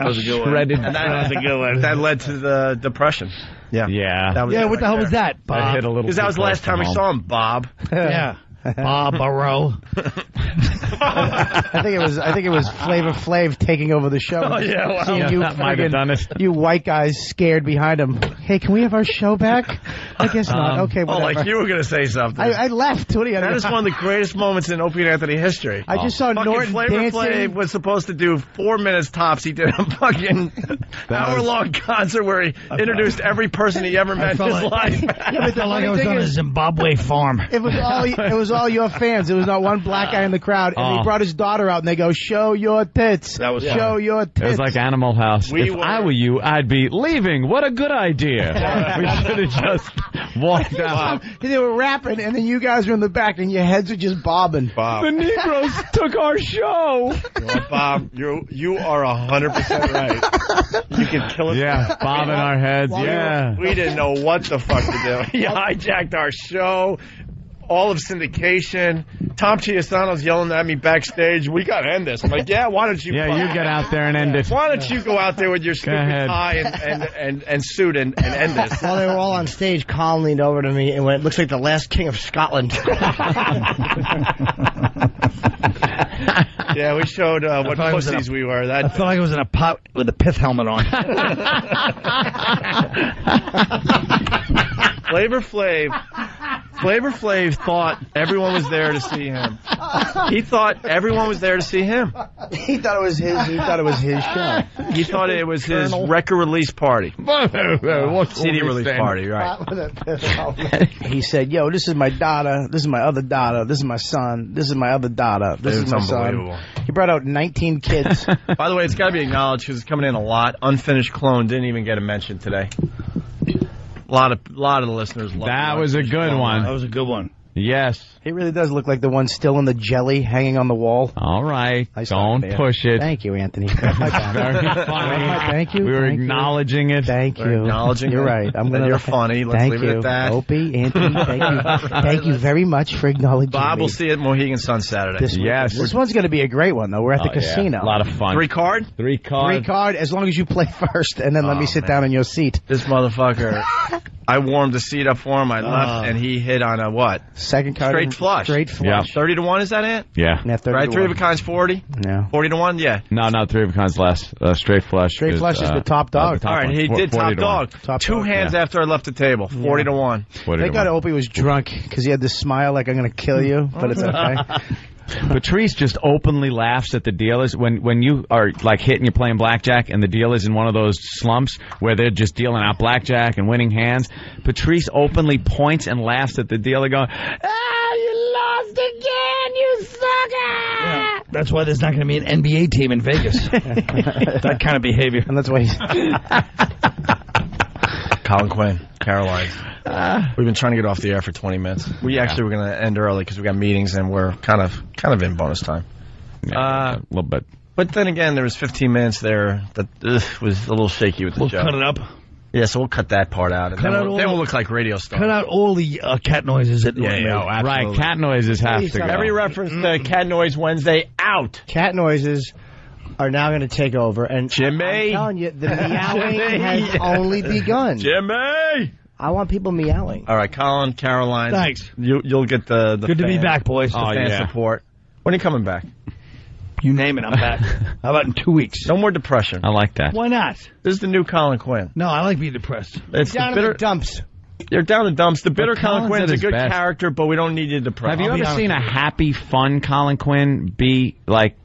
was a good one. Shredded. That was a good one. That led to the depression. Yeah. Yeah. That was Yeah, what the hell was that, Bob? That hit a little. Because that was the last time we saw him, Bob. Yeah. Bob Burrow. I think it was Flavor Flav taking over the show. Oh, yeah, well, Seeing yeah, you that might have done it. You white guys scared behind him. Hey, can we have our show back? I guess not. Okay, Oh, whatever. like you were going to say something. I left. What do you? That is one of the greatest moments in Opie and Anthony history. I just saw Fucking Norton Flavor dancing. Flav was supposed to do 4 minutes tops. He did a fucking hour-long concert where he introduced every person he ever met in his life. I felt like I was on a Zimbabwe farm. It was all your fans. There was not one black guy in the crowd, and he brought his daughter out, and they go, "Show your tits." That was show your tits. It was like Animal House. If I were you, I'd be leaving. What a good idea. We should have just walked out. They were rapping, and then you guys were in the back, and your heads were just bobbing. Bob. The Negroes took our show. Bob, you are 100% right. You can kill us. Yeah, Bob in our heads. Yeah. We didn't know what the fuck to do. He hijacked our show. All of syndication. Tom Chiasano's yelling at me backstage. We got to end this. I'm like, yeah, why don't you? Yeah, you get out there and end it. Why don't you go out there with your stupid ahead. tie and suit and end this? While they were all on stage, Colin leaned over to me and went, "Looks like the last king of Scotland." Yeah, we showed what pussies we were. I felt like I was in a pot with a pith helmet on. Flavor Flav Flavor Flav thought everyone was there to see him. He thought everyone was there to see him. He thought it was his. He thought it was his show. He thought it was his record release party. CD release party, right? He said, "Yo, this is my daughter. This is my other daughter. This is my son. This is my other daughter. This is my son." He brought out 19 kids. By the way, it's got to be acknowledged because it's coming in a lot. Unfinished Clone didn't even get a mention today. A lot of the listeners love that. Was a good one. That was a good one. Yes. He really does look like the one still in the jelly hanging on the wall. All right. Don't push it. Thank you, Anthony. Very funny. Thank you. We were acknowledging it. Thank you. Acknowledging You're it. right. I'm gonna. You're funny. Let's leave it at that. Opie, Anthony, thank you. Thank you very much for acknowledging Bob me. will see it at Mohegan Sun Saturday. This one's going to be a great one, though. We're at the casino. A lot of fun. 3 card? 3 card. 3 card, as long as you play first, and then let me sit down in your seat. This motherfucker. I warmed the seat up for him. I left, and he hit on a what? Second card. Straight flush. Straight flush. 30 to 1, is that it? Yeah. Right, 3 of a kind's 40? Yeah. 40 to 1, yeah. No, 3 of a kind's less. Straight flush. Straight flush is the top dog. All right, he did top dog. 2 hands after I left the table. 40 to 1. Thank God Opie was drunk, because he had this smile like, I'm going to kill you, but it's okay. Patrice just openly laughs at the dealers when you are like hitting, you're playing blackjack, and the dealer's in one of those slumps where they're just dealing out blackjack and winning hands. Patrice openly points and laughs at the dealer, going, you lost again, you sucker! Yeah, that's why there's not going to be an NBA team in Vegas. That kind of behavior. And that's why he's... Colin Quinn, Caroline. We've been trying to get off the air for 20 minutes. We actually were going to end early because we got meetings and we're kind of in bonus time. Yeah, a little bit. But then again, there was 15 minutes there that was a little shaky with the joke. Cut it up. Yeah, so we'll cut that part out. And then we'll look like radio stars. Cut out all the cat noises. Absolutely. Right, cat noises have to go. Every reference to Cat Noise Wednesday, out. Cat noises are now going to take over. And Jimmy! I'm telling you, the meowing has only begun. Jimmy! I want people meowing. All right, Colin, Caroline. Thanks. You'll get the Good to be back, boys. The fan support. When are you coming back? You name it, I'm back. How about in 2 weeks? No more depression. I like that. Why not? This is the new Colin Quinn. No, I like being depressed. It's down in the dumps. You're down in the dumps. The bitter Colin Quinn's a good best. character, but we don't need you depressed. Have you ever seen a happy, fun Colin Quinn be, like,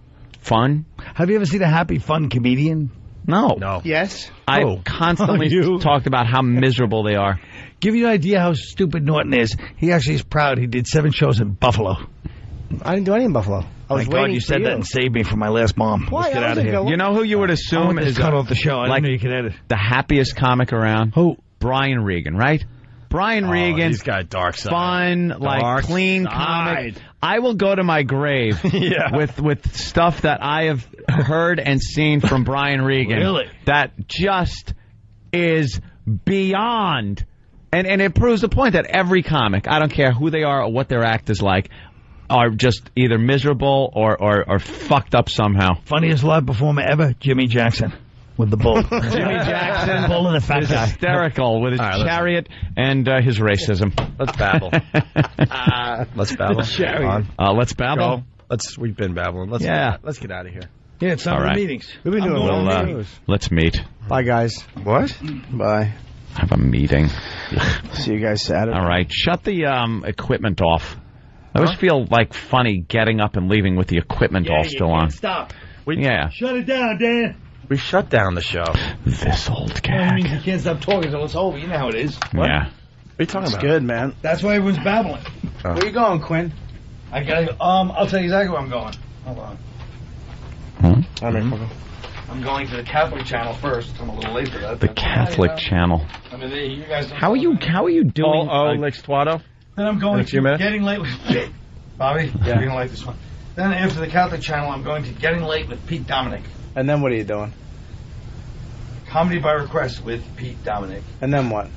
fun? Have you ever seen a happy, fun comedian? No. Yes. I've constantly talked about how miserable they are. Give you an idea how stupid Norton is. He actually is proud. He did 7 shows in Buffalo. I didn't do any in Buffalo. I was My God, waiting you for said that and saved me from my last mom. Why? Let's get out of here. You know who you would assume is cut off the show. I like didn't know you could edit. the happiest comic around? Who? Brian Regan, right? Brian Regan. He's got a dark side. Fun, like clean comic. I will go to my grave with stuff that I have heard and seen from Brian Regan. Really? That just is beyond. And it proves the point that every comic, I don't care who they are or what their act is like, are just either miserable or fucked up somehow. Funniest live performer ever, Jimmy Jackson. With the bull. Jimmy Jackson. Bull and the fat guy. Hysterical with his chariot and his racism. Let's babble. Let's babble. Let's babble. We've been babbling. Let's get out of here. Yeah, it's time for meetings. We've been doing meetings. Let's meet. Bye, guys. What? Bye. Have a meeting. See you guys Saturday. All right. Shut the equipment off. I always feel like funny getting up and leaving with the equipment all still on. Stop. Shut it down, Dan. We shut down the show. This old That gag. means you can't stop talking until it's over. You know how it is. Yeah. What are you talking about? Good, man. That's why everyone's babbling. Where you going, Quinn? I gotta. I'll tell you exactly where I'm going. Hold on. I'm going to the Catholic channel first. I'm a little late for that. The Catholic channel. I mean, you guys. How are you doing? Licks Twatto? Then I'm going to Getting Late with Bobby. You're gonna like this one. Then after the Catholic channel, I'm going to Getting Late with Pete Dominic. And then what are you doing? Comedy by Request with Pete Dominic. And then what?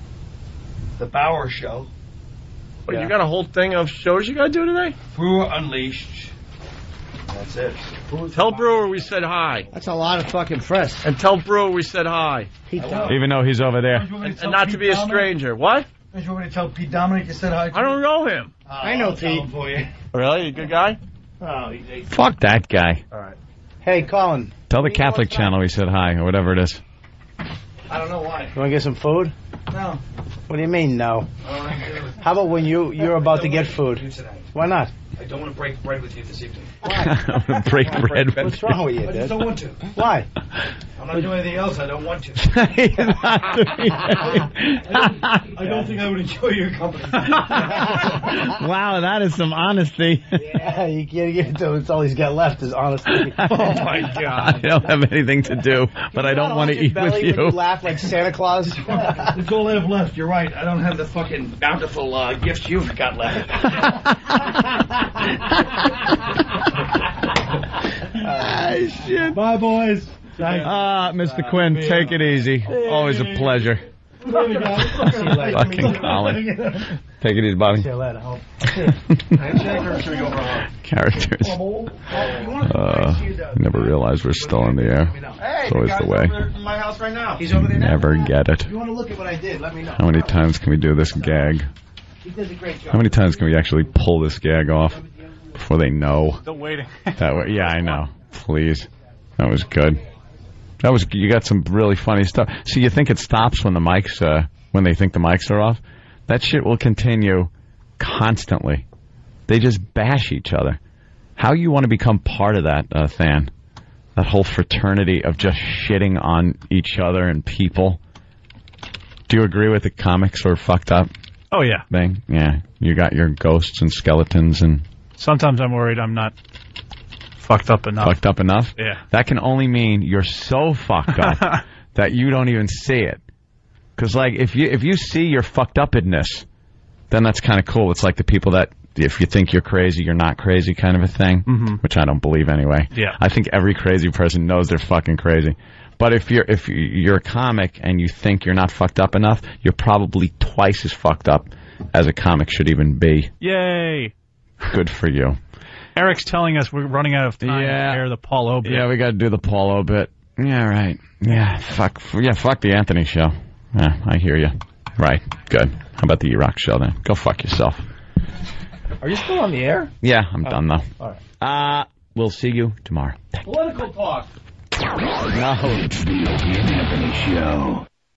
The Bauer Show. Well, you got a whole thing of shows you got to do today? Brewer Unleashed. That's it. Tell Brewer we said hi. That's a lot of fucking press. And tell Brewer we said hi. Even though he's over there. And not to be a stranger. What? Don't you want me to tell Pete Dominic you said hi? I don't know him. I know Pete. For you. Really? You a good guy? Oh, he's Fuck that guy. All right. Hey, Colin. Tell the Catholic channel we said hi, or whatever it is. I don't know why. You want to get some food? No. What do you mean, no? How about when you're about to get food? Why not? I don't want to break bread with you this evening. Why? Break bread. What's wrong with you, I just don't want to. Why? I'm not doing anything else. I don't want to. I don't think I would enjoy your company. Wow, that is some honesty. Yeah, you can't give it to him. It's all he's got left is honesty. Oh, my God. I don't have anything to do, but I don't want to eat with you. You laugh like Santa Claus. That's all I have left. You're right. I don't have the fucking bountiful gifts you've got left. Shit. Bye, boys. Mr. Quinn, take it easy. Always a pleasure. Fucking Colin. Take it easy, buddy. See you later. Characters. Never realized we're still in the air. It's always the way. My house right now. He's over there now. Never get it. You want to look at what I did? Let me know. How many times can we do this gag? He does a great job. How many times can we actually pull this gag off before they know? Still waiting. That way, yeah, I know. Please. That was good. You got some really funny stuff. See, you think it stops when the mics, when they think the mics are off? That shit will continue constantly. They just bash each other. How you want to become part of that, Than? That whole fraternity of just shitting on each other and people. Do you agree with the comics are fucked up? Oh, yeah. Thing? Yeah. You got your ghosts and skeletons and... Sometimes I'm worried I'm not fucked up enough. Fucked up enough? Yeah. That can only mean you're so fucked up that you don't even see it. Because, like, if you see your fucked upness, then that's kind of cool. It's like the people that, if you think you're crazy, you're not crazy kind of a thing, which I don't believe anyway. Yeah. I think every crazy person knows they're fucking crazy. But if you're a comic and you think you're not fucked up enough, you're probably twice as fucked up as a comic should even be. Yay. Good for you. Eric's telling us we're running out of time to air the Paul O bit. Yeah, we got to do the Paul O bit. Yeah, right. Yeah, fuck the Anthony show. Yeah, I hear you. Right, good. How about the E-Rock show then? Go fuck yourself. Are you still on the air? Yeah, I'm done though. All right. We'll see you tomorrow. Political talk. No. It's the Opie and Anthony Show.